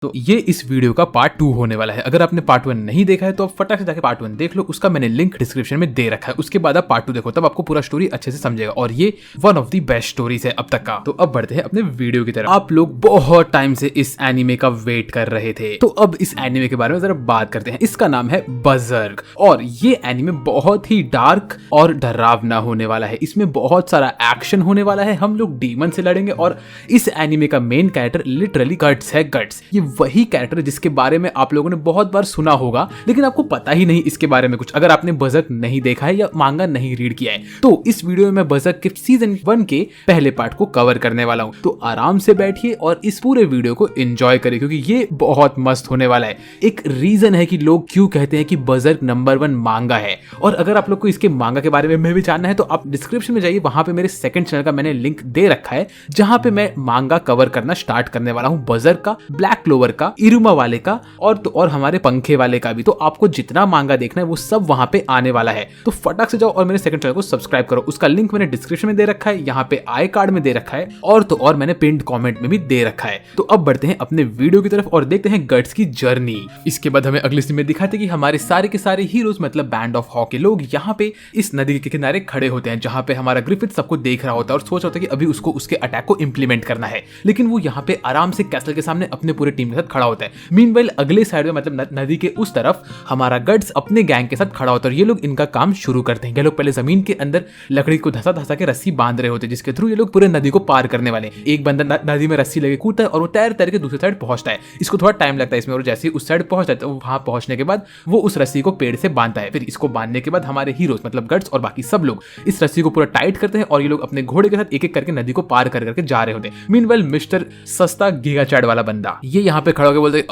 तो ये इस वीडियो का पार्ट 2 होने वाला है। अगर आपने पार्ट 1 नहीं देखा है तो आप फटाक से जाके पार्ट 1 देख लो, उसका मैंने लिंक डिस्क्रिप्शन में दे रखा है। उसके बाद आप पार्ट 2 देखो, तब आपको पूरा स्टोरी अच्छे से समझेगा और ये one of the best stories है अब तक का। तो अब बढ़ते हैं अपने वीडियो की तरफ। आप लोग बहुत टाइम से इस एनीमे का वेट कर रहे थे, तो अब इस एनीमे के बारे में जरा बात करते हैं। इसका नाम है बर्ज़र्क और ये एनीमे बहुत ही डार्क और डरावना होने वाला है। इसमें बहुत सारा एक्शन होने वाला है, हम लोग डीमन से लड़ेंगे और इस एनीमे का मेन कैरेक्टर लिटरली गट्स है। गट्स ये वही कैरेक्टर जिसके बारे में आप लोगों ने बहुत बार सुना होगा, लेकिन आपको पता ही नहीं इसके बारे में कुछ, अगर आपने बर्ज़र्क नहीं देखा है या मांगा नहीं रीड किया है। तो इस वीडियो में मैं बर्ज़र्क के सीजन 1 के पहले पार्ट को कवर करने वाला हूं, तो आराम से बैठिए और इस पूरे वीडियो को एंजॉय करिए क्योंकि ये बहुत मस्त होने वाला है। एक रीजन है कि लोग क्यों कहते हैं कि बर्ज़र्क नंबर 1 मांगा है, और अगर आप लोग को इसके मांगा के बारे में भी जानना है तो आप डिस्क्रिप्शन में जाइए, वहां पे मेरे सेकंड चैनल का मैंने लिंक दे रखा है जहां पे मैं मांगा कवर करना स्टार्ट करने वाला हूं, बर्ज़र्क का, ब्लैक क्लोवर का, इरुमा वाले का और हमारे पंखे वाले का भी। तो आपको जितना मांगा देखना है वो सब वहां पे आने वाला है, तो फटाक से जाओ और मेरे सेकंड चैनल को सब्सक्राइब करो। उसका लिंक मैंने डिस्क्रिप्शन में दे रखा है, यहाँ पे आई कार्ड में दे रखा है और मैंने पिन्ड कमेंट में भी दे रखा है। तो अब बढ़ते हैं अपने वीडियो की तरफ और देखते हैं गट्स की जर्नी। इसके बाद हमें अगली सीन में दिखाते कि हमारे सारे के सारे हीरोज मतलब बैंड ऑफ हॉक के लोग यहाँ पे इस नदी के किनारे खड़े होते हैं, जहाँ पे हमारा ग्रिफिथ सबको देख रहा होता है और सोच रहा होता है कि अभी उसको उसके अटैक को इंप्लीमेंट करना है, लेकिन वो यहाँ पे आराम से कैसल के सामने अपने पूरे टीम के साथ खड़ा होता है। मीनवाइल अगले साइड में मतलब नदी के उस तरफ हमारा गट्स अपने गैंग के साथ खड़ा होता है और ये लोग इनका काम शुरू करते हैं। ये लोग पहले जमीन के अंदर लकड़ी को धसा धसा के रस्सी बांध रहे होते हैं, जिसके थ्रू ये लोग पूरे नदी को पार करने वाले। एक बंदा नदी में रस्सी लगे कूदता है और वो तैर तैर के दूसरी साइड पहुंचता है। इसको थोड़ा टाइम लगता है इसमें, और जैसे ही उस साइड पहुंचता है तो वहां पहुंचने के बाद वो उस रस्सी को पेड़ से बांधता है। फिर इसको बांधने के बाद हमारे हीरोज मतलब गट्स और बाकी सब लोग इस रस्सी को पूरा टाइट करते हैं और ये लोग अपने घोड़े के साथ एक एक करके नदी को पार कर करके जा रहे होते हैं। मीनवाइल मिस्टर सस्ता गीगा चैड वाला बंदा ये यहाँ पे खड़ा होकर बोलते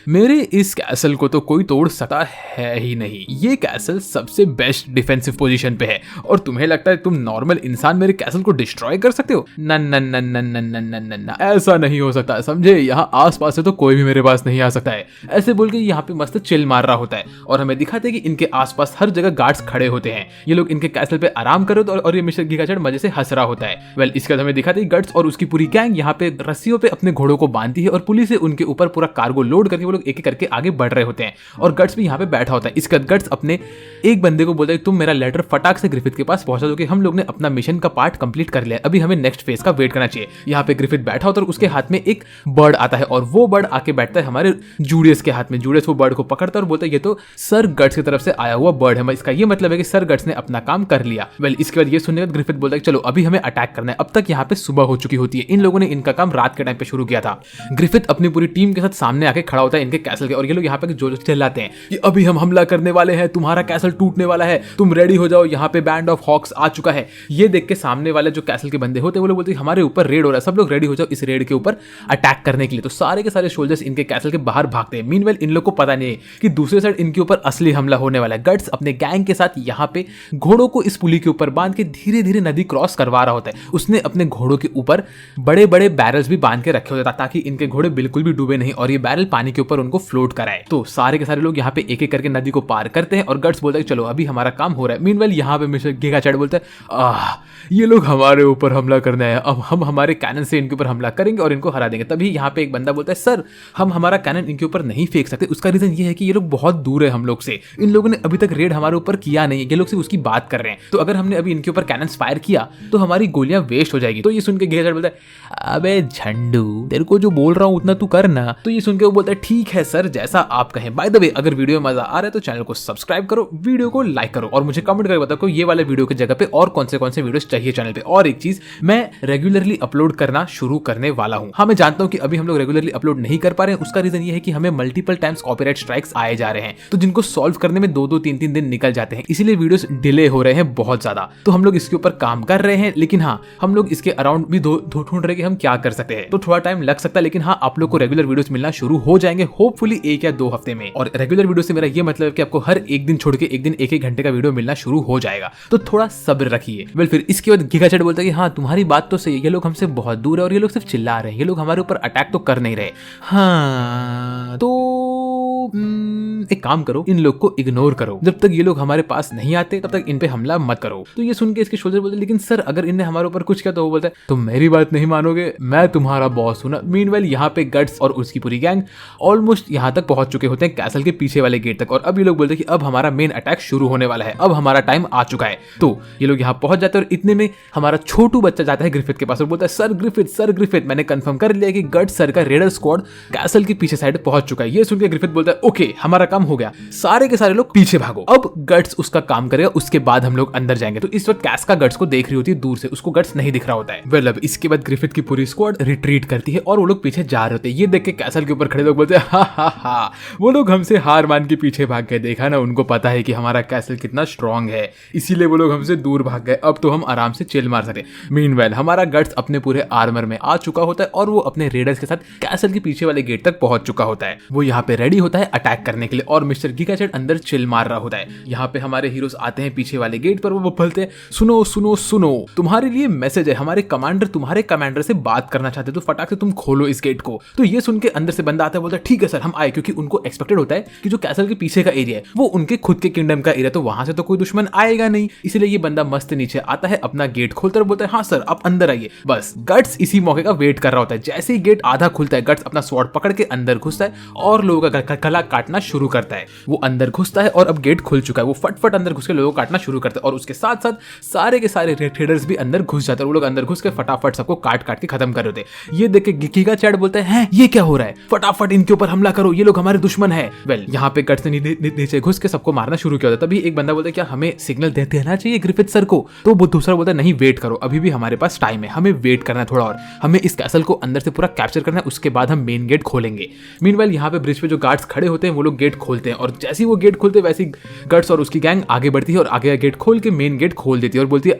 मेरे इस कैसल को तो कोई तोड़ सकता है ही नहीं, ये कैसल सबसे बेस्ट डिफेंसिव पोजीशन पे है और तुम्हें लगता है तुम नॉर्मल इंसान मेरे कैसल को डिस्ट्रॉय कर सकते हो? न न न न न न न न न ऐसा नहीं हो सकता, समझे? यहाँ आसपास से तो कोई भी मेरे पास नहीं आ सकता है। ऐसे बोल के यहाँ पे मस्त चिल मार रहा होता है और हमें दिखाते हैं कि इनके आसपास हर जगह गार्ड्स खड़े होते हैं। ये लोग इनके कैसल पे आराम कर रहे होते और ये मिस्टर गीगाचैड मजे से हंस रहा होता है। वेल इसके बाद हमें दिखाते हैं गट्स और उसकी पूरी गैंग यहाँ पे रस्सियों पे अपने घोड़ों को बांधती है और पुलिस से उनके ऊपर पूरा कार्गो लोड करके लोग एक एक करके आगे बढ़ रहे होते हैं और गट्स भी यहाँ पे बैठा होता है। इसके बाद गट्स अपने एक बंदे को बोलता है तुम मेरा लेटर फटाक से ग्रिफिथ के पास पहुंचा दो कि हम लोग ने अपना मिशन का पार्ट कंप्लीट कर लिया, अभी हमें नेक्स्ट फेज का वेट करना चाहिए। यहाँ पे ग्रिफिथ बैठा होता है और उसके हाथ में एक बर्ड आता है और वो बर्ड आके बैठता है हमारे जूलियस के हाथ में। जूलियस वो बर्ड को पकड़ता है और बोलता है ये तो सर गट्स की तरफ से आया हुआ बर्ड है, इसका ये मतलब है कि सर गट्स ने अपना काम कर लिया। वेल इसके बाद ये सुनने के बाद ग्रिफिथ बोलता है चलो अभी हमें अटैक करना है। अब तक यहाँ पे सुबह हो चुकी होती है, इन लोगों ने इनका काम रात के टाइम पे शुरू किया था। ग्रिफिथ अपनी पूरी टीम के साथ सामने आके खड़ा होता है इनके कैसल के और ये लोग यहाँ पे जो चिल्लाते हैं कि अभी हम हमला करने वाले हैं, तुम्हारा कैसल टूटने वाला है, तुम रेडी हो जाओ, यहाँ पे बैंड ऑफ हॉक्स आ चुका है। ये देख के सामने वाले जो कैसल के बंदे होते हैं वो लोग बोलते हैं हमारे ऊपर रेड हो रहा है, सब लोग रेडी हो जाओ इस रेड के ऊपर अटैक करने के लिए। तो सारे के सारे सोल्जर्स इनके कैसल के बाहर भागते हैं। मीनवेल इन लोग को पता नहीं है कि दूसरे साइड इनके ऊपर असली हमला होने वाला है। गट्स अपने गैंग के साथ यहाँ पे घोड़ों को इस पुली के ऊपर बांध के धीरे धीरे नदी क्रॉस करवा रहा होता है। उसने अपने घोड़ों के ऊपर बड़े बड़े बैरल्स भी बांध के रखे होते हैं ताकि इनके घोड़े बिल्कुल भी डूबे नहीं और ये बैरल पानी के ऊपर उनको फ्लोट कराए। तो सारे के सारे लोग यहाँ पे एक एक करके नदी को पार करते हैं और गट्स बोलता है चलो अभी हमारा काम हो रहा है। मीनवेल यहाँ पे मिस्टर गीगाचैड बोलता है ये लोग हमारे ऊपर हमला करने आए, अब हम हमारे कैनन से इनके ऊपर हमला करेंगे और इनको हरा देंगे। तभी यहाँ पे एक बंदा बोलता है सर हम हमारा कैनन इनके ऊपर नहीं फेंक सकते, उसका रीजन ये है कि ये लोग बहुत दूर है हम लोग से, इन लोगों ने अभी तक रेड हमारे ऊपर किया नहीं है, ये लोग सिर्फ उसकी बात कर रहे हैं, तो अगर हमने अभी इनके ऊपर कैनन फायर किया तो हमारी गोलियां वेस्ट हो जाएगी। तो ये सुन के गीगाचैड बोलता है अबे झंडू तेरे को जो बोल रहा हूँ उतना तू करना। तो ये सुन के वो बोलता है ठीक है सर जैसा आप कहें। बाय द वे अगर वीडियो में मजा आ रहा है तो चैनल को सब्सक्राइब करो, वीडियो को लाइक करो और मुझे कमेंट करके बताओ ये वाले वीडियो की जगह पे और कौन से वीडियोस चाहिए चैनल पे। और एक चीज मैं रेगुलरली अपलोड करना शुरू करने वाला हूं। हाँ मैं जानता हूं कि अभी हम लोग रेगुलरली अपलोड नहीं कर पा रहे हैं, उसका रीजन ये है कि हमें मल्टीपल टाइम्स कॉपीराइट स्ट्राइक्स आए जा रहे हैं, तो जिनको सॉल्व करने में 2-2 3-3 दिन निकल जाते हैं, इसीलिए वीडियोस डिले हो रहे हैं बहुत ज्यादा। तो हम लोग इसके ऊपर काम कर रहे हैं, लेकिन हाँ हम लोग इसके अराउंड भी ढूंढ रहे हैं कि हम क्या कर सकते हैं। तो थोड़ा टाइम लग सकता है, लेकिन हाँ आप लोग को रेगुलर वीडियोस मिलना शुरू हो जाएंगे होपफुली 1 या 2 हफ्ते में। और रेगुलर वीडियो से मेरा ये मतलब है कि आपको हर एक दिन छोड़ के एक दिन 1-1 घंटे का वीडियो मिलना शुरू हो जाएगा, तो थोड़ा सब्र रखिए। वेल फिर इसके बाद गीगाचैड बोलता है कि हाँ तुम्हारी बात तो सही है, ये लोग हमसे बहुत दूर है और ये लोग सिर्फ चिल्ला रहे हैं, ये लोग हमारे ऊपर अटैक तो कर नहीं रहे। हाँ तो एक काम करो, इन लोग को इग्नोर करो, जब तक ये लोग हमारे पास नहीं आते तब तक इन पे हमला मत करो। तो ये सुन के इसके शोल्डर बोलते लेकिन सर अगर इनने हमारे ऊपर कुछ किया तो वो बोलता है तुम मेरी बात नहीं मानोगे, मैं तुम्हारा बॉस हूं ना। मीनवाइल यहाँ पे गट्स और उसकी पूरी गैंग ऑलमोस्ट यहाँ तक पहुंच चुके होते हैं कैसल के पीछे वाले गेट तक, और अब ये लोग बोलते हैं कि अब हमारा मेन अटैक शुरू होने वाला है, अब हमारा टाइम आ चुका है। तो ये लोग यहाँ पहुंच जाते हैं और इतने में हमारा छोटू बच्चा जाता है ग्रिफिथ के पास और बोलता है सर ग्रिफिथ मैंने कंफर्म कर लिया कि गट्स सर का रेडर स्क्वाड कैसल के पीछे साइड पहुंच चुका है। ये सुनकर ग्रिफिथ बोलता है ओके हमारा काम हो गया, सारे के सारे लोग पीछे भागो, अब गट्स उसका काम करेगा, उसके बाद हम लोग अंदर जाएंगे। तो इस वक्त कैस का गट्स को देख रही होती है दूर से, उसको गट्स नहीं दिख रहा होता है। वेल अब इसके बाद ग्रिफिथ की पूरी स्क्वाड रिट्रीट करती है और वो लोग पीछे जा रहे होते हैं। ये देख के कैसल के ऊपर खड़े लोग बोलते हैं हा वो लोग हमसे हार मान के पीछे भाग गए, देखा ना, उनको पता है कि हमारा कैसल कितना स्ट्रांग है, इसीलिए वो लोग हमसे दूर भाग गए, अब तो हम आराम से चिल मार सकते। मीनवाइल हमारा गट्स अपने पूरे आर्मर में आ चुका होता है और वो अपने रेडर्स के साथ कैसल के पीछे वाले गेट तक पहुंच चुका होता है। वो यहाँ पे रेडी होता है अटैक करने के लिए और मिस्टर गीगाचेड अंदर चिल मार रहा होता है। यहाँ पे हमारे हीरोज आते हैं पीछे वाले गेट पर, वो बोलते हैं सुनो सुनो सुनो तुम्हारे लिए मैसेज है, हमारे कमांडर तुम्हारे कमांडर से बात करना चाहते, तो फटाक से तुम खोलो इस गेट को। तो ये सुन के अंदर से बंदा आता है, बोलता है ठीक है सर हम आए, क्योंकि उनको एक्सपेक्टेड होता है कि जो कैसल के पीछे का एरिया है वो उनके खुद के किंगडम का एरिया, तो वहां से तो कोई दुश्मन आएगा नहीं, इसलिए ये बंदा मस्त नीचे आता है, अपना गेट खोलता है, बोलता है हाँ सर आप अंदर आइए। बस गट्स इसी मौके का वेट कर रहा होता है। जैसे ही गेट आधा खुलता है गट्स अपना स्वॉर्ड पकड़ के अंदर घुसता है और लोगों का गला काटना शुरू करता है। वो अंदर घुसता है और अब गेट खुल चुका है, वो फटफट अंदर घुस के लोगों को काटना शुरू करता है और उसके साथ साथ सारे के सारे ट्रेडर्स भी अंदर घुस जाते हैं। वो लोग अंदर घुस के फटाफट सबको काट के खत्म कर देते। ये देख के गीगाचेड बोलता है ये क्या हो रहा है, फटाफट इनके ऊपर हमला करो, ये लोग हमारे दुश्मन है। वेल यहाँ पे गट्स ने नीचे घुस के सबको मारना शुरू किया होता है। तभी एक बंदा बोलता है क्या हमें सिग्नल देना चाहिए ग्रिफिथ सर को, तो वो दूसरा बोलता है नहीं वेट करो, अभी भी हमारे पास टाइम है, हमें वेट करना है थोड़ा और, हमें इस कैसल को अंदर से पूरा कैप्चर करना है, उसके बाद हम मेन गेट खोलेंगे। मीनवाइल यहाँ पे ब्रिज पे जो गार्ड्स खड़े होते हैं वो लोग गेट खोलते हैं और जैसे ही वो गेट खोलते हैं वैसे गट्स और उसकी गैंग आगे बढ़ती है और आगे गेट खोल के मेन गेट खोल देती है और बोलती है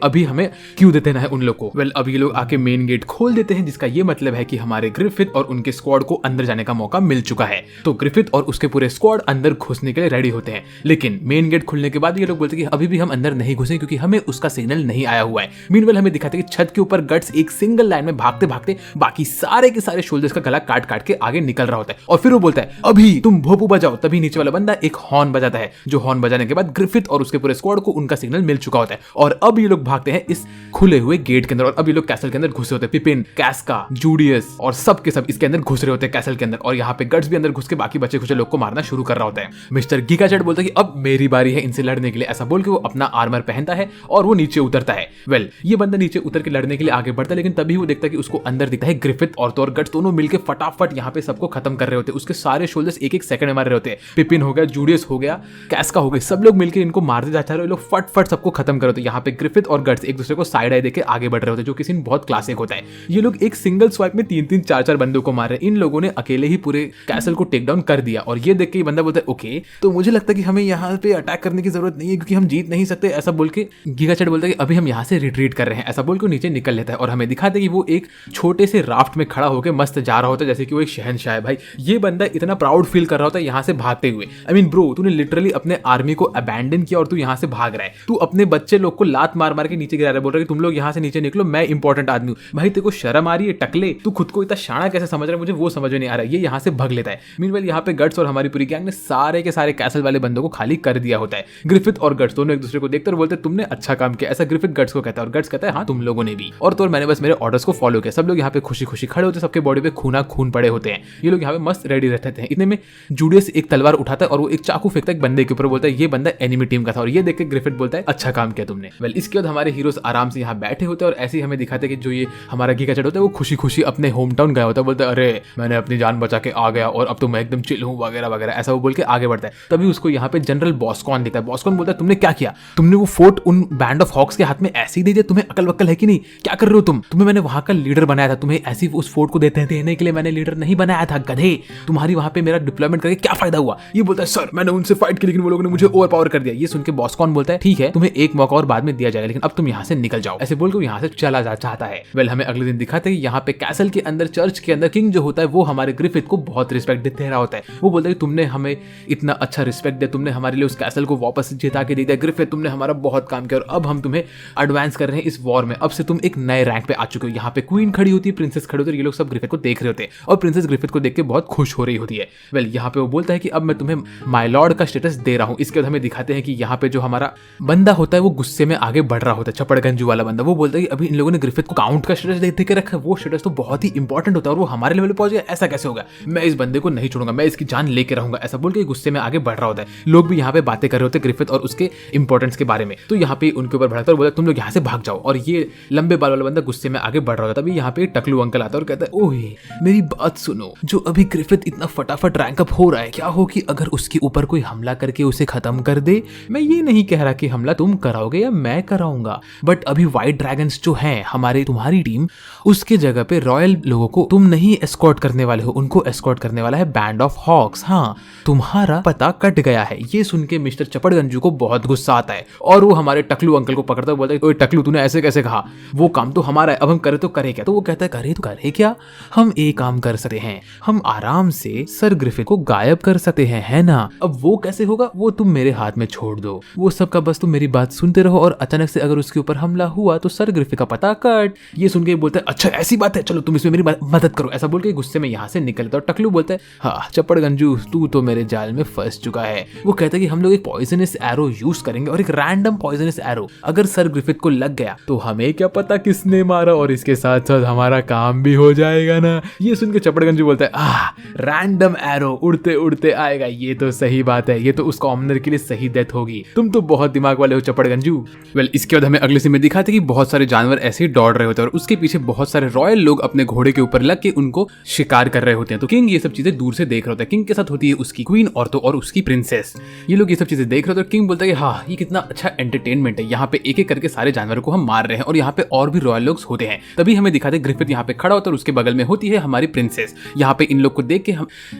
अभी हमें क्यों देते ना है उन लोग को। वेल अब ये लोग आके मेन गेट खोल देते हैं, जिसका ये मतलब है कि हमारे ग्रिफिथ और उनके स्क्वाड को अंदर जाने का मौका मिल चुका है। तो ग्रिफिथ और उसके पूरे स्क्वाड अंदर घुसने के लिए रेडी होते हैं, लेकिन मेन गेट खुलने के बाद ये लोग बोलते हैं कि अभी भी हम अंदर नहीं घुसे क्योंकि हमें उसका सिग्नल नहीं आया हुआ है। मीनवाइल हमें दिखाते हैं कि छत के ऊपर गट्स एक सिंगल लाइन में भागते भागते बाकी सारे के सारे शोल्डर्स का गला काट के आगे निकल रहा होता है और फिर वो बोलता है अभी तुम भोपू बजाओ। तभी नीचे वाला बंदा एक हॉर्न बजाता है, जो हॉर्न बजाने के बाद ग्रिफिथ और उसके पूरे स्क्वाड को उनका सिग्नल मिल चुका होता है और अब ये लोग भागते हैं इस खुले हुए गेट के अंदर और अब ये लोग कैसल के अंदर घुसे होते हैं। पिपिन, कैस्का, जूडियस और सब के सब इसके अंदर घुस रहे होते हैं कैसल के अंदर और यहाँ पे गट्स भी अंदर घुस के बाकी बचे खुचे लोग को मारना शुरू कर रहा होता है। मिस्टर गीगाचेड बोलता है कि अब मेरी बारी है इनसे लड़ने के लिए, ऐसा बोल के वो अपना आर्मर पहनता है और वो नीचे उतरता है। वेल ये बंदा नीचे उतर के लड़ने के लिए आगे बढ़ता है, लेकिन तभी वो देखता है कि उसको अंदर दिखता है ग्रिफिथ और गट्स दोनों मिलकर फटाफट यहाँ पे सबको खत्म कर रहे होते हैं। उसके सारे शोल्डर्स एक सेकंड में मार रहे होते हैं। पिपिन हो गया, जूडियस हो गया, कैस्का हो गया, सब लोग मिलकर इनको मारते जाते हैं, लोग फट सबको खत्म कर रहे होते हैं। यहाँ पे ग्रिफिथ और गट्स एक दूसरे को साइड आई देके आगे बढ़ रहे होते हैं, जो कि सीन बहुत क्लासिक होता है। ये लोग एक सिंगल स्वाइप में 3-3, 4-4 बंदों को मार रहे हैं। इन लोगों ने अकेले ही पूरे कैसल को टेक डाउन कर दिया और ये देख के बंदा बोलता है ओके तो मुझे लगता है कि हमें यहाँ पे अटैक करने की जरूरत नहीं है क्योंकि हम जीत नहीं सकते। ऐसा बोल के गीगाचेड बोलता है कि अभी हम यहाँ से रिट्रीट कर रहे हैं। ऐसा बोल के नीचे निकल लेता है और हमें दिखाते हैं कि वो एक छोटे से राफ्ट में खड़ा होकर मस्त जा रहा होता है जैसे कि वो एक शहंशाह है। भाई ये बंदा इतना प्राउड फील कर रहा होता है यहाँ से भागते हुए। आई मीन ब्रो तूने लिटरली अपने आर्मी को अबैंडन किया और तू यहाँ से भाग रहा है, तू अपने बच्चे लोग को लात मार मार के नीचे गिरा रहा है, बोल रहा है कि तुम लोग यहाँ से नीचे निकलो, मैं इंपॉर्टेंट आदमी हूँ। भाई तेरे को शर्म आ रही है टकले, तू खुद को इतना शाना कैसे समझ रहा है, मुझे वो समझ में नहीं आ रहा है। ये यहाँ से भाग लेता है। मीनवाइल यहाँ पे गट्स और हमारी पूरी गैंग ने सारे के सारे कैसल वाले बंदों को खाली कर दिया होता है। ग्रिफिथ और गट्स दोनों एक दूसरे को देखते और बोलते तुमने अच्छा काम किया, ऐसा ग्रिफिथ गट्स को कहता है और गट्स कहता है हाँ तुम लोगों ने भी, और तो मैंने बस मेरे ऑर्डर्स को फॉलो किया। सब लोग यहाँ पे खुशी खुशी खड़े होते हैं, सबके बॉडी पे खून पड़े होते हैं। ये लोग यहाँ पे मस्त रेडी रहते हैं। इतने में जूडियस एक तलवार उठाता है और वो एक चाकू फेंकता है एक बंदे के ऊपर, बोलता है ये बंदा एनिमी टीम का था और ये देख के ग्रिफिथ बोलता है अच्छा काम किया तुमने। वेल इसके बाद हमारे हीरोज आराम से यहाँ बैठे होते हैं और ऐसे ही हमें दिखाते हैं कि जो ये हमारा गीगाचेड होता है वो खुशी खुशी अपने होम टाउन गया होता है, बोलता है अरे मैंने अपनी जान बचा के आ गया और अब तो मैं एकदम चिल हूँ वगैरह वगैरह, ऐसा वो बोल के आगे बढ़ता है। तभी उसको यहाँ पे जनरल बॉस्कॉन दिखता है। बॉस्कॉन बोलता है तुमने क्या किया, तुमने वो फोर्ट उन बैंड ऑफ हॉक्स के हाथ में ऐसे ही दे दिया, तुम्हें अकल वक्ल है कि नहीं, क्या कर रहे हो तुम्हें मैंने वहां का लीडर बनाया था, तुम्हें ऐसी उस फोर्ट को देने के लिए मैंने लीडर नहीं बनाया था गधे, तुम्हारी वहां पे मेरा डिप्लॉयमेंट करके क्या फायदा हुआ। ये बोलता है सर मैंने उनसे फाइट की लेकिन वो लोगों ने मुझे ओवर पावर कर दिया। ये सुन के बॉस्कॉन बोलता है ठीक है तुम्हें एक मौका और बाद में दिया जाएगा लेकिन अब तुम यहाँ से निकल जाओ, ऐसे बोल के यहाँ से चला जा चाहता है। वेल हमें अगले दिन दिखाते हैं यहाँ पे कैसल के अंदर चर्च के अंदर किंग जो होता है वो हमारे ग्रिफिथ को बहुत रिस्पेक्ट दे रहा होता है। वो बोलता है तुमने हमें इतना अच्छा रिस्पेक्ट दिया, तुमने हमारे लिए उस कैसल को वापस जिता के दे दिया ग्रिफिथ, तुमने हमारा बहुत काम किया और अब हम तुम्हें एडवांस कर रहे हैं इस वॉर में, अब से तुम एक नए रैंक पे आ चुके हो। यहाँ पे क्वीन खड़ी होती है, प्रिंसेस खड़ी होती है, ये लोग सब ग्रिफिथ को देख रहे होते हैं और प्रिंसेस ग्रिफिथ को देख के बहुत खुश हो रही होती है। वेल यहाँ पे वो बोलता है कि अब मैं तुम्हें माय लॉर्ड का स्टेटस दे रहा हूँ। इसके बाद हमें दिखाते हैं कि यहाँ पे जो हमारा बंदा होता है वो गुस्से में आगे बढ़ रहा होता है, चपड़गंजू वाला बंदा। वो बोलता है कि अभी इन लोगों ने ग्रिफिथ को काउंट का स्टेटस दे के रखा है, वो स्टेटस तो बहुत ही इंपॉर्टेंट होता है और वो हमारे लेवल पे पहुंच गया, ऐसा कैसे होगा, मैं इस बंदे को नहीं छोड़ूंगा, मैं इसकी जान लेके रहूंगा, ऐसा बोल के गुस्से में आगे बढ़ रहा होता है। लोग भी यहाँ पे बातें कर रहे होते हैं ग्रिफिथ और उसके इंपॉर्टेंस के बारे में। तो यहाँ पे उनके ऊपर भड़कता है, बोलता है तुम लोग यहाँ से भाग जाओ। और ये लंबे बाल वाला बंदा गुस्से में आगे बढ़ रहा होता है। तभी यहाँ पे टकलू अंकल आता है और कहता है ओए मेरी बात सुनो, जो अभी ग्रिफिथ इतना फटाफट रैंक अप हो रहा है, क्या हो कि अगर उसके ऊपर कोई हमला करके उसे खत्म कर दे। मैं ये नहीं कह रहा कि हमला तुम कराओगे या मैं कराऊंगा, बट अभी व्हाइट ड्रैगन्स जो हैं हमारे तुम्हारी टीम, उसके जगह पे रॉयल लोगों को तुम नहीं एस्कॉर्ट करने वाले हो, उनको एस्कॉर्ट करने वाला है बैंड ऑफ हॉक्स। हाँ, तुम्हारा पता कट गया है। ये सुन के मिस्टर चपड़गंजू को बहुत गुस्सा आता है और वो हमारे टकलू अंकल को पकड़ता है, बोलता है ओए टकलू तूने ऐसे कैसे कहा, वो काम तो हमारा है, अब हम करे तो करे क्या। तो वो कहता है करे तो करे क्या, हम एक काम कर सकते हैं, हम आराम से सर ग्रिफिथ को गायब कर सकते हैं, है ना। अब वो कैसे होगा वो तुम मेरे हाथ में छोड़ दो, वो सब का बस तुम मेरी बात सुनते रहो और अचानक से अगर उसके ऊपर हमला हुआ तो सर ग्रिफिथ का पता कट। ये सुन के बोलता है अच्छा ऐसी बात है, चलो तुम इसमें मेरी मदद करो, ऐसा बोल के गुस्से में यहाँ से निकलता है। और टकलू बोलता है हाँ चपड़गंजू तू तो मेरे जाल में फंस चुका है। वो कहता है कि हम लोग एक पॉइजनस एरो यूज करेंगे और एक रैंडम पॉइजनस एरो अगर सर ग्रिफिथ को लग गया तो हमें क्या पता किसने मारा और इसके साथ साथ हमारा काम भी हो जाएगा ना। ये सुन के चपड़गंजू बोलता है रैंडम एरो उड़ते उड़ते आएगा, ये तो सही बात है, ये तो उस कॉमनर के लिए सही डेथ होगी, तुम तो बहुत दिमाग वाले हो चपड़गंजू। वेल इसके बाद हमें अगले सीन में दिखाते कि बहुत सारे जानवर ऐसे ही दौड़ रहे होते हैं और उसके पीछे बहुत सारे रॉयल लोग अपने घोड़े के ऊपर लग के उनको शिकार कर रहे होते हैं। तो किंग ये सब चीजें दूर से देख रहा होता है। किंग के साथ होती है उसकी क्वीन और तो और उसकी प्रिंसेस। ये लोग ये सब चीजें देख रहे होते हैं। किंग बोलता है कि हाँ ये कितना अच्छा एंटरटेनमेंट है, यहाँ पे एक एक करके सारे जानवरों को हम मार रहे हैं और यहाँ पे और भी रॉयल लोग होते हैं। तभी हमें दिखाते ग्रिफिथ यहाँ पे खड़ा होता है और उसके बगल में होती है हमारी प्रिंसेस। यहाँ पे इन लोग को देख के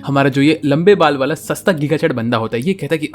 हमारा जो ये लंबे बाल वाला सस्ता गीगाचैड बंदा होता है ये कहता है कि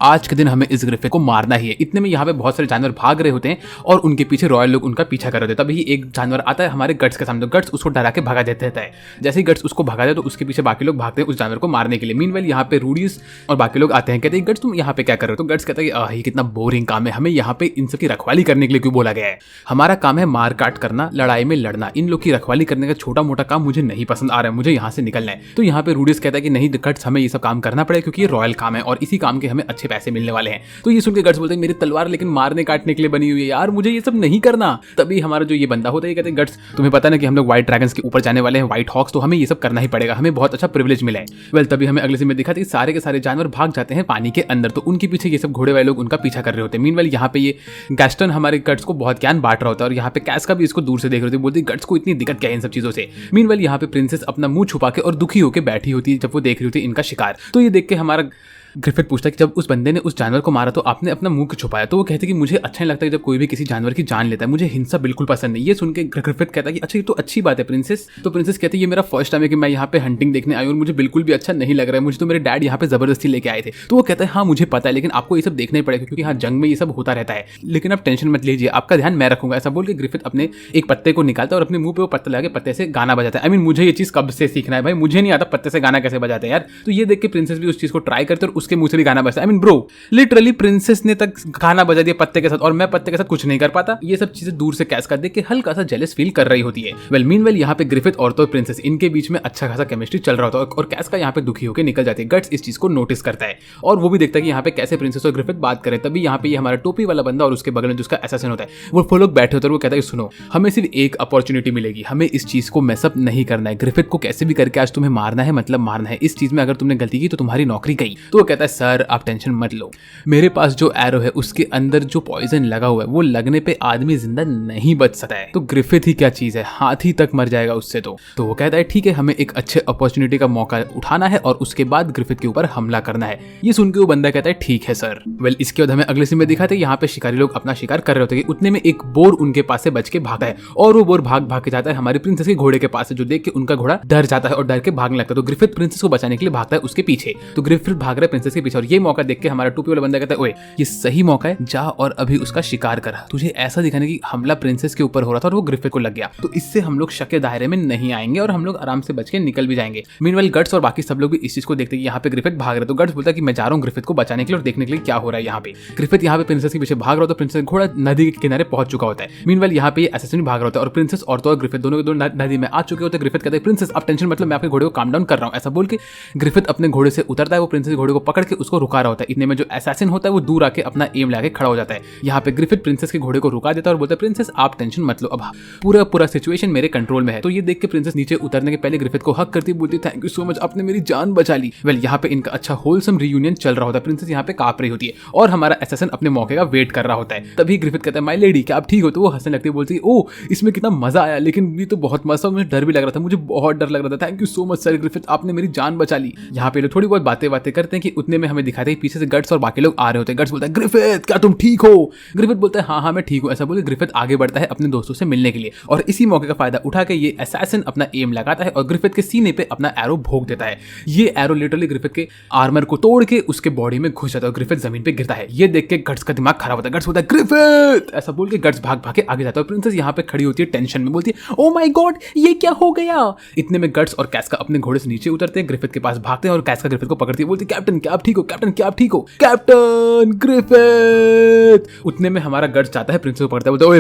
आज के दिन हमें इस ग्रिफिथ को मारना ही है। इतने में यहाँ पे बहुत सारे जानवर भाग रहे होते हैं और उनके पीछे रॉयल लोग उनका पीछा कर रहे होते हैं। तभी एक जानवर आता है हमारे गट्स के सामने, तो गट्स उसको डरा के भगा देता है। जैसे ही गट्स उसको भगा दे तो उसके पीछे बाकी लोग भागते हैं उस जानवर को मारने के लिए। मीनवाइल यहाँ पे रूडीज और बाकी लोग आते हैं, कहते हैं गट्स तुम यहाँ पे क्या कर रहे हो। तो गट्स कहता है कि ये कितना बोरिंग काम है, हमें यहाँ पे इन सब की रखवाली करने के लिए क्यों बोला गया है। हमारा काम है मार काट करना, लड़ाई में लड़ना, इन लोग की रखवाली करने का छोटा मोटा काम मुझे नहीं पसंद आ रहा है, मुझे यहाँ से निकलना है। तो यहाँ पे रूडीज कहता है कि नहीं गट्स हमें ये सब काम करना पड़ेगा क्योंकि ये रॉयल काम है और इसी काम के हमें अच्छे पैसे मिलने वाले हैं। तो ये सुन के गट्स बोलते हैं मेरी तलवार लेकिन मारने काटने के लिए बनी हुई है यार, मुझे ये सब नहीं करना। तभी हमारा जो ये बंदा होता है कहते हैं गट्स तुम्हें पता ना कि हम लोग व्हाइट ड्रैगन्स के ऊपर जाने वाले हैं, व्हाइट हॉक्स, तो हमें ये सब करना ही पड़ेगा, हमें बहुत अच्छा प्रिविलेज मिला है। वेल तभी हमें अगले सीन में दिखाते कि सारे के सारे जानवर भाग जाते हैं पानी के अंदर, तो उनके पीछे ये सब घोड़े वाले लोग उनका पीछा कर रहे होते हैं। मीनवाइल यहाँ पे ये गैस्टन हमारे गट्स को बहुत ज्ञान बांट रहा होता है और यहाँ पे कैस का भी इसको दूर से देख रहे होते, बोलती गट्स को इतनी दिक्कत क्या है इन सब चीजों से। मीनवाइल यहाँ पे प्रिंसेस अपना मुंह छुपा के और दुखी होकर बैठी होती है जब वो देख रही होती है इनका शिकार। तो ये देख के हमारा ग्रिफिथ पूछता है कि जब उस बंदे ने उस जानवर को मारा तो आपने अपना मुंह क्यों छुपाया। तो वो कहते हैं कि मुझे अच्छा नहीं लगता है जब कोई भी किसी जानवर की जान लेता है, मुझे हिंसा बिल्कुल पसंद नहीं। ये सुन के ग्रिफिथ कहता है कि अच्छा ये तो अच्छी बात है प्रिंसेस। तो प्रिंसेस कहती है ये मेरा फर्स्ट टाइम है कि मैं यहाँ पे हंटिंग देखने आई और मुझे बिल्कुल भी अच्छा नहीं लग रहा है, मुझे तो मेरे डैड यहाँ पे जबरदस्ती लेके आए थे। तो वो कहता है हाँ मुझे पता है लेकिन आपको ये सब देखना ही पड़ेगा क्योंकि हाँ जंग में ये सब होता रहता है, लेकिन आप टेंशन मत लीजिए, आपका ध्यान मैं रखूंगा। ऐसा बोल के ग्रिफिथ अपने एक पत्ते को निकालता है और अपने मुंह पे वो पत्ता लगा के पत्ते से गाना बजाता है। आई मीन मुझे ये चीज कब से सीखना है भाई, मुझे नहीं आता पत्ते से गाना कैसे बजाते हैं यार। तो ये देख के प्रिंसेस भी उस चीज को ट्राई करते और उसके मुंह से भी गाना बजता है। I mean bro literally princess ने तक गाना बजा दिया पत्ते के साथ और मैं पत्ते के साथ कुछ नहीं कर पाता। ये सब चीजें दूर से कैस का देख के हल्का सा जेलस फील कर रही होती है। वेल मीनवेल यहाँ पे ग्रिफिथ और तो प्रिंसेस इनके बीच में अच्छा खासा केमिस्ट्री चल रहा होता है और कैस का यहाँ पे दुखी होकर निकल जाती है। गट्स इस चीज को नोटिस करता है और वो भी देखता है कि यहाँ पे कैसे प्रिंसेस और ग्रिफिथ बात करें। तभी यहाँ पे ये हमारा टोपी वाला बंदा और उसके बगल में जिसका असैसिन होता है वो लोग बैठे होते हैं। वो कहता है सुनो हमें सिर्फ एक अपॉर्चुनिटी मिलेगी, हमें इस चीज को मैसअप नहीं करना है, ग्रिफिथ को कैसे भी करके आज तुम्हें मारना है, मतलब मारना है। इस चीज में अगर तुमने गलती की तो तुम्हारी नौकरी गई। तो वो कहता है सर आप टेंशन मत लो, मेरे पास जो एरो है उसके अंदर जो पॉइजन लगा हुआ है वो लगने पे आदमी जिंदा नहीं बच सकता है। तो ग्रिफिथ ही क्या चीज है, हाथी तक मर जाएगा उससे। तो वो कहता है ठीक है हमें एक अच्छे अपॉर्चुनिटी का मौका उठाना है और उसके बाद ग्रिफिथ के ऊपर हमला करना है। ये सुन के वो बंदा कहता है ठीक है सर। वेल इसके बाद हमें अगले सीन में दिखाते हैं यहाँ पे शिकारी लोग अपना शिकार कर रहे होते हैं। उतने में एक बोर उनके पास से बच के भागता है और वो बोर भाग भाग के जाता है हमारी प्रिंसेस के घोड़े के पास से, जो देख के उनका घोड़ा डर जाता है और डर के भागने लगता है। तो ग्रिफिथ प्रिंसेस को बचाने के लिए भागता है उसके पीछे। तो ग्रिफिथ भाग रहा है प्रिंसेस के पीछे। और ये मौका देख के हमारा टोपी वाला बंदा कहता है, ओए ये सही मौका है, जा और अभी उसका शिकार कर। तुझे ऐसा दिखाने की हमला प्रिंसेस के ऊपर हो रहा था और वो ग्रिफिथ को लग गया, तो इससे हम लोग शक के दायरे में नहीं आएंगे और हम लोग आराम से बच के निकल भी जाएंगे। मीनवाइल गट्स और बाकी सब लोग भी इस चीज को देखते हैं कि यहाँ पे ग्रिफिथ भाग रहे, तो गट्स बोलता है कि मैं जा रहा हूँ ग्रिफिथ को बचाने के लिए और देखने के लिए क्या हो रहा है यहाँ पे। ग्रिफिथ यहाँ पे प्रिंसेस के पीछे भाग रहा होता है, प्रिंसेस घोड़ा नदी के किनारे पहुंच चुका होता है। मीनवाइल यहाँ पे असैसिन भाग रहा होता है और प्रिंसेस और तो ग्रिफिथ दोनों के दोनों नदी में आ चुके होते हैं। ग्रिफिथ कहता है, प्रिंसेस आप टेंशन मतलब मैं आपके घोड़े को काम डाउन कर रहा हूँ। ऐसा बोल के ग्रिफिथ अपने घोड़े से उतरता है, वो प्रिंसेस घोड़े को पकड़ के उसको रुका रहा होता है। इतने में जो असैसिन होता है वो दूर आके अपना एम लाके खड़ा हो जाता है। यहाँ पे ग्रिफिथ प्रिंसेस के घोड़े को रुका देता है और बोलता है, प्रिंसेस आप टेंशन मत लो, अब पूरा सिचुएशन मेरे कंट्रोल में है। तो ये देख के प्रिंसेस नीचे उतरने के पहले ग्रिफिथ को हक करती बोलती, थैंक यू सो मच, आपने मेरी जान बचा ली। वेल यहाँ पे इनका अच्छा होलसम रियूनियन चल रहा होता है। प्रिंसेस यहाँ पे कांप रही होती है और हमारा असैसिन अपने मौके का वेट कर रहा होता है। तभी ग्रिफिथ कहता है, माय लेडी क्या आप ठीक हो? तो वो हंसने लगती है, बोलती है, ओ इसमें कितना मजा आया, लेकिन ये तो बहुत मजा, मुझे डर भी लग रहा था, मुझे बहुत डर लग रहा था। Thank you so much sir Griffith, आपने मेरी जान बचा ली। यहाँ पे लोग थोड़ी बहुत बातें करते हैं कि उतने में हमें दिखाते हैं पीछे से गट्स और बाकी लोग आ रहे होते हैं। गट्स बोलता है, ग्रिफिथ क्या तुम ठीक हो? ग्रिफिथ बोलता है, हाँ मैं ठीक हूँ। ऐसा बोले ग्रिफिथ आगे बढ़ता है अपने दोस्तों से मिलने के लिए और इसी मौके का फायदा उठा के ये असैसिन अपना एम लगाता है और ग्रिफिथ के सीने पे अपना एरो भोंक देता है। ये एरो लिटरली ग्रिफिथ के आर्मर को तोड़ के उसके बॉडी में घुस जाता है और ग्रिफिथ जमीन पे गिरता है। ये देख के गट्स का दिमाग खराब होता है। गट्स बोलता है, ग्रिफिथ ऐसा बोल के गट्स भाग के आगे जाता है। प्रिंसेस यहाँ पे खड़ी होती है टेंशन में, बोलती है, ओ माय गॉड ये क्या हो गया? इतने में गट्स और कैस्का अपने घोड़े से नीचे उतरते हैं, ग्रिफिथ के पास भागते हैं और कैस्का ग्रिफिथ को पकड़ती है, बोलती है, कैप्टन क्या आप ठीक हो? कैप्टन क्या आप ठीक हो? Captain Griffith. उतने में हमारा गट्स जाता है, प्रिंसेस को पकड़ता है, बोलता है,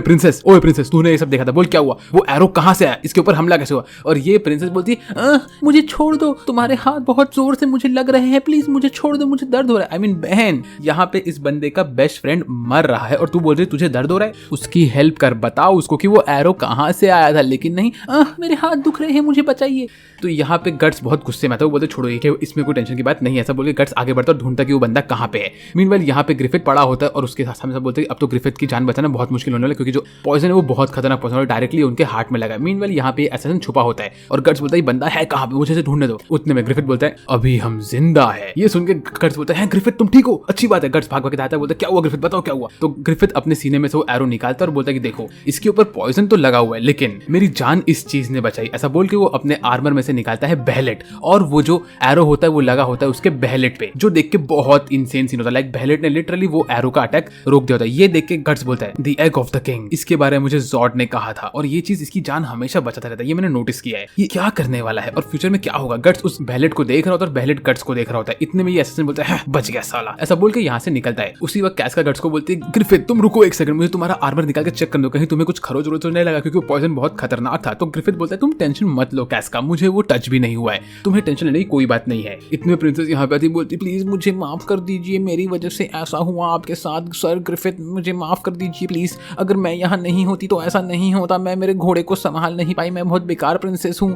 ओए प्रिंसेस तूने ये सब देखा था, बोल क्या हुआ? वो एरो कहां से आया? इसके ऊपर हमला कैसे हुआ? और ये प्रिंसेस बोलती है, मुझे छोड़ दो, तुम्हारे हाथ बहुत जोर से मुझे लग रहे हैं, प्लीज मुझे छोड़ दो, मुझे दर्द हो रहा है। आई मीन बहन, यहाँ पे इस बंदे का बेस्ट फ्रेंड मर रहा है और तू बोल रही तुझे दर्द हो रहा है? उसकी हेल्प कर, बताओ उसको कि वो एरो कहां से आया था। लेकिन नहीं, मेरे हाथ दुख रहे हैं, मुझे बचाइए। तो यहाँ पे गट्स बहुत गुस्से में आता है, वो बोलते छोड़ो ये, इसमें कोई टेंशन की बात नहीं है। ऐसा बोल के गट्स आगे बढ़ता और ढूंढता कि वो बंदा कहाँ पे है। मीनवाइल यहाँ पे ग्रिफिथ पड़ा होता है और उसके सामने सब बोलते हैं अब तो ग्रिफिथ की जान बचाना बहुत मुश्किल होने वाला है, क्योंकि जो पॉइजन है वो बहुत खतरनाक पॉइजन है, डायरेक्टली उनके हार्ट में लगा। मीनवाइल यहाँ पे असैसिन छुपा होता है और गट्स बोलता है बंदा है कहाँ पे, मुझे ढूंढने दो। उतने में ग्रिफिथ बोलता है, अभी हम जिंदा है। ये सुन के गट्स बोलता है, ग्रिफिथ तुम ठीक हो? अच्छी बात है। गट्स भाग के आता है, बोलता है, क्या हुआ ग्रिफिथ, बताओ क्या हुआ? तो ग्रिफिथ अपने सीने में से वो एरो निकालता है और बोलता है कि देखो इसके ऊपर पॉइजन तो लगा हुआ है, लेकिन मेरी जान इस चीज ने बचाई। ऐसा बोल के वो अपने आर्मर में से निकालता है बेहलेट और वो जो एरो होता है वो लगा होता है उसके बेहलेट पे, जो देख के बहुत इंसेन सीन होता है। लाइक बेहलेट ने लिटरली वो एरो का अटैक रोक दिया होता है। ये देख के गट्स बोलता है, the egg of the king, इसके बारे में मुझे जॉर्ड ने कहा था और ये चीज इसकी जान हमेशा बचाता रहता है, ये मैंने नोटिस किया है। ये क्या करने वाला है और फ्यूचर में क्या होगा? गट्स उस बेहलेट को देख रहा होता है और बेहलेट गट्स को देख रहा होता है। इतने में ये असैसिन बोलता है, बच गया साला। ऐसा बोल के यहाँ से निकलता है। उसी वक्त कैस्का गट्स को बोलती है, ग्रिफिथ तुम रुको एक सेकंड, मुझे तुम्हारा आर्मर निकाल के चेक कर दो, कहीं तुम्हें कुछ खरोच वरोच तो नहीं लगा, क्योंकि वो पॉइजन बहुत खतरनाक था। तो ग्रिफिथ बोलता है, तुम टेंशन मत लो कैस्का, मुझे वो टच भी नहीं हुआ है, तुम्हें टेंशन लेने की कोई बात नहीं है। इतने प्रिंसेस यहाँ पे आती, बोलती प्लीज मुझे माफ कर दीजिए, मेरी वजह से ऐसा हुआ आपके साथ सर ग्रिफिथ, मुझे माफ कर दीजिए प्लीज, अगर मैं यहाँ नहीं होती तो ऐसा नहीं होता, मैं मेरे घोड़े को संभाल नहीं पाई, मैं बहुत बेकार प्रिंसेस हूँ।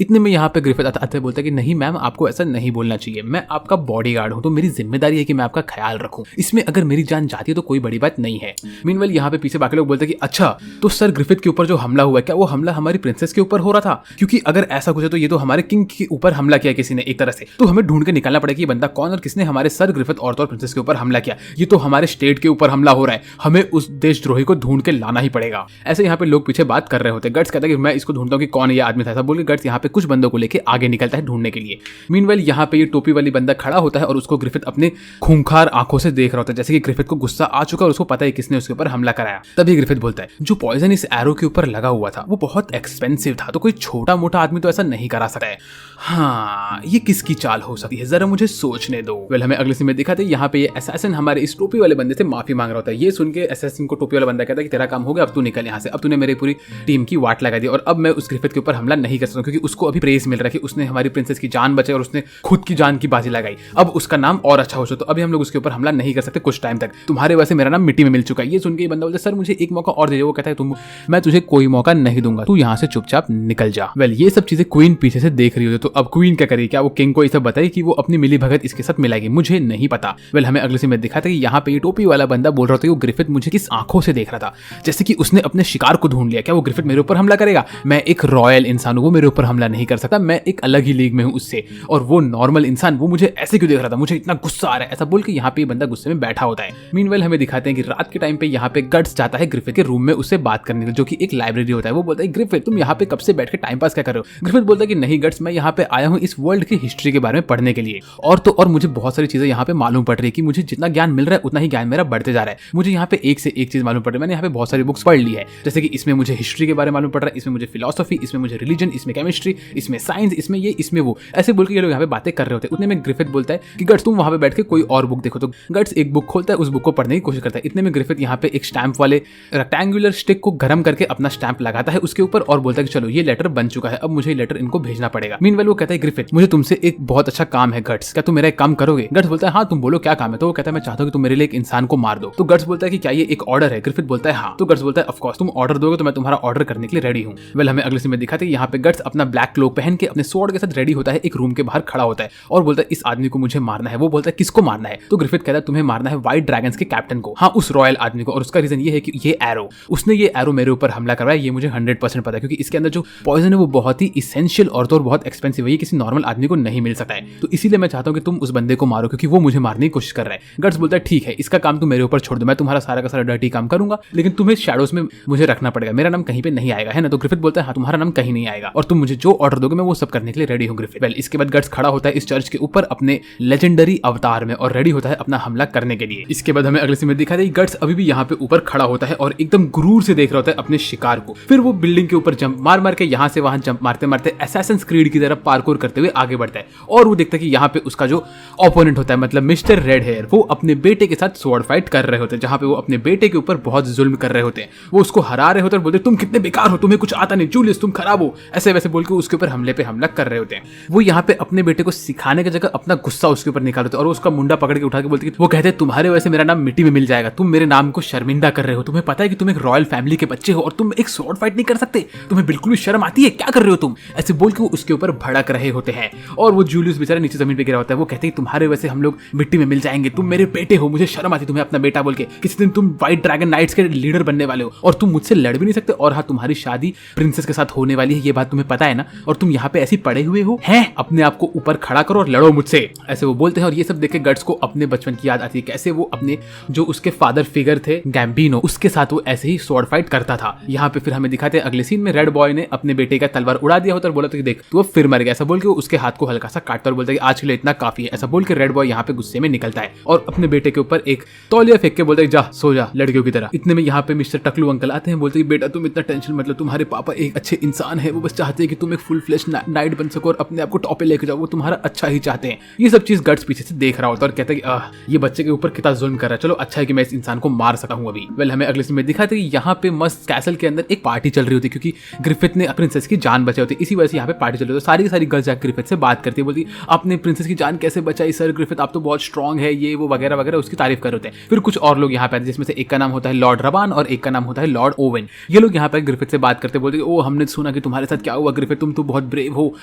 इतने में यहाँ पे ग्रिफिथ आता है, बोलता है कि नहीं मैम आपको ऐसा नहीं बोलना चाहिए, मैं आपका बॉडीगार्ड हूँ, तो मेरी जिम्मेदारी है कि मैं आपका ख्याल रखूँ, इसमें अगर मेरी जान जाती है तो कोई बड़ी बात नहीं है। मीनवाइल यहाँ पे पीछे बाकी लोग बोलते हैं कि अच्छा तो सर ग्रिफिथ के ऊपर जो हमला हुआ है, क्या वो हमला हमारी प्रिंसेस के ऊपर हो रहा था? क्योंकि अगर ऐसा कुछ है तो ये तो हमारे किंग के ऊपर हमला किया किसी ने एक तरह से, तो हमें ढूंढ के निकालना पड़ेगा कि बंदा कौन और किसने हमारे सर ग्रिफिथ और तो प्रिंसेस के ऊपर हमला किया। ये तो हमारे स्टेट के ऊपर हमला हो रहा है, हमें उस देशद्रोही को ढूंढ के लाना ही पड़ेगा। ऐसे यहाँ पे लोग पीछे बात कर रहे होते हैं। गट्स कहता है कि मैं इसको ढूंढता हूँ कि कौन ये आदमी था। ऐसा बोल के गट्स यहाँ पे कुछ बंदों को लेके आगे निकलता है ढूंढने के लिए। मीनवाइल यहाँ पे ये टोपी वाली बंदा खड़ा होता है और उसको ग्रिफिथ अपने खूंखार आंखों से देख रहा होता है, जैसे कि ग्रिफिथ को गुस्सा आ चुका है और उसको पता है किसने उसके ऊपर हमला कराया। तभी ग्रिफिथ बोलता है, जो पॉइजन इस एरो के ऊपर लगा हुआ था वो बहुत एक्सपेंसिव था, तो कोई छोटा मोटा आदमी तो ऐसा नहीं करा सकता है। हाँ ये किसकी चाल हो सकती है, जरा मुझे सोचने दो। वेल हमें अगले सीन में दिखाते हैं यहाँ पे ये असैसिन हमारे इस टोपी वाले बंदे से माफी मांग रहा होता है। ये सुन के असैसिन को टोपी वाला बंदा कहता है कि तेरा काम हो गया, अब तू निकल यहाँ से, अब तूने मेरी पूरी टीम की वाट लगा दी और अब मैं उस ग्रिफिथ के ऊपर हमला नहीं कर सकता, क्योंकि उसको अभी प्रेज मिल रहा है कि उसने हमारी प्रिंसेस की जान बचाई और उसने खुद की जान की बाजी लगाई। अब उसका नाम और अच्छा हो, तो अभी हम लोग उसके ऊपर हमला नहीं कर सकते कुछ टाइम तक, तुम्हारे वजह से मेरा नाम मिट्टी में मिल चुका है। ये सुन के बंदा बोलता है, सर मुझे एक मौका और दे दो। वो कहता है, मैं तुझे कोई मौका नहीं दूंगा, तू यहाँ से चुपचाप निकल जा। वेल ये सब चीजें क्वीन पीछे से देख रही होती, तो अब क्वीन क्या करेगी? क्या वो किंग को ये सब बताई कि वो अपनी मिली भगत इसके साथ मिलाएगी? मुझे नहीं पता। वेल हमें अगले सीन में दिखाता है कि यहाँ पे ये टोपी वाला बंदा बोल रहा था कि वो ग्रिफिथ मुझे किस आंखों से देख रहा था, जैसे कि उसने अपने शिकार को ढूंढ लिया। क्या वो ग्रिफिथ मेरे ऊपर हमला करेगा? मैं एक रॉयल इंसान हूँ, वो मेरे ऊपर हमला नहीं कर सकता, मैं एक अलग ही लीग में हूँ उससे, और वो नॉर्मल इंसान वो मुझे ऐसे क्यों देख रहा था, मुझे इतना गुस्सा आ रहा है। ऐसा बोल के यहाँ पे बंदा गुस्से में बैठा होता है। मीनवेल हमें दिखाते हैं कि रात के टाइम पे यहाँ पे गट्स जाता है ग्रिफिथ के रूम में उससे बात करने के लिए, जो कि एक लाइब्रेरी होता है। वो बोलता है, ग्रिफिथ तुम यहाँ पे कब से बैठ के टाइम पास क्या कर रहे हो? ग्रिफिथ बोलता है कि नहीं गट्स, मैं यहाँ पे आया हूँ इस वर्ल्ड की हिस्ट्री के बारे बारे में पढ़ने के लिए। और मुझे बहुत सारी चीजें यहाँ पे मालूम पड़ रही है कि मुझे जितना ज्ञान मिल रहा है उतना ही ज्ञान मेरा बढ़ते जा रहा है। मुझे यहाँ पे एक से एक चीज मालूम पड़ रही है। मैंने यहाँ पे बहुत सारी बुक्स पढ़ ली है, जैसे कि इसमें मुझे हिस्ट्री के बारे में मालूम पड़ रहा है, इसमें मुझे फिलोसफी, इसमें मुझे रिलीजन, इसमें केमिस्ट्री, इसमें साइंस, इसमें ये, इसमें वो, ऐसे बोल के ये लोग यहाँ पे बातें कर रहे होते हैं। उतने में ग्रिफिथ बोलता है कि गट्स तुम वहां पे बैठ के कोई और बुक देखो। तो गट्स एक बुक खोलता है, उस बुक को पढ़ने की कोशिश करता है। इतने में ग्रिफिथ यहाँ पे एक स्टैंप वाले रेक्टेंगुलर स्टिक को गर्म करके अपना स्टैंप लगाता है उसके ऊपर और बोलता है कि चलो ये लेटर बन चुका है, अब मुझे ये लेटर इनको भेजना पड़ेगा। मीनवाइल वो कहता है ग्रिफिथ मुझे तुमसे एक बहुत अच्छा काम है गट्स, क्या तुम मेरा एक काम करोगे? गट्स बोलता है हाँ तुम बोलो क्या काम है। तो वो कहता है मैं चाहता हूँ कि तुम मेरे लिए एक इंसान को मार दो। तो गट्स बोलता है कि क्या ये एक ऑर्डर है? ग्रिफिथ बोलता है हाँ। तो गट्स बोलता है ऑफ कोर्स तुम ऑर्डर दोगे तो मैं तुम्हारा ऑर्डर करने के लिए रेडी हूँ। वेल हमें अगले सीन में दिखाते हैं यहाँ पे गट्स अपना ब्लैक क्लोक पहन के अपने स्वॉर्ड के साथ रेडी होता है, एक रूम के बाहर खड़ा होता है और बोलता है इस आदमी को मुझे मारना है। वो बोलता है किसको मारना है? तो ग्रिफिथ कहता है तुम्हें मारना है व्हाइट ड्रैगन्स के कैप्टन को, हाँ उस रॉयल आदमी को। और उसका रीजन ये है कि ये एरो, उसने ये एरो मेरे ऊपर हमला करवाया, ये मुझे 100% पता है क्योंकि इसके अंदर जो पॉइजन है वो बहुत ही इसेंशियल और तो बहुत एक्सपेंसिव है, ये किसी नॉर्मल आदमी को नहीं मिल सकता है। तो इसीलिए मैं चाहता हूँ कि तुम उस बंदे को मारो क्योंकि वो मुझे मारने की कोशिश कर रहा है। गट्स बोलता है ठीक है इसका काम तुम मेरे ऊपर छोड़ दो, मैं तुम्हारा सारा का सारा डर्टी काम करूंगा, लेकिन तुम्हें शैडोज में मुझे रखना पड़ेगा, मेरा नाम कहीं पे नहीं आएगा, है ना? तो ग्रिफिथ बोलता है हाँ तुम्हारा नाम कहीं नहीं आएगा और तुम मुझे जो ऑर्डर दोगे मैं वो सब करने के लिए रेडी हूँ ग्रिफिथ। वेल इसके बाद गट्स खड़ा होता है इस चर्च के ऊपर अपने लेजेंडरी अवतार में और रेडी होता है अपना हमला करने के लिए। इसके बाद हमें अगले सीन में दिखा दे गट्स अभी भी यहाँ पे ऊपर खड़ा होता है और एकदम गुरूर से देख रहा होता है अपने शिकार को। फिर वो बिल्डिंग के ऊपर जंप मार मार के यहाँ से वहां जंप मारते मारते असैसिन्स क्रीड की तरफ पार्कोर करते हुए आगे बढ़ता है और वो देखता है कि यहाँ पे उसका जो ओपोनेंट होता है मतलब मिस्टर रेड हेयर, वो अपने बेटे के साथ स्वॉर्ड फाइट कर रहे होते हैं, जहाँ पे वो अपने बेटे के ऊपर बहुत जुल्म कर रहे होते हैं। वो उसको हरा रहे होते हैं और बोलते तुम कितने बेकार हो, तुम्हें कुछ आता नहीं, जूलियस तुम खराब हो, ऐसे वैसे बोल के उसके ऊपर हमले पे हमला कर रहे होते हैं। वो यहाँ पे अपने बेटे को सिखाने की जगह अपना गुस्सा उसके ऊपर निकालते और उसका मुंडा पकड़ के उठा के बोलते वो कहते तुम्हारे वजह से मेरा नाम मिट्टी में मिल जाएगा, तुम मेरे नाम को शर्मिंदा कर रहे हो, तुम्हें पता है कि तुम एक रॉयल फैमिली के बच्चे हो और तुम एक स्वॉर्ड फाइट नहीं कर सकते, तुम्हें बिल्कुल भी शर्म आती है, क्या कर रहे हो तुम? ऐसे बोल के वो उसके ऊपर भड़क रहे होते हैं और वो जूलियस बेचारा नीचे जमीन पे गिरा होता है। वो कहते हैं तुम्हारे वजह से हम लोग मिट्टी में मिल जाएंगे, तुम मेरे बेटे हो, मुझे शर्म आती तुम्हें अपना बेटा बोल के, किसी दिन तुम व्हाइट ड्रैगन नाइट्स के लीडर बनने वाले हो और तुम मुझसे लड़ भी नहीं सकते, और हाँ तुम्हारी शादी प्रिंसेस के साथ होने वाली है ये बात तुम्हें पता है ना, और तुम यहाँ पे ऐसी पड़े हुए हो हैं, अपने आप को ऊपर खड़ा करो और लड़ो मुझसे, ऐसे वो बोलते हैं। और ये सब देख के गट्स को अपने बचपन की याद आती है, कैसे वो अपने जो उसके फादर फिगर थे गैम्बिनो, उसके साथ वो ऐसे ही स्वॉर्ड फाइट करता था। यहाँ पे फिर हमें दिखाते हैं अगले सीन में रेड बॉय ने अपने बेटे का तलवार उड़ा दिया होता और बोला था कि देख तू अब फिर मर गया, ऐसा बोल के उसके हाथ को हल्का सा काटता और बोलता है कि आज के लिए इतना काफी है, ऐसा बोल के रेड बॉय यहाँ पे गुस्से में निकलता है और अपने बेटे के ऊपर एक तौलिया फेंक के बोलता है जा सो जा लड़कियों की तरह। इतने में यहाँ पे मिस्टर टकलू अंकल आते हैं, बोलते हैं बेटा तुम इतना टेंशन मतलब तुम्हारे पापा एक अच्छे इंसान है, वो बस चाहते हैं कि तुम एक फुल फ्लैश नाइट बन सको और अपने आप को टॉप पे लेके जाओ, वो तुम्हारा अच्छा ही चाहते हैं। ये सब चीज गट्स पीछे से देख रहा होता है और कहता है कि ये बच्चे के ऊपर कितना जुल्म कर रहा है, चलो अच्छा है कि मैं इस इंसान को मार सका हूँ अभी। वेल हमें अगले सीन में दिखाते हैं यहाँ पे मस्त कैसल के अंदर एक पार्टी चल रही होती है क्योंकि ग्रिफिथ ने प्रिंसेस की जान बचाई होती है, इसी वजह से यहाँ पे पार्टी चल रही होती है। सारी की सारी गर्ल्स जाकर ग्रिफिथ से बात करती है, बोलती आपने प्रिंसेस की जान कैसे बचाई सर ग्रिफिथ, आप तो बहुत स्ट्रॉन्ग है, ये वो वगैरह वगैरह उसकी तारीफ कर होते हैं। फिर कुछ और लोग यहाँ पे आते हैं जिसमें से एक का नाम होता है लॉर्ड रबान और एक का नाम होता है लॉर्ड ओवेन। ये लोग यहाँ पे ग्रिफिथ से बात करते बोलते ओ हमने सुना कि तुम्हारे साथ क्या हुआ ग्रिफिथ, तुम तो बहुत ब्रेव हो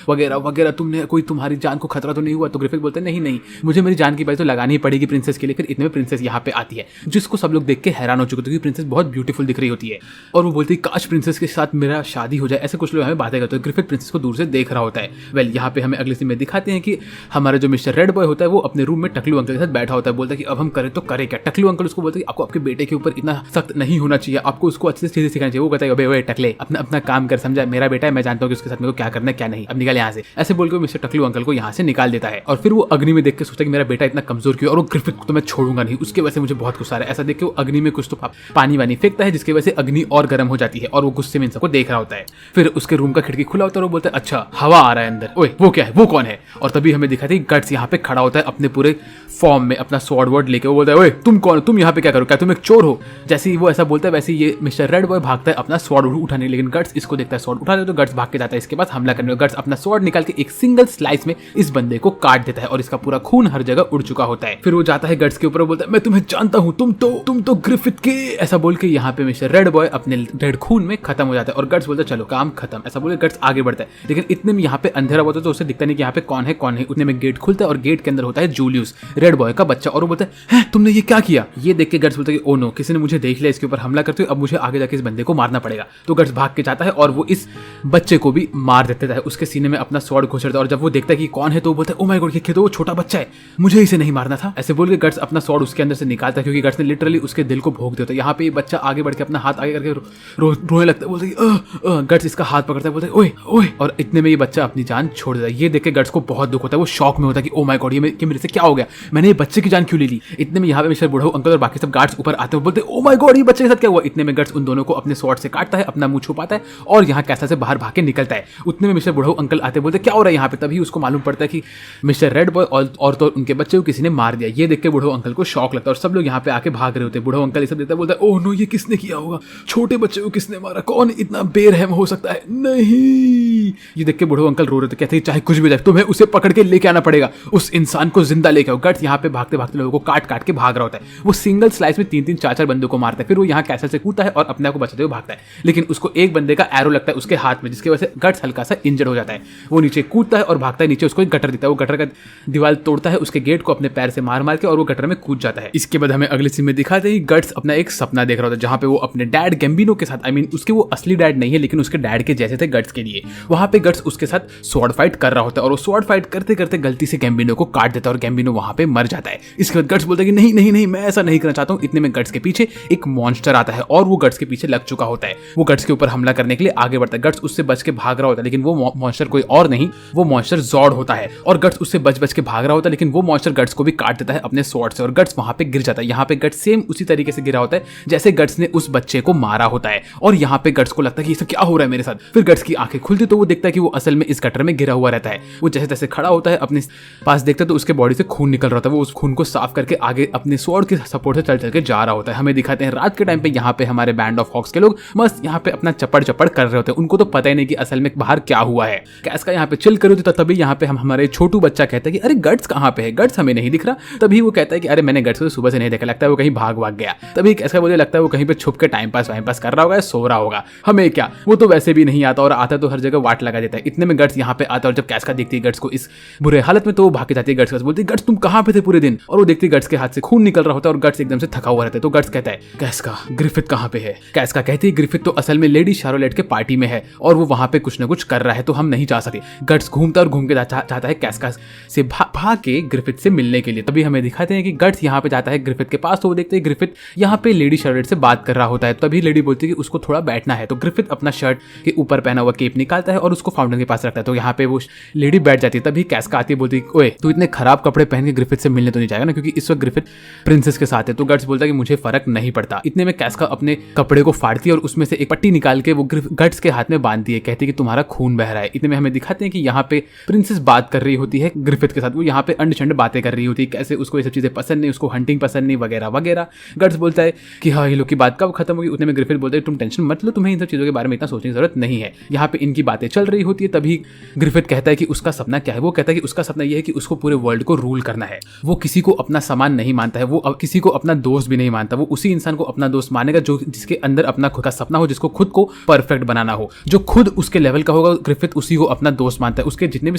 वगैरह वगैरह, तुमने कोई तुम्हारी जान को खतरा तो नहीं हुआ? तो ग्रिफिथ बोलते नहीं नहीं मुझे मेरी जान की बात तो लगानी ही पड़ेगी प्रिंसेस के लिए। फिर इतने में प्रिंसेस यहाँ पे आती है जिसको सब लोग देख के हैरान हो चुके थे क्योंकि प्रिंसेस बहुत ब्यूटीफुल दिख रही होती है और वो बोलती है काश प्रिंसेस के साथ मेरा शादी हो जाए, ऐसे कुछ लोग हमें बातें करते हैं। ग्रिफिथ प्रिंसेस को दूर से देख रहा होता है। वेल यहाँ पे हमें अगले सीन में दिखाते हैं कि हमारा जो मिस्टर रेड बॉय होता है वो अपने रूम में टकलू अंकल के साथ बैठा होता है, बोलता है कि अब हम करें तो करें क्या। टकलू अंकल उसको बोलते हैं आपको आपके बेटे के ऊपर इतना सख्त नहीं होना चाहिए, आपको उसको अच्छे से चीजें सिखानी चाहिए। वो कहता है अबे ओए टकले अपना अपना काम कर, समझा, मेरा बेटा है, मैं जानता हूँ कि उसके साथ मेरे को क्या करना है क्या नहीं, अब निकल यहाँ से, ऐसे बोल के मिस्टर टकलू अंकल को यहाँ से निकाल देता है। और फिर वो अग्नि में देख के सोचता है कि मेरा बेटा इतना कमजोर क्यों, और वो ग्रिफिथ को तो मैं छोड़ूंगा नहीं, उसके वजह से मुझे बहुत गुस्सा आ रहा है। ऐसा देख के वो अग्नि में कुछ तो पानी वानी फेंकता है जिसकी वजह से अग्नि और गर्म हो जाती है और वो गुस्से में इन सबको देख रहा होता है। फिर उसके रूम का खिड़की खुला होता है और वो बोलता है अच्छा हवा आ रहा है अंदर, ओए वो क्या है, वो कौन है? और तभी हमें दिखाती है गट्स यहाँ पे खड़ा होता है अपने पूरे फॉर्म में अपना स्वॉर्ड वर्ड लेके। वो बोलता है ओए तुम कौन हो, तुम यहाँ पे क्या करो, क्या तुम एक चोर हो? जैसे ही वो ऐसा बोलता है वैसे ये मिस्टर रेड बॉय भागता है अपना स्वॉर्ड उठाने, लेकिन गट्स इसको देखता है स्वॉर्ड उठा ले तो गट्स भाग के जाता है इसके बाद हमला करने। गट्स अपना स्वॉर्ड निकाल के एक सिंगल स्लाइस में इस बंदे को काट देता है और इसका पूरा खून हर जगह उड़ चुका होता है। फिर वो जाता है गट्स के ऊपर, बोलता है मैं तुम्हें जानता हूँ, तुम तो ग्रिफिथ के, ऐसा बोल के यहाँ पे मिस्टर रेड बॉय अपने रेड खून में खत्म हो जाता है और गट्स बोलता है चलो काम खत्म, ऐसा बोल के गट्स आगे बढ़ता है। लेकिन इतने में यहाँ पे अंधेरा होता है तो उसे दिखता नहीं कि यहाँ पे कौन है कौन है। उतने में गेट खुलता है और गेट के अंदर होता है जूलियस रेड बॉय का बच्चा और वो बोलता है तुमने ये क्या किया? ये देख के गट्स बोलता है ओ नो किसी ने मुझे देख लिया, इसके ऊपर हमला करते हुए, अब मुझे आगे जाके इस बंदे को मारना पड़ेगा। तो गट्स भाग के जाता है और वो इस बच्चे को भी मार देता है, उसके सीने में अपना स्वॉर्ड घुसेड़ता है और जब वो देखता है कि कौन है तो वो बोलता है ओ माय गॉड ये तो वो छोटा बच्चा है, मुझे इसे नहीं मारना था, ऐसे बोल के गट्स अपना स्वॉर्ड उसके अंदर से निकालता है क्योंकि गट्स ने लिटरली उसके दिल को भोग दिया था। यहाँ पे ये बच्चा आगे बढ़ के अपना हाथ आगे करके रोने लगता है, बोलता है गट्स इसका हाथ पकड़ता है, बोलता है ओए ओए, और इतने में ये बच्चा अपनी जान छोड़ देता है। ये देख के गट्स को बहुत बहुत दुख होता है, वो शॉक में होता है कि ओ माय गॉड ये मेरे से क्या हो गया, मैंने ये बच्चे की जान क्यों ले ली। इतने में यहाँ पे मिस्टर बुढ़ऊ अंकल और बाकी सब गार्ड्स ऊपर आते हैं, बोलते ओ माय गॉड ये बच्चे के साथ क्या हुआ। इतने में गार्ड्स उन दोनों को अपने स्वॉर्ड से काटता है, अपना मुंह छुपाता है और यहाँ कैसल से बाहर भाग के निकलता है। उतने में मिस्टर बुढ़ऊ अंकल आते बोलते क्या हो रहा है यहाँ पे। तभी उसको मालूम पड़ता है कि मिस्टर रेड बॉय और तो उनके बच्चे को किसी ने मार दिया। ये देख के बुढ़ऊ अंकल को शॉक लगता है और सब लोग यहाँ पे आके भाग रहे होते हैं। बुढ़ऊ अंकल ये सब देखता है, बोलता है ओह नो ये किसने किया होगा, छोटे बच्चे को किसने मारा, कौन इतना बेरहम हो सकता है। नहीं, ये देख के बुढ़ऊ अंकल रो रहे थे, कहते हैं चाहे कुछ भी जाए तुम्हें उसे पकड़ के लेके आना पड़ेगा, उस इंसान को जिंदा लेके आओ। गट्स यहाँ पे भागते भागते लोगों को काट काट के भाग रहा होता है। वो सिंगल स्लाइस में 3-3 4-4 बंदों को मारता है। फिर वो यहाँ कैसल से कूदता है और अपने आप को बचाते हुए भागता है, लेकिन उसको एक बंदे का एरो लगता है उसके हाथ में, जिसकी वजह से गट्स हल्का सा इंजर्ड हो जाता है। वो नीचे कूदता है और भागता है, नीचे उसको एक गटर दिखता है, वो गटर का दीवार तोड़ता है, उसके गेट को अपने पैर से मार मार के और वो गटर में कूद जाता है। इसके बाद हमें अगले सीन में दिखाते हैं गट्स अपना एक सपना देख रहा होता है, जहाँ पे वो अपने डैड गैम्बिनो के साथ, आई मीन उसके वो असली डैड नहीं है लेकिन उसके डैड के जैसे थे गट्स के लिए, वहां पे गट्स उसके साथ स्वॉर्ड फाइट कर रहा होता है और वो स्वॉर्ड फाइट करते करते गलती से गैम्बिनो को काट देता है और गैम्बिनो वहां पे मर जाता है। इसके बाद गट्स बोलता है कि नहीं नहीं नहीं मैं ऐसा नहीं करना चाहता हूं। इतने में गट्स के पीछे एक मॉन्स्टर आता है और वो गट्स के पीछे लग चुका होता है। वो गट्स के ऊपर हमला करने के लिए आगे बढ़ता है। गट्स उससे बच के भाग रहा होता है, लेकिन वो मॉन्स्टर कोई और नहीं, वो मॉन्स्टर जॉर्ड होता है और गट्स उससे बच के भाग रहा होता है, लेकिन वो मॉन्स्टर गट्स को भी काट देता है अपने स्वॉर्ड से और गट्स वहां पे गिर जाता है। यहाँ पे गट्स सेम उसी तरीके से गिरा होता है जैसे गट्स ने उस बच्चे को मारा होता है और यहाँ पे गट्स को लगता है कि ये सब क्या हो रहा है मेरे साथ। फिर गट्स की आंखें खुलती तो वो देखता है कि वो असल में इस गटर में गिरा हुआ रहता है। वो जैसे तैसे खड़ा होता है, अपने पास देखता है तो उसके बॉडी से खून निकल रहा होता है। वो उस खून को साफ करके आगे अपने स्वॉर्ड के सपोर्ट से चल चल के जा रहा होता है। हमें दिखाते हैं रात के टाइम पे यहाँ पे हमारे बैंड ऑफ हॉक्स के लोग मस्त यहाँ पे अपना चपड़ चपड़ कर रहे होते हैं। उनको तो पता ही नहीं कि असल में बाहर क्या हुआ है। कैस का यहाँ पे चिल कर रही थी, तभी यहाँ पे हमारे छोटू बच्चा कहता है कि अरे गट्स कहाँ पे है, गट्स हमें नहीं दिख रहा। तभी वो कहता है कि अरे मैंने गट्स को सुबह से नहीं देखा, लगता है वो कहीं भाग गया। तभी कैसा मुझे लगता है वो कहीं पे छुप के टाइम पास कर रहा होगा, सो रहा होगा, हमें क्या, वो तो वैसे भी नहीं आता और आता तो हर जगह वाट लगा देता है। इतने में गट्स यहाँ पे आता है और जब कैस्का देखती है गट्स को इस बुरे हालत में तो वो भाग के जाती है। गट्स बोलती है गट्स तुम कहाँ पे थे पूरे दिन, और वो देखती है गट्स के हाथ से खून निकल रहा होता है और गट्स एकदम से थका हुआ रहता है। तो गट्स कहता है कैस्का ग्रिफिथ कहाँ पे है। कैस्का कहती है ग्रिफिथ तो असल में लेडी शार्लोट के पार्टी में है और वो वहां पे कुछ ना कुछ कर रहा है तो हम नहीं जा सकते। गट्स घूमता और घूम के चाहता है कैस्का से भाग के ग्रिफिथ से मिलने के लिए। तभी हमें दिखाते हैं कि गट्स यहाँ पे जाता है ग्रिफिथ के पास, तो वो देखते हैं ग्रिफिथ यहाँ पे लेडी शार्लोट से बात कर रहा होता है। तभी लेडी बोलती है कि उसको थोड़ा बैठना है, तो ग्रिफिथ अपना शर्ट के ऊपर पहना हुआ केप निकालता है और उसको फाउंटेन के पास रखता है। तो यहाँ पे वो लेडी बैठ जाती है। तभी कैस्का आती है, बोलती है ओए तू इतने खराब कपड़े पहन के ग्रिफिथ से मिलने तो नहीं जाएगा ना, क्योंकि इस वक्त ग्रिफिथ प्रिंसेस के साथ है। तो गट्स बोलता है कि मुझे फर्क नहीं पड़ता। इतने में कैस्का अपने कपड़े को फाड़ती है और उसमें से एक पट्टी निकाल के वो गट्स के हाथ में बांधती है, कहती है कि तुम्हारा खून बह रहा है। इतने में हमें दिखाते हैं कि यहाँ पे प्रिंसेस बात कर रही होती है ग्रिफिथ के साथ। वो यहाँ पे अंड बातें कर रही होती है, कैसे उसको ये सब चीजें पसंद नहीं, उसको हंटिंग पसंद नहीं वगैरह वगैरह। गट्स बोलता है कि हाँ ये लोग की बात कब खत्म होगी। उतने में ग्रिफिथ बोलता है तुम टेंशन मत लो, तुम्हें इन सब चीजों के बारे में इतना सोचने की जरूरत नहीं है। यहाँ पे इनकी बातें चल रही होती है। तभी ग्रिफिथ कहता है कि उसका सपना क्या है। वो कहता है कि उसका सपना यह है कि उसको पूरे वर्ल्ड को रूल करना है। वो किसी को अपना सामान नहीं मानता है, वो किसी को अपना दोस्त भी नहीं मानता। वो उसी इंसान को अपना दोस्त मानेगा जो जिसके अंदर अपना खुद का सपना हो, जिसको खुद को परफेक्ट बनाना हो, जो खुद उसके लेवल का होगा। ग्रिफिथ उसी को अपना दोस्त मानता है। उसके जितने भी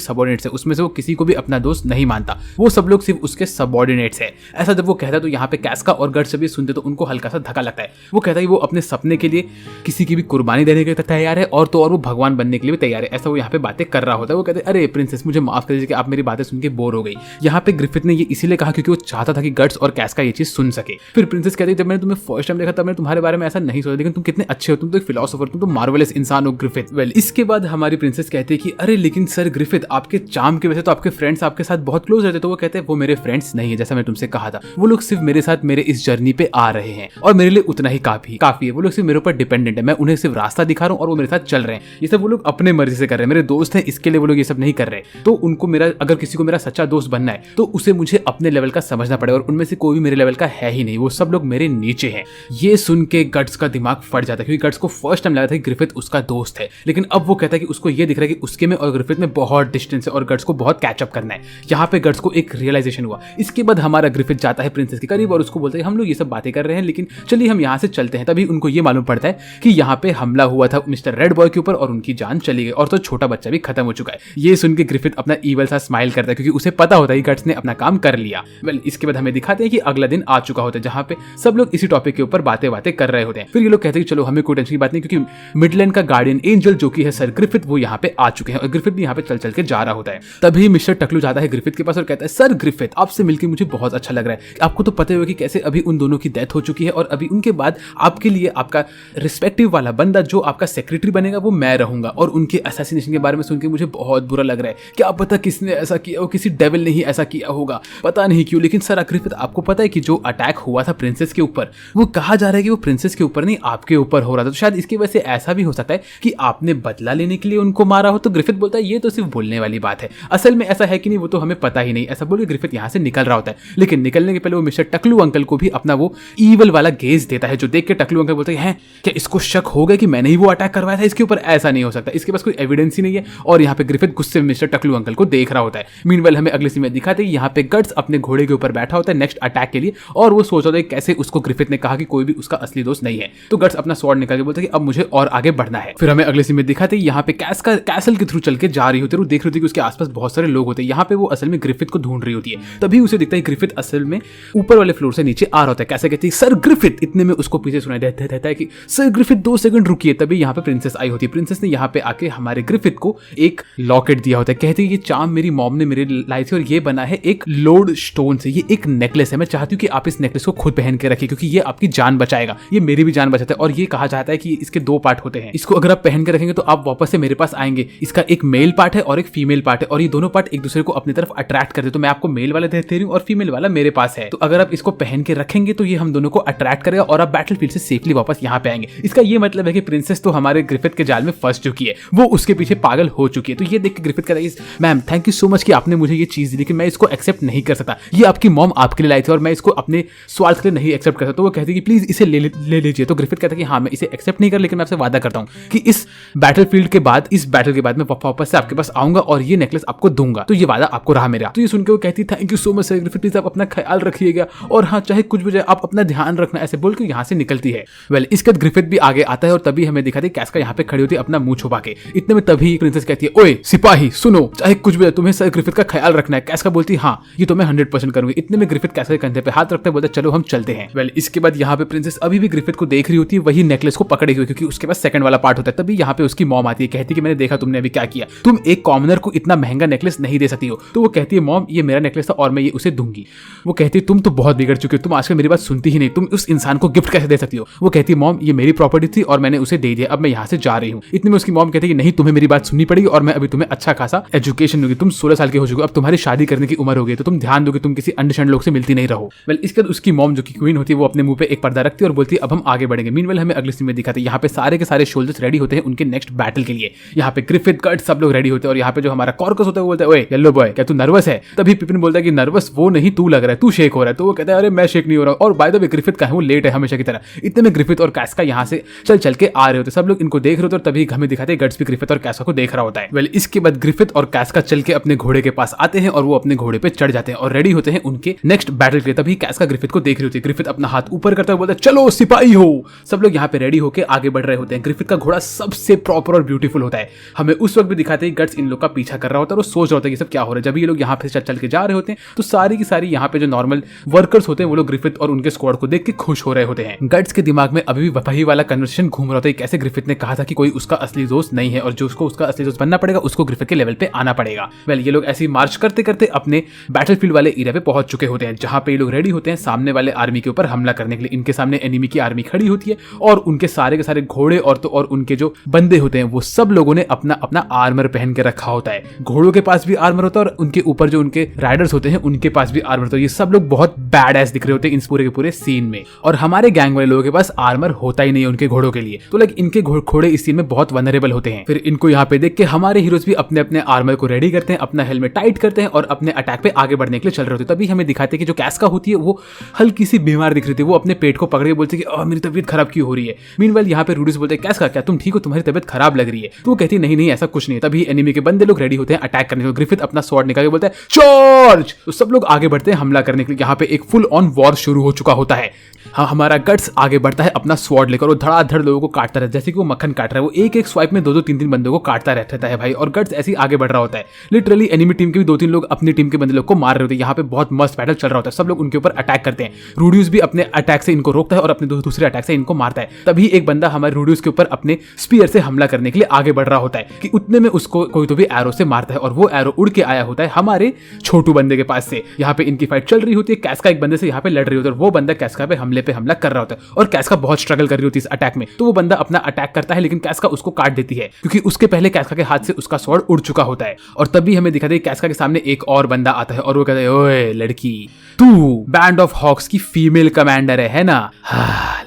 सबऑर्डिनेट्स है उसमें से वो किसी को भी अपना दोस्त नहीं मानता। वो सब लोग सिर्फ उसके सबऑर्डिनेट्स है। ऐसा जब वो कहता है तो यहाँ पे कैस्का और गट्स भी सुनते तो उनको हल्का सा धक्का लगता है। वो कहता है कि वो अपने सपने के लिए किसी की भी कुर्बानी देने के लिए तैयार है और तो और वो भगवान बनने के लिए भी तैयार है। ऐसा वो यहाँ पे बातें कर रहा होता है। वो कहते हैं अरे प्रिंसेस मुझे माफ कर दीजिए कि आप मेरी बातें सुन के बोर हो गई। यहाँ पे ग्रिफिथ ने ये इसीलिए कहा क्योंकि वो चाहता था कि गट्स और कैस्का ये चीज सुन सके। फिर प्रिंसेस कहती है जब मैंने तुम्हें फर्स्ट टाइम देखा तब मैंने तुम्हारे बारे में ऐसा नहीं सोचा, लेकिन तुम कितने अच्छे हो, तुम तो एक फिलोसोफर, तुम तो मार्वेलस इंसान हो ग्रिफिथ। वेल इसके बाद हमारी प्रिंसेस कहती है कि अरे लेकिन सर ग्रिफिथ आपके चार्म की वजह से तो आपके फ्रेंड्स आपके साथ बहुत क्लोज रहते। तो वो कहते हैं वो मेरे फ्रेंड्स नहीं है, जैसा मैं तुमसे कहा था, वो लोग सिर्फ मेरे साथ मेरे इस जर्नी पे आ रहे हैं और मेरे लिए उतना ही काफी है। वो लोग सिर्फ मेरे ऊपर डिपेंडेंट है, मैं उन्हें सिर्फ रास्ता दिखा रहा हूँ और वो मेरे साथ चल रहे हैं। ये सब वो लोग अपने मर्जी से कर रहे हैं, मेरे दोस्त हैं इसके लिए वो लोग ये सब नहीं कर रहे। तो उनको मेरा अगर किसी को मेरा सच्चा दोस्त बनना है तो उसे मुझे अपने लेवल का समझना पड़ेगा और उनमें से कोई भी मेरे लेवल का है ही नहीं, वो सब लोग मेरे नीचे हैं। ये सुन के गट्स का दिमाग फट जाता है क्योंकि गट्स को फर्स्ट टाइम लगा था कि ग्रिफिथ उसका दोस्त है, लेकिन अब वो कहता है कि उसको ये दिख रहा है कि उसके में और ग्रिफिथ में बहुत डिस्टेंस है और गट्स को बहुत कैचअप करना है। यहाँ पे गट्स को एक रियलाइजेशन हुआ। इसके बाद हमारा ग्रिफिथ जाता है प्रिंसेस के करीब और उसको बोलता है हम लोग ये सब बातें कर रहे हैं लेकिन चलिए हम यहाँ से चलते हैं। तभी उनको ये मालूम पड़ता है कि यहाँ पे हमला हुआ था मिस्टर रेड बॉय के ऊपर और उनकी जान चली गई और तो छोटा बच्चा भी खत्म हो चुका है। ये सुन के ग्रिफिथ अपना ईवल सा स्माइल करता है क्योंकि उसे पता होता है कि गट्स ने अपना काम कर लिया। वेल इसके बाद हमें दिखाते हैं कि अगला दिन आ चुका होता है जहाँ पे सब लोग इसी टॉपिक के ऊपर बातें कर रहे होते हैं। फिर ये लोग कहते हैं कि चलो हमें कोई टेंशन की बात नहीं क्योंकि मिडलैंड का गार्डियन एंजल जो कि है सर ग्रिफिथ वो यहाँ पे आ चुके हैं और ग्रिफिथ भी यहाँ पे चल चल के जा रहा होता है। तभी मिस्टर टकलू जाता है ग्रिफिथ के पास और कहता है सर ग्रिफिथ आपसे मिलकर मुझे बहुत अच्छा लग रहा है। आपको तो पता ही कि कैसे अभी उन दोनों की डेथ हो चुकी है और अभी उनके बाद आपके लिए आपका रिस्पेक्टिव वाला बंदा जो आपका सेक्रेटरी बनेगा वो मैं रहूंगा और उनके असैसिनेशन के बारे में सुनकर मुझे बहुत बुरा लग रहा है। क्या पता किसने ऐसा किया हो, किसी डेविल ने ही ऐसा किया होगा, पता नहीं क्यों। लेकिन सर ग्रिफिथ आपको पता है कि जो अटैक हुआ था प्रिंसेस के ऊपर, वो कहा जा रहा है कि वो प्रिंसेस के ऊपर नहीं आपके ऊपर हो रहा था। तो शायद इसकी वजह से ऐसा भी हो सकता है कि आपने बदला लेने के लिए उनको मारा हो। तो ग्रिफिथ बोलता है ये तो सिर्फ बोलने वाली बात है, असल में ऐसा है कि नहीं वो तो हमें पता ही नहीं। ऐसा बोल के ग्रिफिथ यहाँ से निकल रहा होता है। लेकिन निकलने के पहले वो मिस्टर टकलू अंकल को भी अपना वो ईवल वाला गेज देता है, जो देख के टकलू अंकल बोलते हैं क्या इसको शक हो गया कि मैंने ही वो अटैक करवाया था इसके ऊपर? ऐसा नहीं हो सकता, इसके पास कोई एविडेंस ही नहीं है। और यहाँ पे ग्रिफिथ गुस्से में मिस्टर टकलू अंकल को देख रहा होता है। मीनवाइल हमें अगले सीन में दिखाते हैं यहाँ पे गट्स अपने घोड़े के ऊपर बैठा होता है नेक्स्ट अटैक के लिए, और वो सोच रहा है कैसे उसको ग्रिफिथ ने कहा कि कोई भी उसका असली दोस्त नहीं है। तो गट्स अपना स्वॉर्ड निकाल के बोलता है कि अब मुझे और आगे बढ़ना है। फिर हमें अगले सीन में दिखाते हैं यहाँ पे कैसल के थ्रू चल के जा रही होती है। वो देख रही होती है कि उसके आसपास बहुत सारे लोग होते हैं। यहाँ पे वो असल में ग्रिफिथ को ढूंढ रही होती है। तभी उसे दिखता है ग्रिफिथ असल में ऊपर वाले फ्लोर से नीचे आ रहा होता है। कैसे कहती है सर ग्रिफिथ, इतने में उसको पीछे सुनाई देता है कि सर ग्रिफिथ 2 सेकंड रुकिए। तभी यहाँ पे प्रिंसेस आई होती है। प्रिंसेस ने यहाँ पे आके हमारे ग्रिफिथ को एक लॉकेट दिया होता है। कहती है ये चार्म मेरी मॉम ने मेरे लाई थी और ये बना है एक लोड स्टोन से। ये एक नेकलेस है, मैं चाहती हूँ कि आप इस नेकलेस को खुद पहन के रखिए क्योंकि ये आपकी जान बचाएगा, ये मेरी भी जान बचाता है। और ये कहा जाता है कि इसके 2 पार्ट होते हैं, इसको अगर आप पहन के रखेंगे तो आप वापस से मेरे पास आएंगे। इसका एक मेल पार्ट है और एक फीमेल पार्ट है, और ये दोनों पार्ट एक दूसरे को अपनी तरफ अट्रैक्ट करते हैं। तो मैं आपको मेल वाला दे रही हूँ और फीमेल वाला मेरे पास है। तो अगर आप इसको पहन के रखेंगे तो ये हम दोनों को अट्रैक्ट करेगा और आप बैटलफील्ड से सेफली वापस यहाँ पे आएंगे। इसका ये मतलब है कि प्रिंसेस तो हमारे ग्रिफिथ के जाल में फंस चुकी है, वो उसके पीछे पागल हो चुकी है। तो ये देख के ग्रिफिथ कहता है ma'am thank you so much कि आपने मुझे ये चीज दी, लेकिन मैं इसको एक्सेप्ट नहीं कर सकता। ये आपकी मॉम आपके लिए लाई थी और मैं इसको अपने स्वार्थ के लिए नहीं एक्सेप्ट करता। तो वो कहती है कि प्लीज इसे ले लीजिए। तो ग्रिफिथ कहता है कि हाँ मैं इसे एक्सेप्ट नहीं कर, लेकिन मैं आपसे वादा करता हूँ कि इस बैटल के बाद, इस बैटल के बाद मैं वापस से आपके पास आऊंगा और ये नेकलेस आपको दूंगा। तो ये वादा आपको रहा मेरा। तो ये सुनकर वो कहती है thank you so much sir Griffith, please आप अपना ख्याल रखिएगा और हाँ चाहे कुछ भी जाए आप अपना ध्यान रखना, ऐसे बोल के यहाँ से निकलती है। वेल इसके बाद ग्रिफिथ भी आगे आता है और तभी हमें दिखाती है कैस्का यहाँ पे खड़ी होती है अपना मुंह छुपा के। इतने में तभी प्रिंसेस कहती है ओए सिपाही सुनो, चाहे कुछ भी तुम्हें सर ग्रिफिथ का ख्याल रखना है। कैस्का बोलती है हाँ ये तो मैं 100% करूंगी। इतने में ग्रिफिथ कैस्का के कंधे पे हाथ रखते बोलते चलो हम चलते हैं। वेल इसके बाद यहाँ पे प्रिंसेस अभी भी ग्रिफिथ को देख रही होती है, वही नेकलेस को पकड़े हुए, क्योंकि उसके पास सेकंड वाला पार्ट होता है। तभी यहाँ पे उसकी मॉम आती है, कहती है कि मैंने देखा तुमने अभी क्या किया, तुम एक कॉमनर को इतना महंगा नेकलेस नहीं दे सकती हो। तो वो कहती है मॉम ये मेरा नेकलेस था और मैं ये उसे दूंगी। वो कहती है तुम तो बहुत बिगड़ चुके हो, तुम आजकल मेरी बात सुनती ही नहीं, तुम उस इंसान को गिफ्ट कैसे दे सकती हो। वो कहती है मॉम ये मेरी प्रॉपर्टी थी और मैंने उसे दे दिया, अब मैं यहाँ से जा रही हूँ। इतने में उसकी मॉम कहती है नहीं तुम्हें मेरी बात सुननी पड़ेगी और मैं अभी तुम्हें अच्छा खासा एजुकेशन दूंगी, तुम 16 साल के हो चुके हो, अब तुम्हारी शादी करने की उम्र हो गई, तो तुम ध्यान दो कि तुम किसी अंडरस्टैंड लोग से मिलती नहीं रहो। वेल इसके बाद उसकी मॉम जो कि क्वीन होती है वो अपने मुंह पे एक पर्दा रखती है और बोलती है अब हम आगे बढ़ेंगे। मीनवेल हमें अगले सीन में दिखाते हैं यहाँ पे सारे के सारे सोल्जर्स रेडी होते हैं उनके नेक्स्ट बैटल के लिए। यहाँ पे ग्रिफिथ गट सब लोग रेडी होते हैं और यहाँ पे जो हमारा कॉर्कस होता है वो बोलता है ओए येलो बॉय क्या तू नर्वस है? तभी पिपिन बोलता है कि नर्वस वो नहीं तू लग रहा है, तू शेक हो रहा है। तो वो कहता है अरे मैं शेक नहीं हो रहा हूँ। और बाय द वे ग्रिफिथ का है वो लेट है हमेशा की तरह। इतने में ग्रिफिथ और कैस्का यहाँ से चल के आ रहे होते, सब लोग इनको देख रहे होते और तभी हमें दिखाते हैं गट्स भी ग्रिफिथ और कैस्का को देख रहा होता है। वेल इसके बाद ग्रिफिथ और कैस्का चल के अपने घोड़े के पास आते हैं और वो अपने घोड़े पे चढ़ जाते हैं और रेडी होते हैं उनके नेक्स्ट बैटल के लिए। तभी कैस्का ग्रिफिथ को देख रही होती है, ग्रिफिथ अपना हाथ ऊपर करता है बोलता है चलो सिपाही हो। सब लोग यहाँ पे रेडी होकर आगे बढ़ रहे होते हैं। ग्रिफिथ का घोड़ा सबसे प्रॉपर और ब्यूटीफुल होता है। हमें उस वक्त भी दिखाते हैं गट्स इन लोग का पीछा कर रहा होता है और वो सोच रहा होता है कि सब क्या हो रहा है। जब ये लोग यहाँ पे चल के जा रहे होते हैं तो सारी की सारी यहाँ पे जो नॉर्मल वर्कर्स होते हैं वो लोग ग्रिफिथ और उनके स्क्वाड को देख के खुश हो रहे होते हैं। गट्स के दिमाग में अभी भी वही वाला कन्वर्सेशन घूम रहा होता है, कैसे ग्रिफिथ ने कहा था कि कोई उसका असली दोस्त नहीं है और जो उसको उसका असली दोस्त बनना पड़ेगा उसको ग्रिफिथ के लेवल पे आना पड़ेगा। वेल ये लोग ऐसे ही मार्च करते करते अपने बैटलफील्ड वाले एरिया पे पहुंच चुके होते हैं, जहां पे ये लोग रेडी होते हैं सामने वाले आर्मी के ऊपर हमला करने के लिए। इनके सामने एनिमी की आर्मी खड़ी होती है और उनके सारे के सारे घोड़े और उनके जो बंदे होते हैं वो सब लोगों ने अपना अपना आर्मर पहन के रखा होता है। घोड़ों के पास भी आर्मर होता है और उनके ऊपर जो उनके राइडर्स होते हैं उनके पास भी आर्मर होता है। ये सब लोग बहुत बैड एस दिख रहे होते हैं इस पूरे के पूरे सीन में। और हमारे गैंग वाले लोगों के पास आर्मर होता ही नहीं है उनके घोड़ों के लिए, तो लाइक इनके घोड़े इस सीन में बहुत वनरेबल होते हैं। फिर इनको यहाँ पे देख के हमारे हीरोज भी अपने अपने आर्मर को रेडी करते हैं, अपना हेलमेट टाइट करते हैं और अपने अटैक पे आगे बढ़ने के लिए चल रहे होते हैं। तभी हमें दिखाते हैं कि जो कैस्का होती है वो हल्की सी बीमार दिख रही थी, वो अपने पेट को पकड़ के बोलती है कि मेरी तबीयत खराब क्यों हो रही है। मीनवाइल यहाँ पे रूडीज बोलते हैं कैस्का क्या तुम ठीक हो, तुम्हारी तबीयत खराब लग रही है। तो वो कहती है नहीं ऐसा कुछ नहीं है। तभी एनिमी के बंदे लोग रेडी होते हैं अटैक करने को। ग्रिफिथ अपना स्वॉर्ड निकाल के बोलता है चार्ज। तो सब लोग आगे बढ़ते हैं हमला करने के लिए। यहाँ पे एक फुल ऑन वॉर शुरू हो चुका होता है। हाँ हमारा गट्स आगे बढ़ता है अपना स्वॉर्ड लेकर, वो धड़ाधड़ लोगों को काटता रहता है जैसे कि वो मक्खन काट रहा है। वो एक एक स्वाइप में 2-2 3-3 बंदों को काटता रहता है भाई। और गट्स ऐसे ही आगे बढ़ रहा होता है। लिटरली एनिमी टीम के भी 2-3 लोग अपनी टीम के बंदे लोग को मार रहे होते हैं। यहाँ पे बहुत मस्त बैटल चल रहा होता है, सब लोग उनके ऊपर अटैक करते हैं। रूडियस भी अपने अटैक से इनको रोकता है और अपने दूसरे अटैक से इनको मारता है। तभी एक बंदा हमारे रूडियस के ऊपर अपने स्पीयर से हमला करने के लिए आगे बढ़ रहा होता है कि उतने में उसको कोई तो भी एरो से मारता है और वो एरो उड़ के आया होता है हमारे छोटू बंदे के पास से। यहाँ पे इनकी फाइट चल रही होती है, कैस्का एक बंदे से यहाँ पे लड़ रही होती है और वो बंदा कैस्का पे हमले पे हमला कर रहा होता है और कैस्का बहुत स्ट्रगल कर रही होती है इस अटैक में। तो वो बंदा अपना अटैक करता है लेकिन कैस्का उसको काट देती है क्योंकि उसके पहले कैस्का के हाथ से उसका स्वॉर्ड उड़ चुका होता है। है। और तभी हमें दिखाते हैं कैस्का के सामने एक और बंदा आता है और वो कहता है, ओए लड़की, तू बैंड ऑफ हॉक्स की फीमेल कमांडर है ना?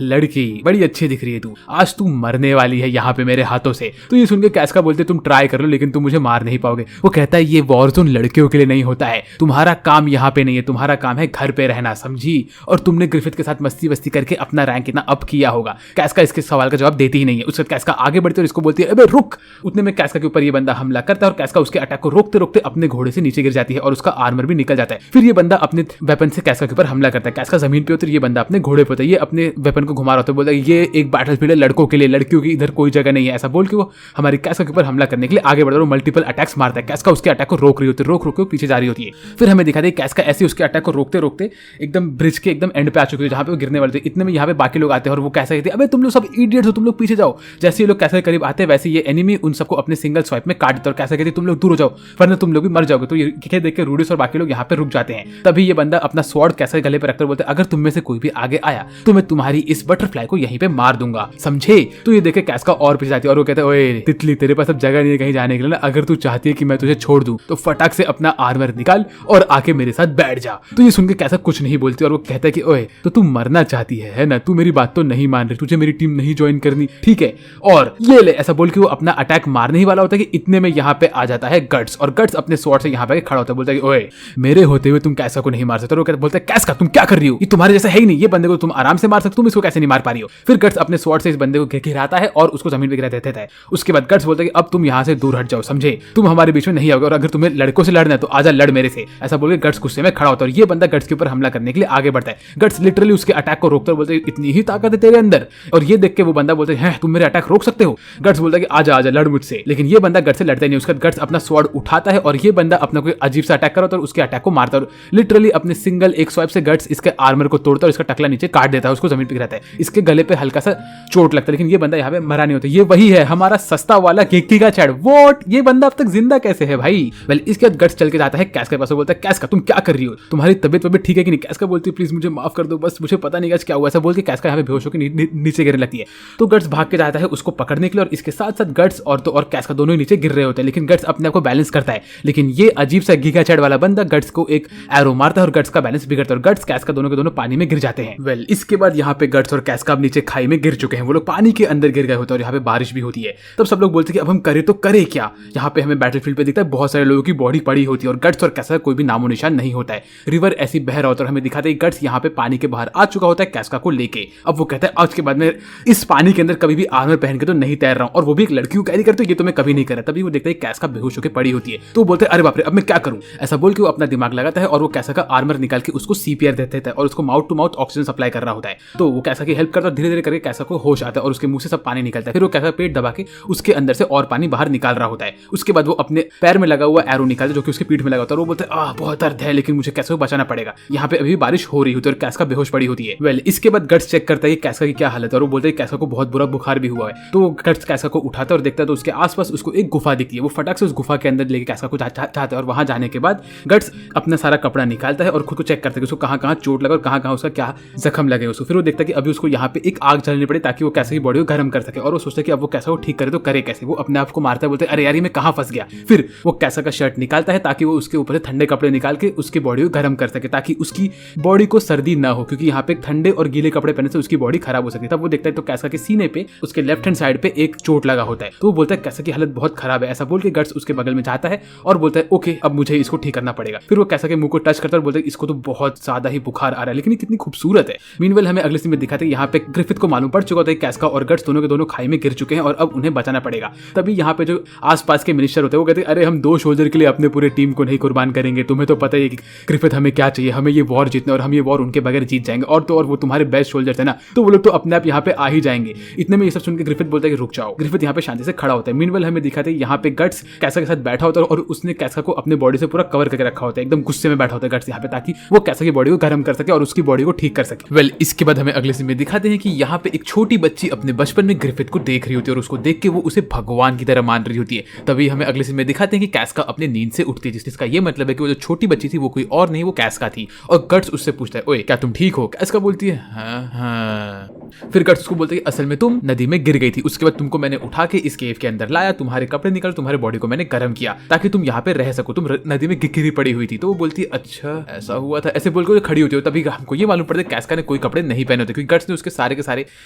लड़की बड़ी अच्छी दिख रही है तू, आज तू मरने वाली है यहाँ पे मेरे हाथों से। तो ये सुन के कैस्का बोलते तुम ट्राई कर लो लेकिन तुम मुझे मार नहीं पाओगे। वो कहता है ये वॉर जोन लड़कियों के लिए नहीं होता है, तुम्हारा काम यहाँ पे नहीं है, तुम्हारा काम है घर पे रहना, समझी? और तुमने ग्रिफिथ के साथ मस्ती वस्ती करके अपना रैंक इतना अप किया होगा। कैस्का इसके सवाल का जवाब देती ही नहीं है। उसके कैस्का आगे बढ़ते और इसको बोलती है अबे रुक। उतने में कैस्का के ऊपर ये बंदा हमला करता है और कैस्का उसके अटैक को रोकते रोकते अपने घोड़े से नीचे गिर जाती है और उसका आर्मर भी निकल जाता है। फिर ये बंदा अपने वेपन से कैस्का के ऊपर हमला करता है। कैस्का जमीन पे होता है, ये बंदा अपने घोड़े पे होता है, ये अपने वेपन को घुमा रहा होता है, बोलता है ये एक बैटलफील्ड है लड़कों के लिए, लड़कियों की इधर कोई जगह नहीं है। ऐसा बोल के वो हमारी कैस्का के ऊपर हमला करने के लिए आगे बढ़ रहा है, मल्टीपल अटैक्स मारता है। कैस्का उसके अटैक को रोक रही होती है, रोक के पीछे जा रही होती है। फिर हमें दिखाते हैं कैस्का ऐसे उसके अटैक को रोकते रोकते एकदम ब्रिज के एकदम एंड पे आ चुकी है जहां पे वो गिरने वाले थे। इतने में यहाँ पे बाकी लोग आते हैं और वो कैसा कहते हैं अबे तुम लोग सब इडियट्स हो, तुम लोग पीछे जाओ। जैसे ये लोग कैसे करीब आते हैं वैसे ये एनिमी उन सबको अपने सिंगल स्वाइप में काट देते और कैसे कहते तुम लोग दूर हो जाओ वरना तुम लोग भी मर जाओगे। तो ये देख के रूडिस और बाकी लोग यहाँ पे रुक जाते हैं। तभी ये बंदा अपना स्वॉर्ड कैसे गले पे रखकर बोलते अगर तुम में से कोई भी आगे आया तो मैं तुम्हारी इस बटरफ्लाई को यहीं पे मार दूंगा, समझे? तो ये देखे कैस्का और पीछे जाती है और वो कहते हैं ओए तितली, तेरे पास अब जगह नहीं है कहीं जाने के लिए ना, अगर तू चाहती है कि मैं तुझे छोड़ दूं तो फटाक से अपना आर्मर निकाल और आके मेरे साथ बैठ जा। तो ये सुन के कैसा कुछ नहीं बोलती और वो कहता है कि ओए तो तू मरना चाहती है ना? तू मेरी बात तो नहीं मान रही, तुझे मेरी टीम नहीं ज्वाइन करनी, ठीक है? और ये ले, ऐसा बोल के वो अपना अटैक मारने ही वाला होता है कि इतने में यहाँ पे आ जाता है गट्स और गट्स अपने स्वॉर्ड से यहाँ पे खड़ा होता है, बोलता है कि ओए मेरे होते हुए तुम कैसा को नहीं मार सकते। और वो बोलता है कैस्का तुम क्या कर रही हो, ये तुम्हारे जैसा है ही नहीं, ये बंदे को तुम आराम से मार सकते, तुम इसको कैसे नहीं मार पा रही हो? फिर गट्स अपने स्वॉर्ड से इस बंदे को गिराता है और उसको जमीन पे गिरा देता है। उसके बाद गट्स बोलता है कि अब तुम यहाँ से दूर हट जाओ, समझे? तुम हमारे बीच में नहीं आओगे और अगर तुम्हें लड़कों से लड़ना है तो आजा लड़ मेरे से। ऐसा बोल के गट्स गुस्से में खड़ा होता है और ये बंदा गट्स के ऊपर हमला करने के लिए आगे बढ़ता है। गट्स लिटरली उसके अटैक को रोकता है, बोलते इतनी ही ताकत है तेरे अंदर? और ये देख के वो बंदा बोलते हैं तुम मेरे अटैक रोक सकते हो? गट्स बोलता है कि आजा आजा लड़ मुझसे, लेकिन ये बंदा गट्स से लड़ता नहीं। उसका गट्स अपना स्वॉर्ड उठाता है और ये बंदा अपना कोई अजीब सा अटैक करता है और उसके अटैक को मारता है और लिटरली अपने सिंगल एक स्वाइप से गट्स इसके आर्मर को तोड़ता है और इसका टकला नीचे काट देता है, उसको जमीन पे गिराता है। इसके गले पे हल्का सा चोट लगता है लेकिन ये बंदा यहाँ पे मरा नहीं होता। ये वही है हमारा सस्ता वाला गिगा चैड। वोट ये बंदा अब तक जिंदा कैसे है भाई? वेल इसके बाद गट्स चल के जाता है कैस्का के पास, बोलता है कैस्का तुम क्या कर रही हो, तुम्हारी तबीयत वबीयत ठीक है कि नहीं? कैस्का बोलती है प्लीज मुझे माफ कर दो, बस मुझे पता नहीं आज क्या हुआ। ऐसा बोल के कैस्का यहाँ पे बेहोश होकर नीचे गिरने लगती है। तो गट्स भाग के जाता है उसको पकड़ने के लिए और इसके साथ साथ गट्स और कैस्का दोनों ही नीचे गिर रहे होते हैं, लेकिन गट्स अपने आप को बैलेंस करता है। लेकिन ये अजीब सा गिगा चैड वाला बंदा गट्स को एक एरो मारता है और गट्स का बैलेंस बिगड़ता है और गट्स कैस्का दोनों के दोनों पानी में गिर जाते हैं। वेल इसके बाद यहाँ पे गट्स और कैस्का अब नीचे खाई में गिर चुके हैं, वो लोग पानी के अंदर गिर गए होते हैं और यहाँ पे बारिश भी होती है। तब सब लोग बोलते हैं कि अब हम करें तो करें क्या? यहाँ पे हमें बैटलफील्ड पे दिखता है बहुत सारे लोगों की बॉडी पड़ी होती है और गट्स और कैस्का कोई भी नामो निशान नहीं होता है। रिवर ऐसी बह रहा होता है और हमें दिखाते हैं गट्स यहाँ पे पानी के बाहर आ चुका होता है कैस्का को लेके। अब वो कहता है आज के बाद में इस पानी के अंदर कभी भी आर्मर पहन के तो नहीं तैर रहा हूँ, और वो भी एक लड़की को कैरी करते ये तो मैं कभी नहीं करा। तभी वो देखता है कैस्का बेहोश होकर पड़ी होती है तो वो बोलते हैं अरे बाप रे अब मैं क्या करूँ? ऐसा बोल के वो अपना दिमाग लगाता है और वो कैस्का का आर्मर निकाल के उसको सीपीआर देता है और उसको mouth to mouth oxygen supply कर रहा होता है। तो वो कैस्का की हेल्प करता है, धीरे धीरे करके कैस्का को होश आता है और उसके मुंह से सब पानी निकलता है। फिर वो कैस्का पेट दबा के उसके अंदर से और पानी बाहर निकाल रहा होता है। उसके बाद वो अपने पैर में लगा हुआ एरो निकालता है जो कि उसके पीठ में लगा होता है और वो बोलते हैं बहुत दर्द है लेकिन मुझे कैस्का को बचाना पड़ेगा। यहाँ पे अभी बारिश हो रही होती है और कैस्का बेहोश पड़ी होती है। वेल इसके बाद गट्स चेक करता है कैस्का की क्या हालत है और वो बोलते हैं कैस्का को बहुत बुरा बुखार भी हुआ है। तो वो गट्स कैस्का को उठाता है और देखता है तो उसके आसपास उसको एक गुफा दिखती है। वो फटाक से उस गुफा के अंदर लेके कैस्का को जाता है और वहां जाने के बाद गट्स अपना सारा कपड़ा निकालता है और खुद को चेक करता है कि उसको कहाँ कहाँ चोट लगा और कहाँ कहाँ उसका क्या जख्म लगे उसको। फिर वो देखता है कि अभी उसको यहाँ पे एक आग जलानी पड़े ताकि वो कैसे की बॉडी को गर्म कर सके और वो सोचता है कि अब वो कैसा वो ठीक करे तो करे कैसे। वो अपने आप को मारता है, बोलते हैं अरे यार मैं कहाँ फंस गया। फिर वो कैसा का शर्ट निकालता है ताकि वो उसके ऊपर से ठंडे कपड़े निकाल के उसकी बॉडी को गर्म कर सके ताकि उसकी बॉडी को सर्दी ना हो, क्योंकि यहाँ पे ठंडे और गीले कपड़े पहनने से उसकी बॉडी खराब हो सकती है। तब वो देखता है तो कैसा के सीने पे उसके लेफ्ट हैंड साइड पे एक चोट लगा होता है। तो वो बोलता है कैसा की हालत बहुत खराब है। ऐसा बोल के गट्स उसके बगल में जाता है और बोलता है ओके अब मुझे इसको ठीक करना पड़ेगा। फिर वो कैसा के मुंह को टच करता है और बोलता है इसको तो बहुत ज्यादा ही बुखार आ रहा है लेकिन कितनी खूबसूरत है। मीनवेल हमें अगले सीन में दिखाते हैं यहाँ पे ग्रिफिथ को मालूम पड़ चुका होता है कैस्का और गट्स दोनों के दोनों खाई में गिर चुके हैं और अब उन्हें बचाना पड़ेगा। तभी यहाँ पे जो आसपास के मिनिस्टर होते हैं वो कहते हैं अरे हम 2 सोल्जर के लिए अपने पूरे टीम को नहीं कुर्बान करेंगे, तुम्हें तो पता ही है कि ग्रिफिथ हमें क्या चाहिए, हमें ये वॉर जीतना और हम ये वॉर उनके बगैर जीत जाएंगे और तो और वो तुम्हारे बेस्ट सोल्जर्स है ना, तो वो लोग तो अपने आप यहाँ पे आ ही जाएंगे। इतने में ये सब सुन के ग्रिफिथ बोलता है कि रुक जाओ। ग्रिफिथ यहाँ पे शांति से खड़ा होता है। मीनवेल हमें दिखाते हैं यहाँ पे गट्स कैसा के साथ बैठा होता है और उसने कैसा को अपने बॉडी से पूरा कवर करके रखा होता है, एकदम गुस्से में बैठा होता है गट्स यहाँ पे ताकि वो कैसा की बॉडी को गर्म कर सके और उसकी बॉडी को ठीक कर सके। वेल इसके बाद हमें अगले सीन में दिखाते हैं कि यहाँ पे एक छोटी बच्ची अपने बचपन में ग्रिफिथ को देख रही होती है और उसको देख के वो उसे भगवान की तरह मान रही होती है। तभी हमें अगले सीन में दिखाते हैं कि कैस्का अपने नींद से उठती है, जिसका ये मतलब है कि वो जो छोटी बच्ची थी वो कोई और नहीं वो कैस्का थी। और गट्स उससे पूछता है ओए क्या तुम ठीक हो? कैस्का बोलती है हाँ हाँ। फिर गट्स को बोलते कि असल में तुम नदी में गिर गई थी, उसके बाद तुमको मैंने उठा के इस केव के अंदर लाया, तुम्हारे कपड़े निकल, तुम्हारे बॉडी को मैंने गर्म किया ताकि तुम यहाँ पे रह सको, तुम नदी में गिरी पड़ी हुई थी। तो वो बोलती अच्छा ऐसा हुआ था, ऐसे बोलकर खड़ी होती है। तभी हमको ये मालूम पड़ता है कैस्का ने कोई कपड़े नहीं पहने होते, क्योंकि गट्स ने उसके सारे के सारे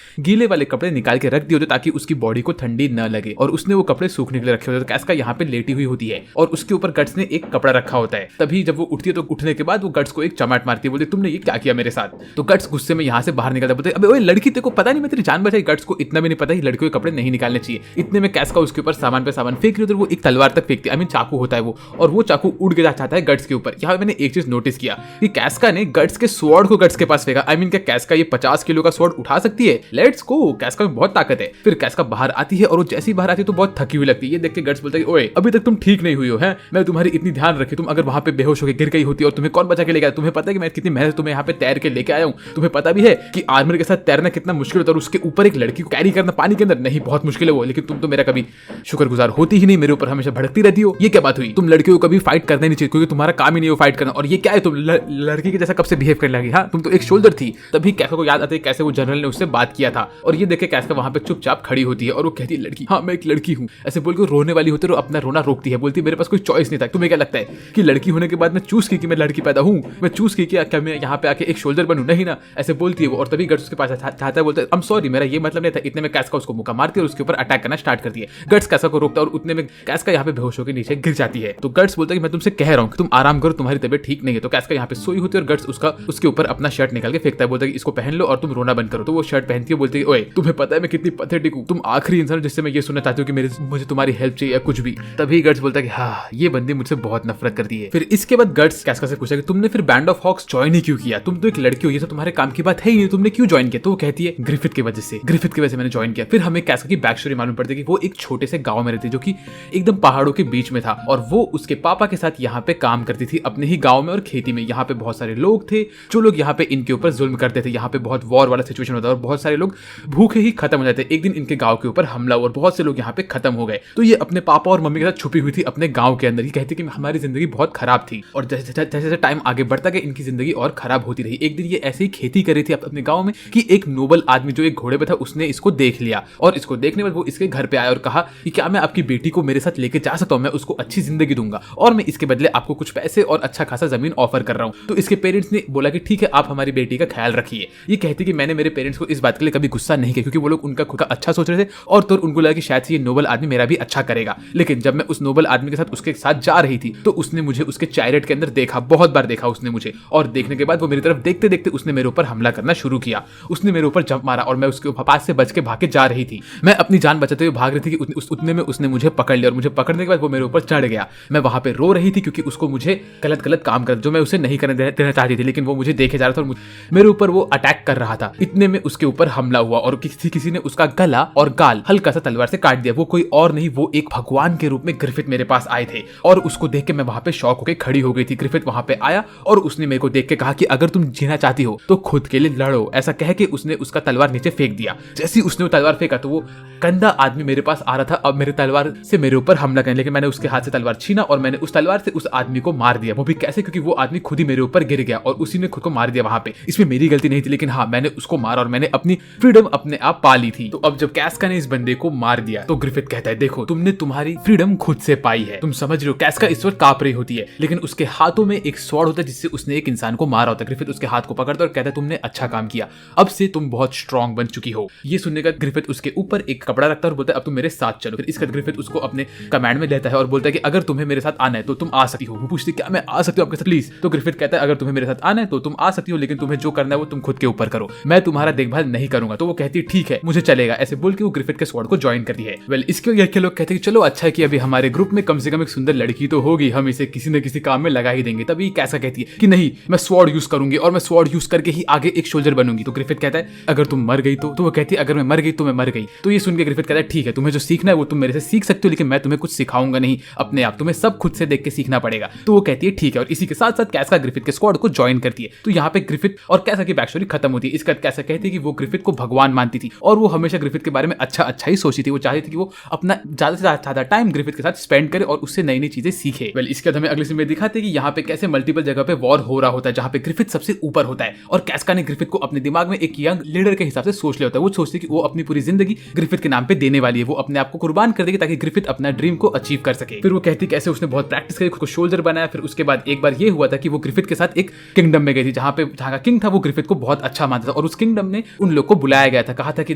गीले वाले कपड़े निकाल के रख दिए होते ताकि उसकी बॉडी को ठंडी न लगे, और उसने वो कपड़े सूखने के लिए रखे होते। तो कैस्का यहाँ पे लेटी हुई होती है और उसके ऊपर गट्स ने एक कपड़ा रखा होता है। तभी जब वो उठती है तो उठने के बाद वो गट्स को एक चमाट मारती है, बोलती तुमने ये क्या किया मेरे साथ। तो गट्स गुस्से में यहाँ से बाहर निकलता है, बोलते अबे ओए लड़की, तेरे को पता नहीं मैं तेरी जान बचाई। गट्स को इतना भी नहीं पता कि लड़कियों के कपड़े नहीं निकालने चाहिए। इतने में कैस्का उसके ऊपर सामान पे सामान फेंक रही होती है, वो एक तलवार तक फेंकती है, आई मीन चाकू होता है वो, और वो चाकू उड़ के जाता है गट्स के ऊपर। यहाँ मैंने एक चीज नोटिस किया कि कैस्का ने गट्स के स्वॉर्ड को गट्स के पास फेंका। आई मीन क्या कैस्का ये 50 किलो का स्वॉर्ड उठा सकती है? लेट्स गो, कैस्का में बहुत ताकत है। फिर कैस्का बाहर आती है और वो जैसी बाहर आती है तो बहुत थकी हुई लगती है। ये देख के गट्स बोलता है ओए अभी तक तुम ठीक नहीं हुई हो, है मैं तुम्हारी इतनी ध्यान रखी, तुम अगर वहां पे बेहोश होकर गिर गई होती और तुम्हें कौन बचा के ले गया? तुम्हें पता है कि मैं कितनी मेहनत तुम्हें यहाँ पे तैर के लेके आया हूँ? तुम्हें पता भी है कि आर्मर के साथ तैरना कितना मुश्किल होता है, और उसके ऊपर एक लड़की को कैरी करना पानी के अंदर नहीं, बहुत मुश्किल है वो। लेकिन तुम तो मेरा कभी शुक्रगुजार होती ही नहीं, मेरे ऊपर हमेशा भड़कती रहती हो। ये क्या बात हुई? तुम लड़कियों को कभी फाइट करना नहीं चाहिए, क्योंकि तुम्हारा काम ही नहीं हो फाइट करना। और ये क्या है, तुम लड़की के जैसा कब से बिहेव करने लगी? हाँ तुम तो एक शोल्डर थी। तभी कैस्का को याद आती है कैसे वो जनरल ने उससे बात किया था, और ये देखे कैस्का वहां पे चुपचाप खड़ी होती है और वो कहती है लड़की, हाँ मैं एक लड़की हूँ। ऐसे बोल के रोने वाली होती है और अपना रोना रोकती है, बोलती मेरे पास कोई चॉइस नहीं था। तुम्हें क्या लगता है कि लड़की होने के बाद मैं चूज की कि मैं लड़की पैदा हूँ? मैं चूज की क्या मैं यहाँ पे आके एक शोल्डर बनूं? नहीं ना, ऐसे बोलती है वो। और तभी गट्स उसके पास चाहता है, बोलता है आई एम सॉरी, मेरा ये मतलब नहीं था। इतने में कैस्का उसको मुक्का मारती है और उसके ऊपर अटैक करना स्टार्ट करती है। गट्स कैस्का को रोकता है और उतने में कैस्का यहाँ पे बेहोश होकर नीचे गिर जाती है। तो गट्स बोलता है कि मैं तुमसे कह रहा हूँ कि तुम आराम करो, तुम्हारी तबीयत ठीक नहीं है। तो कैस्का यहाँ पे सोई होती है और गट्स उसके ऊपर अपना शर्ट निकाल के फेंकता है, बोलता है कि इसको पहन लो और तुम रोना बंद करो। तो वो शर्ट पहनती है, बोलती है ओए तुम्हें पता है मैं कितनी पैथेटिक हूँ, तुम आखिरी इंसान जिससे मैं ये सुनना चाहती हूँ कि मुझे तुम्हारी हेल्प चाहिए या कुछ भी। तभी गट्स बोलता है कि हाँ ये बंदी मुझसे बहुत नफरत करती है। फिर इसके बाद गट्स कैस्का से पूछा कि तुमने फिर बैंड ऑफ हॉक्स ज्वाइन ही क्यों किया? तुम तो एक लड़की हो, ये तो तुम्हारे काम की बात है ही नहीं, तुमने क्यों ज्वाइन किया? तो वो कहती है ग्रिफिथ की वजह से, ग्रिफिथ की वजह से मैंने ज्वाइन किया। फिर हमें कैस्का की बैक स्टोरी मालूम पड़ती है कि वो एक छोटे से गांव में रहती है जो कि एकदम पहाड़ों के बीच में था, और वो उसके पापा के साथ यहाँ पे काम करती थी अपने ही गांव में और खेती में। यहाँ पे बहुत सारे लोग थे जो लोग यहाँ पे इनके ऊपर जुल्म करते थे। यहाँ पे बहुत वॉर वाला सिचुएशन होता है और बहुत सारे लोग भूखे ही खत्म हो जाते। एक दिन इनके गांव के ऊपर हमला हुआ और बहुत से लोग यहाँ पे खत्म हो गए। तो ये अपने पापा और मम्मी के साथ छुपी हुई थी अपने गांव के अंदर। ये कहती कि हमारी जिंदगी बहुत खराब थी, और जैसे जैसे टाइम आगे बढ़ता गया इनकी जिंदगी और खराब होती रही। एक दिन ये ऐसे ही खेती कर रही थी अपने गांव में कि एक नोबल आदमी जो एक घोड़े पे था उसने इसको देख लिया, और इसको देखने के बाद वो इसके घर पे आया और कहा कि क्या मैं आपकी बेटी को मेरे साथ लेके जा सकता हूँ? मैं उसको अच्छी जिंदगी दूंगा और मैं इसके बदले आपको कुछ पैसे और अच्छा खासा जमीन ऑफर कर रहा हूँ। तो इसके पेरेंट्स ने बोला कि ठीक है आप हमारी बेटी का ख्याल रखिए। ये कहती कि मैंने मेरे पेरेंट्स को इस बात के लिए कभी गुस्सा नहीं किया, क्योंकि वो लोग उनका खुद का अच्छा सोच रहे थे, और तो उनको लगा कि शायद से ये नोबल आदमी मेरा भी अच्छा करेगा। लेकिन जब मैं उस नोबल आदमी के साथ उसके साथ जा रही थी तो उसने मुझे उसके चैरियट के अंदर देखा, बहुत बार देखा उसने मुझे, और देखने के बाद वो मेरी तरफ देखते देखते उसने मेरे ऊपर हमला करना शुरू किया। उसने मेरे ऊपर जंप मारा और मैं उसके पास से बच के भाग के जा रही थी। मैं अपनी जान बचाते हुए भाग रही थी कि उतने में उसने मुझे पकड़ लिया, और मुझे पकड़ने के बाद वो मेरे ऊपर चढ़ गया। मैं वहां पे रो रही थी क्योंकि उसको मुझे गलत गलत काम कर जो मैं उसे नहीं करने देना चाहती थी, लेकिन वो मुझे देखे जा रहा था और मेरे ऊपर वो अटैक कर रहा था। इतने में उसके ऊपर हमला हुआ और किसी ने उसका गला और गाल हल्का सा तलवार से काट दिया। वो कोई और नहीं, वो एक भगवान के रूप में ग्रिफिथ मेरे पास आए थे, और उसको देख के मैं वहां पे शॉक होकर खड़ी हो गई थी। ग्रिफिथ वहां पे आया और उसने मेरे को देख के कहा कि अगर तुम जीना चाहती हो तो खुद के लिए लड़ो। ऐसा कह के उसने उसका तलवार नीचे फेंक दिया। जैसे ही उसने वो तलवार फेंका तो वो गंदा आदमी मेरे पास आ रहा था अब मेरे तलवार से मेरे ऊपर हमला करने, लेकिन मैंने उसके हाथ से तलवार छीना और मैंने उस तलवार से उस आदमी को मार दिया। वो भी कैसे? क्योंकि वो आदमी खुद ही मेरे ऊपर गिर गया और उसी ने खुद को मार दिया वहां पे। इसमें मेरी गलती नहीं थी, लेकिन हाँ मैंने उसको मारा और मैंने अपनी फ्रीडम अपने आप पा ली थी। तो अब जब कैस्का ने इस बंदे को मार दिया तो ग्रिफिथ कहता है देखो तुमने तुम्हारी फ्रीडम खुद से पाई है, तुम समझ रहे हो। कैस्का इस वक्त कांप रही होती है, लेकिन उसके हाथों में एक स्वॉर्ड होता है जिससे उसने एक इंसान को मारा होता है। ग्रिफिथ उसके हाथ को पकड़ता और कहता है तुमने अच्छा काम किया, अब से तुम बहुत स्ट्रांग बन चुकी हो। ये सुनने का ग्रिफिथ उसके ऊपर एक कपड़ा रखता है और बोलता है अब तुम मेरे साथ चलो। फिर इसका ग्रिफिथ उसको अपने कमांड में लेता है और बोलता है कि अगर तुम्हें मेरे साथ आना है तो तुम आ सकती हो। वो पूछती क्या मैं आ सकती हूँ आपके साथ प्लीज? तो ग्रिफिथ कहता है अगर तुम्हें मेरे साथ आना है तो तुम आ सकती हो, लेकिन तुम्हें जो करना है वो तुम खुद के ऊपर करो, मैं तुम्हारा देखभाल नहीं करूंगा। तो वो कहती है ठीक है मुझे चलेगा। ऐसे बोल के वो ग्रिफिथ के स्वॉर्ड को ज्वाइन करती है। वेल इसके घर के लोग कहते हैं चलो अच्छा है कि अभी हमारे ग्रुप में कम से कम एक सुंदर लड़की तो होगी, हम इसे किसी न किसी काम में लगा ही देंगे। तभी कैसा कहती है कि नहीं मैं स्वॉर्ड यूज करूंगी और मैं स्वॉर्ड यूज करके ही आगे एक सोल्जर बनूंगी। तो ग्रिफिथ कहता है अगर तुम मर गई तो वो कहती है अगर मैं मर गई तो मैं मर गई। तो ये सुन के ग्रिफिथ कहता है ठीक है तुम्हें जो सीखना है वो तुम मेरे से सीख सकते हो, लेकिन मैं तुम्हें कुछ सिखाऊंगा नहीं, अपने आप तुम्हें सब खुद से देख के सीखना पड़ेगा। तो वो कहती है ठीक है, और इसी के साथ साथ कैस्का ग्रिफिथ के स्क्वाड को ज्वाइन करती है। तो यहाँ पे ग्रिफिथ और कैसा की बैक स्टोरी खत्म होती है। इसका कैसा कहती है कि वो ग्रिफिथ को भगवान मानती थी और वो हमेशा ग्रिफिथ के बारे में अच्छा ही सोचती थी। वो चाहती थी कि वो अपना ज्यादा से ज्यादा टाइम ग्रिफिथ के साथ स्पेंड करे और उससे नई नई चीजें सीखे। वेल इसके बाद हमें अगले सीन में दिखाते हैं कि यहाँ पे कैसे मल्टीपल जगह पे वॉर हो रहा होता है जहाँ पे ग्रिफिथ सबसे ऊपर होता है, और कैस्का ने ग्रिफिथ को अपने दिमाग में एक यंग लीडर के हिसाब से सोच लिया होता है। वो सोचती है कि वो अपनी पूरी जिंदगी ग्रिफिथ के नाम पे देने वाली है, वो अपने आप को कुर्बान कर देगी ताकि ग्रिफिथ अपना ड्रीम को अचीव कर सके। फिर वो कहती है कैसे उसने बहुत प्रैक्टिस करी, खुद को सोल्जर बनाया। फिर उसके बाद एक बार ये हुआ था कि वो ग्रिफिथ के साथ एक किंगडम में गई थी जहाँ का किंग था वो ग्रिफिथ को बहुत अच्छा मानता था, और उस किंगडम ने उन लोग को बुलाया गया था, कहा था कि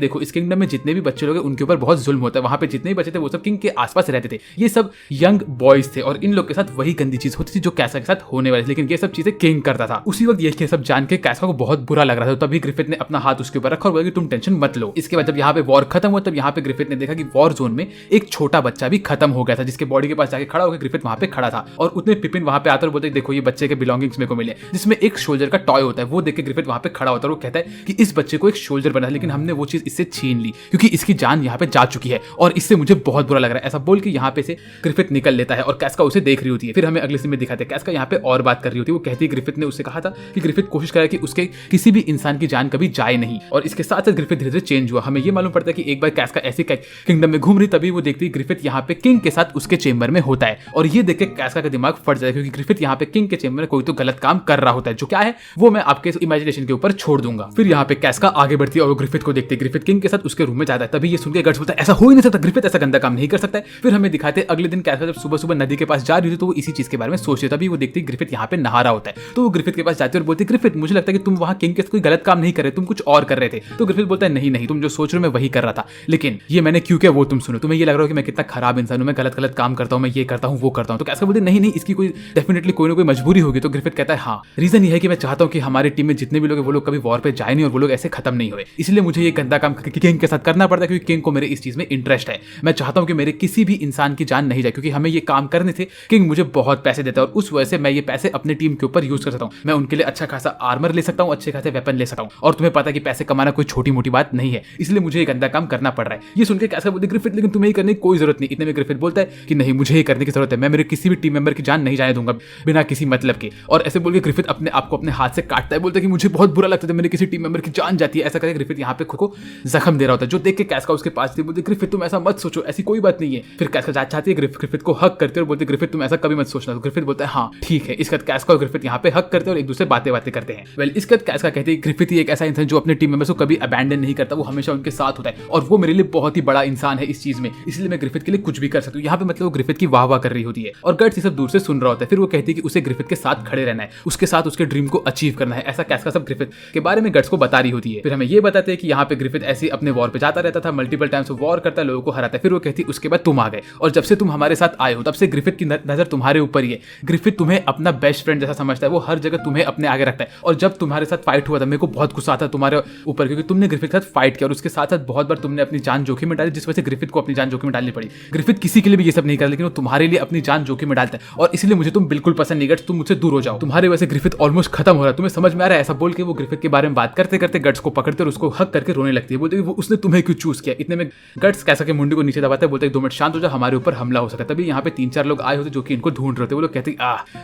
देखो इस किंगडम में जितने भी बच्चे लोग हैं उनके ऊपर बहुत जुल्म होता है, वहां पे जितने भी बच्चे थे वो सब किंग के आसपास रहते थे, ये सब यंग बॉयज थे और इन लोग के साथ वही गंदी चीज होती थी जो कैसा के साथ होने वाली थी, लेकिन ये सब चीजें किंग करता था। उसी वक्त ये सब जान के कैसा को बहुत बुरा लग रहा था, तभी ग्रिफिथ ने अपना हाथ उसके ऊपर रखा और बोला कि तुम टेंशन मत लो। इसके बाद जब यहाँ पे वॉर खत्म हुआ तब यहाँ पे ग्रिफिथ ने देखा कि वॉर जोन में एक छोटा बच्चा भी खत्म हो गया था, जिसके बॉडी के पास जाके खड़ा होकर ग्रिफिथ वहां पे खड़ा था, और उतने पिपिन वहां पे आता और बोलते देखो ये बच्चे के बिलोंगिंग्स मेरे को मिले, जिसमें एक सोल्जर का टॉय होता है। वो देख के ग्रिफिथ वहां पे खड़ा होता है और वो कहता है कि इस बच्चे को एक सोल्जर बना, लेकिन हमने वो चीज इससे छीन ली क्योंकि इसकी जान यहाँ पे जा चुकी है और इससे मुझे बहुत बुरा लग रहा है। ऐसा बोल के यहाँ पे से ग्रिफिथ निकल लेता है और कैस्का उसे देख रही होती है। फिर हमें अगले सीन में दिखाते हैं कैस्का यहाँ पे और बात कर रही होती है। वो कहती है ग्रिफिथ ने उससे कहा था कि ग्रिफिथ कोशिश करे कि उसके किसी भी इंसान की जान कभी जाए नहीं, और इसके साथ साथ ग्रिफिथ धीरे धीरे चेंज हुआ। हमें ये मालूम पड़ता है कि एक बार कैस्का ऐसे किंगडम में घूम रही, तभी वो देखती है ग्रिफिथ यहाँ पे किंग के साथ उसके चेंबर में होता है, और ये देख के कैस्का का दिमाग फट जाता है क्योंकि ग्रिफिथ यहाँ पे किंग के चेंबर में कोई तो गलत काम कर रहा होता है, जो क्या है वो मैं आपके इमेजिनेशन के ऊपर छोड़ दूंगा। फिर यहाँ पे कैस्का आगे बढ़ती है और वो ग्रिफिथ को देखते, ग्रिफिथ किंग के साथ उसके रूम में जाता है, तभी ये सुन के गट्स बोलता है ऐसा हो ही नहीं सकता, ग्रिफिथ ऐसा गंदा काम नहीं कर सकता है। फिर हमें दिखाते अगले दिन कैस्का जब सुबह सुबह नदी के पास जा रही थी तो वो इसी चीज के बारे में सोचती, तभी वो देखती ग्रिफिथ यहाँ पे नहा रहा होता है, तो वो ग्रिफिथ के पास जाती है और बोलती ग्रिफिथ मुझे लगता है कि तुम वहाँ किंग के साथ कोई गलत काम नहीं कर रहे, तुम कुछ और कर रहे थे। तो ग्रिफिथ बोलता है नहीं नहीं, तुम जो सोच रहे हो मैं वही कर रहा था, लेकिन ये मैंने क्यों किया वो तुम सुनो, तुम्हें ये लग रहा हो कि मैं कितना खराब इंसान हूं, मैं गलत गलत काम करता हूं, मैं ये करता हूं वो करता हूं। तो कैस्का बोलते नहीं नहीं, इसकी कोई डेफिनेटली कोई ना कोई मजबूरी होगी। तो ग्रिफिथ कहता है हाँ, रीजन ये है कि मैं चाहता हूं कि हमारी टीम में जितने भी लोग हैं वो लोग कभी वॉर पे जाए नहीं और वो लोग ऐसे खत्म नहीं हुए, इसलिए मुझे ये गंदा काम किंग के साथ करना पड़ता है क्योंकि किंग को मेरे इस चीज में इंटरेस्ट है। मैं चाहता हूं कि मेरे किसी भी इंसान की जान नहीं जाए क्योंकि हमें ये काम करने थे, किंग मुझे बहुत पैसे देता है और उस वजह से मैं ये पैसे अपनी टीम के ऊपर यूज कर सकता हूं, मैं उनके लिए अच्छा खासा आर्मर ले सकता हूं, अच्छे खासे वेपन ले सकता हूं, और तुम्हें पता है कि पैसे कमाना कोई छोटी मोटी बात नहीं है, इसलिए मुझे ये गंदा काम करना पड़ रहा है। ये सुनकर कैसा बोलते ग्रिफिथ लेकिन तुम्हें ये करने की कोई जरूरत नहीं। इतने में ग्रिफिथ बोलता है कि नहीं मुझे ये करने की जरूरत है, मैं मेरे किसी भी टीम मेंबर की जान नहीं जाने दूंगा बिना किसी मतलब के। और ऐसे बोल के ग्रिफिथ अपने आप को अपने हाथ से काटता है, बोलता है कि मुझे बहुत बुरा लगता है मेरे किसी टीम मेंबर की जान जाती है। ऐसा करके ग्रिफिथ यहाँ पे खुद को जख्म दे रहा होता है, जो देख के कैस्का उसके पास थी, बोलती ग्रिफिथ तुम ऐसा मत सोचो, ऐसी कोई बात नहीं है। फिर कैस्का चाहती है ग्रिफिथ को हक करते और बोलते ग्रिफिथ तुम ऐसा कभी मत सोचना। तो ग्रिफिथ बोलता है हाँ ठीक है। इसके बाद कैस्का और ग्रिफिथ यहाँ पे हक करते और एक दूसरे बातें करते हैं। वेल इसके बाद कैस्का कहते हैं ग्रिफिथ ही एक ऐसा इंसान जो अपने टीम मेंबर्स को कभी अबैंडन नहीं करता, वो हमेशा उनके साथ होता है और वो मेरे लिए बहुत ही बड़ा इंसान है इस चीज में, इसलिए मैं ग्रिफिथ के लिए कुछ भी कर सकता हूँ। यहाँ पे मतलब वो ग्रिफिथ की वाह वाह कर रही होती है और गट्स ये सब दूर से सुन रहा होता है। फिर वो कहती है कि उसे ग्रिफिथ के साथ खड़े रहना है, उसके साथ उसके ड्रीम को अचीव करना है, ऐसा कैस्का सब ग्रिफिथ के बारे में गट्स को बता रही होती है। फिर हमें ये बताते हैं कि यहाँ पे ग्रिफिथ ऐसे अपने वॉर पे जाता रहता था, मल्टीपल टाइम्स वॉर करता है, लोगों को हराता है। फिर वो कहती है उसके बाद तुम आ गए और जब से तुम हमारे साथ आए हो तब से ग्रिफिथ की नजर तुम्हारे ऊपर ही है, ग्रिफिथ तुम्हें अपना बेस्ट फ्रेंड जैसा समझता है, वो हर जगह तुम्हें अपने आगे रखता है। और जब तुम्हारे साथ फाइट हुआ था मेरे को बहुत गुस्सा आता तुम्हारे ऊपर क्योंकि तुमने ग्रिफिथ के साथ फाइट किया और उसके साथ साथ बहुत बार तुमने अपनी जान जोखिम में डाली, जिस वजह से ग्रिफिथ को अपनी जान जोखिम में डालनी पड़ी। ग्रिफिथ किसी के लिए भी ये सब नहीं करता लेकिन वो तुम्हारे लिए अपनी जान जोखिम में डालता है और इसलिए मुझे तुम बिल्कुल पसंद नहीं, गट्स तुम मुझसे दूर हो जाओ, तुम्हारे वजह से ग्रिफिथ ऑलमोस्ट खत्म हो रहा है, तुम्हें समझ में आ रहा है। ऐसा बोल के वो ग्रिफिथ के बारे में बात करते करते गट्स को पकड़ते और उसको हक करके रोने लगती है, बोलते वो उसने तुम्हें क्यों चूज किया। इतने में गट्स कैसा के मुंडी को नीचे दबाता है, बोलते 2 मिनट शांत हो जा, हमारे ऊपर हमला हो सकता है। तभी यहाँ पे 3-4 लोग आए होते जो कि इनको ढूंढ रहे थे, वो लोग कहते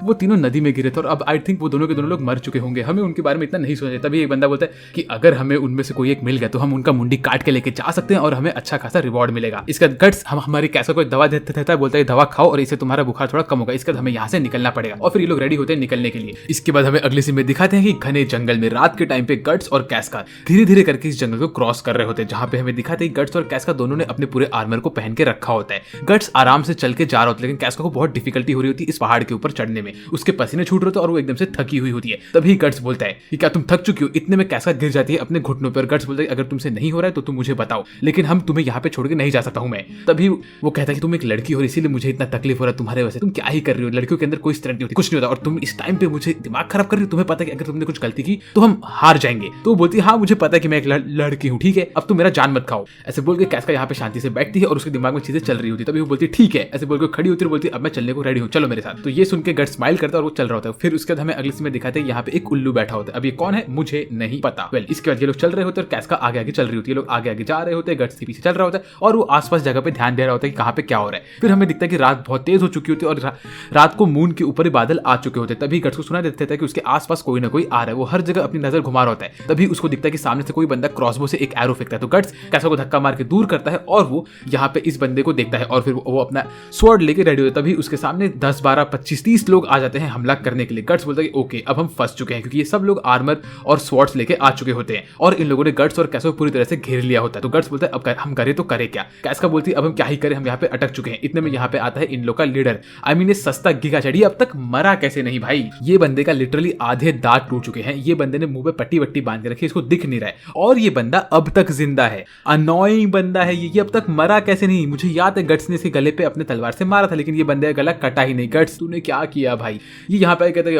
वो तीनों नदी में गिरे थे और अब आई थिंक वो दोनों के दोनों लोग मर चुके होंगे, हमें उनके बारे में इतना नहीं सोचा। तभी एक बंदा बोलता है कि अगर हमें उनमें से कोई एक मिल गया तो हम उनका मुंडी काट के लेके जा सकते हैं और हमें अच्छा खासा रिवॉर्ड मिलेगा। इसका गट्स हम हमारी कैसा को दवा देता है, बोलता है दवा खाओ और इससे तुम्हारा बुखार थोड़ा कम होगा, इसके बाद हमें यहाँ से निकलना पड़ेगा। और फिर ये लोग रेडी होते हैं निकलने के लिए। इसके बाद हमें अगले सीन में दिखाते हैं कि घने जंगल में रात के टाइम पे गट्स और कैस्का धीरे धीरे करके इस जंगल को क्रॉस कर रहे होते हैं, जहां पे हमें दिखाते हैं गट्स और कैस्का दोनों ने अपने पूरे आर्मर को पहन के रखा होता है। गट्स आराम से चल के जा रहा होता है लेकिन कैस्का को बहुत डिफिकल्टी हो रही होती है इस पहाड़ के ऊपर चढ़ने में, उसके पसीने छूट रहे होते और वो एकदम से थकी हुई होती है। तभी गट्स बोलता है कि क्या तुम थक चुकी हो। इतने में कैस्का गिर जाती है अपने घुटनों पर। गट्स बोलता है अगर तुमसे नहीं हो रहा है तो तुम मुझे बताओ, लेकिन हम तुम्हें यहाँ पे छोड़ के नहीं जा सकता हूँ मैं। तभी वो कहता है कि तुम एक लड़की हो इसीलिए मुझे इतना तकलीफ हो रहा है तुम्हारे वजह से, तुम क्या ही कर रही हो, लड़कियों के अंदर कोई स्ट्रेंथ नहीं होती, कुछ नहीं होता और तुम इस टाइम पे मुझे दिमाग खराब कर रही हो, तुम्हें पता है कि अगर तुमने कुछ गलती की तो हम हार जाएंगे। तो वो बोलती है हाँ मुझे पता है कि मैं एक लड़की हूँ, ठीक है अब तुम मेरा जान मत खाओ। ऐसे बोल के कैस्का यहाँ पे शांति से बैठती है और उसके दिमाग में चीजें चल रही होती है। तभी वो बोलती है ठीक है, ऐसे बोल के खड़ी होती है, बोलती है अब मैं चलने को रेडी हूँ, चलो मेरे साथ। तो ये सुन के गट्स स्माइल करता है और वो चल रहा होता है। फिर उसके बाद हमें अगले सीन में दिखाते हैं यहाँ पे एक उल्लू बैठा होता है। अब ये कौन है मुझे नहीं पता। वेल इसके बाद ये लोग चल रहे होते हैं और कैस्का आगे आगे चल रही होती है, लोग आगे आगे जा रहे होते हैं, गट्स के पीछे चल रहा होता है और वो आसपास जगह पे ध्यान दे रहा होता है कि कहाँ पे क्या हो रहा है। फिर हमें दिखता है कि रात बहुत तेज हो चुकी होती है और रात को मून के ऊपर ही बादल आ चुके होते हैं। तभी गट्स को सुना देता है कि उसके आसपास कोई ना कोई आ रहा है, वो हर जगह अपनी नजर घुमा रहा होता है। तभी उसको दिखता है कि सामने से कोई बंदा क्रॉसबो से एक एरो फेंकता है। तो गट्स कैस्का को धक्का मार के दूर करता है और वो यहाँ पे इस बंदे को देखता है और फिर वो अपना स्वॉर्ड लेके रेडी होता है। तभी उसके सामने 10, 12, 25, 30 लोग आ जाते हैं हमला करने के लिए। गट्स बोलता है कि ओके अब हम फंस चुके हैं क्योंकि ये सब लोग आर्मर और स्वॉर्ड्स लेके आ चुके होते हैं। हैं और इन लोगों ने गट्स और कैस को पूरी तरह से घेर लिया होता है। तो गट्स बोलता है अब हम करें तो करे क्या। कैस का बोलती है अब हम क्या ही करें, हम यहाँ पे अटक चुके हैं। इतने में यहाँ पे आता है इन लोग का लीडर, आई मीन ये सस्ता गीगा चढ़ी अब तक मरा कैसे नहीं भाई। ये बंदे का लिटरली आधे दांत टूट चुके हैं, ये बंदे ने मुंह पे पट्टी वट्टी बांध के रखी, इसको दिख नहीं रहा है और ये बंदा अब तक जिंदा है। अनोइंग बंदा है ये अब तक मरा कैसे नहीं। मुझे याद है गट्स ने इसके गले पे अपने तलवार से मारा था लेकिन ये बंदे का गला कटा ही नहीं। गट्स तूने क्या किया भाई। ये यहाँ पे कहते हैं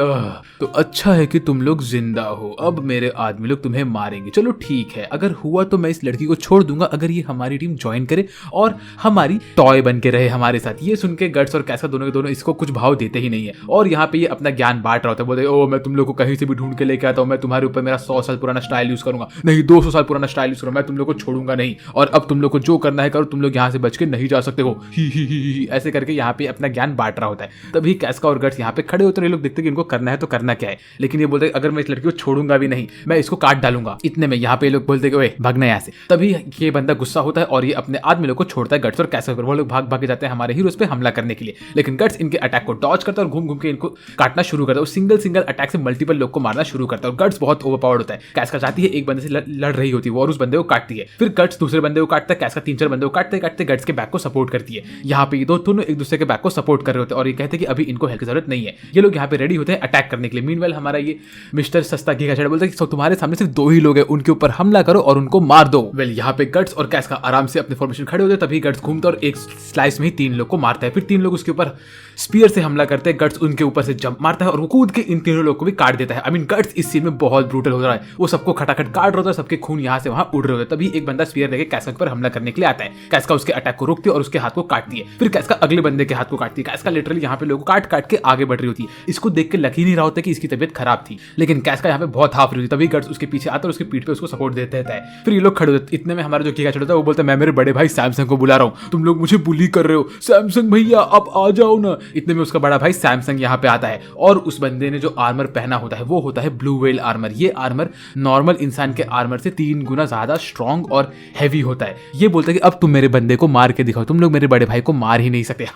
तो अच्छा है कि तुम लोग जिंदा हो, अब मेरे आदमी लोग तुम्हें मारेंगे। चलो ठीक है, अगर हुआ तो मैं इस लड़की को छोड़ दूंगा अगर ये हमारी टीम ज्वाइन करे और हमारी टॉय बन के रहे हमारे साथ। ये सुन के गट्स और कैसा दोनों के दोनों इसको कुछ भाव देते ही नहीं है और यहाँ पे ये अपना ज्ञान बांट रहा होता है। बोलते ओ मैं तुम लोग को कहीं से भी ढूंढ के लेके आता हूँ, मैं तुम्हारे ऊपर मेरा 100 साल पुराना स्टाइल यूज करूंगा, नहीं 200 साल पुराना स्टाइल यूज करूंगा, मैं तुम लोग को छोड़ूंगा नहीं और अब तुम लोग को जो करना है करो, तुम लोग यहाँ से बच के नहीं जा सकते हो। ही ऐसे करके यहाँ पे अपना ज्ञान बांट रहा होता है। तभी कैस्का और गट्स यहाँ पे खड़े होते हैं, ये लोग देखते हैं कि इनको करना है तो करना क्या है, लेकिन ये बोलते हैं अगर मैं इस लड़की को छोड़ूंगा भी नहीं, मैं इसको काट डालूंगा। इतने में यहाँ पे लोग बोलते हैं ओए भागना यहाँ से। तभी ये बंदा गुस्सा होता है और ये अपने आदमी लोग को छोड़ता है गट्स और कैस्का पर। वो लोग भाग भाग जाते हैं हमारे हीरोज पे हमला करने के लिए, लेकिन गट्स इनके अटैक को डॉज करता है और घूम घूम के इनको काटना शुरू करता है। सिंगल अटैक से मल्टीपल लोग को मारना शुरू करता है और गट्स बहुत ओवरपावर्ड होता है। कैस्का चाहती है एक बंदे से लड़ रही होती है वो और उस बंदे को काटती है, फिर गट्स दूसरे बंदे को काटता है, कैस्का 3-4 बंदे को काटते काटते गट्स के बैक को सपोर्ट करती है। यहाँ पे ये दोनों एक दूसरे के बैक को सपोर्ट कर रहे होते हैं और ये कहते हैं कि अभी इनको हेल्प की जरूरत नहीं है। ये लोग यहाँ पे रेडी होते हैं अटैक करने के लिए। मीनवाइल हमारा ये मिस्टर सस्ता गीगा चढ़ा बोलता है कि तुम्हारे सामने सिर्फ 2 ही लोग हैं, उनके ऊपर हमला करो और उनको मार दो। वेल यहाँ पे गट्स और कैस्का आराम से अपने फॉर्मेशन खड़े होते हैं। तभी गट्स घूमता और एक स्लाइस में ही 3 लोग को मारता है, फिर 3 लोग उसके ऊपर स्पीयर से हमला करते हैं। गट्स उनके ऊपर से जंप मारता है और वो कूद के इन 3 लोग को भी काट देता है। आई मीन गट्स इस सीन में बहुत ब्रूटल हो रहा है, वो सबको खटाखट काट रहा होता है, सबके खून यहाँ से वहां उड़ रहे होते हैं। तभी एक बंदा स्पीयर लेके कैस्का पर हमला करने के लिए आता है। कैस्का उसके अटैक को रोकती है और उसके हाथ को काटती है, फिर कैस्का अगले बंदे के हाथ को काटती है। कैस्का लिटरली यहाँ पे लोगों को काट काट के आगे बढ़ रही होती है। इसको देख के लग ही नहीं रहा होता कि इसकी तबीयत खराब थी, लेकिन कैस्का यहाँ पे बहुत हाफ रही होती है। तभी गट्स उसके पीछे आता है और उसके पीठ पे उसको सपोर्ट देते रहता है। फिर ये लोग खड़े होते। इतने में हमारा जो गीगा चढ़ता है वो बोलता है मैं मेरे बड़े भाई सैमसंग को बुला रहा हूँ, तुम लोग मुझे बुली कर रहे हो, सैमसंग भैया आप आ जाओ ना। इतने में उसका बड़ा भाई सैमसंग यहाँ पे आता है और उस बंदे ने जो आर्मर पहना होता है वो होता है ब्लू व्हेल आर्मर। ये आर्मर नॉर्मल इंसान के आर्मर से 3 गुना ज्यादा स्ट्रॉन्ग और हैवी होता है। ये बोलता है कि अब तुम मेरे बंदे को मार के दिखाओ, तुम लोग मेरे बड़े भाई को मार ही नहीं सकते।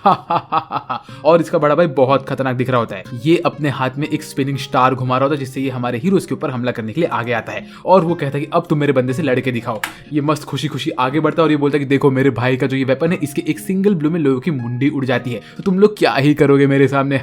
और इसका बड़ा भाई बहुत खतरनाक दिख रहा होता है। ये अपने हाथ में एक स्पिनिंग स्टार घुमा रहा होता है जिससे ये हमारे हीरोज के ऊपर हमला करने के लिए आगे आता है और वो कहता है कि अब तुम मेरे बंदे से लड़के दिखाओ। ये मस्त खुशी खुशी आगे बढ़ता है और ये बोलता है कि देखो मेरे भाई का जो ये वेपन है इसके एक सिंगल ब्लो में लोगों की मुंडी उड़ जाती है, तो तुम लोग क्या ही करोगे मेरे सामने।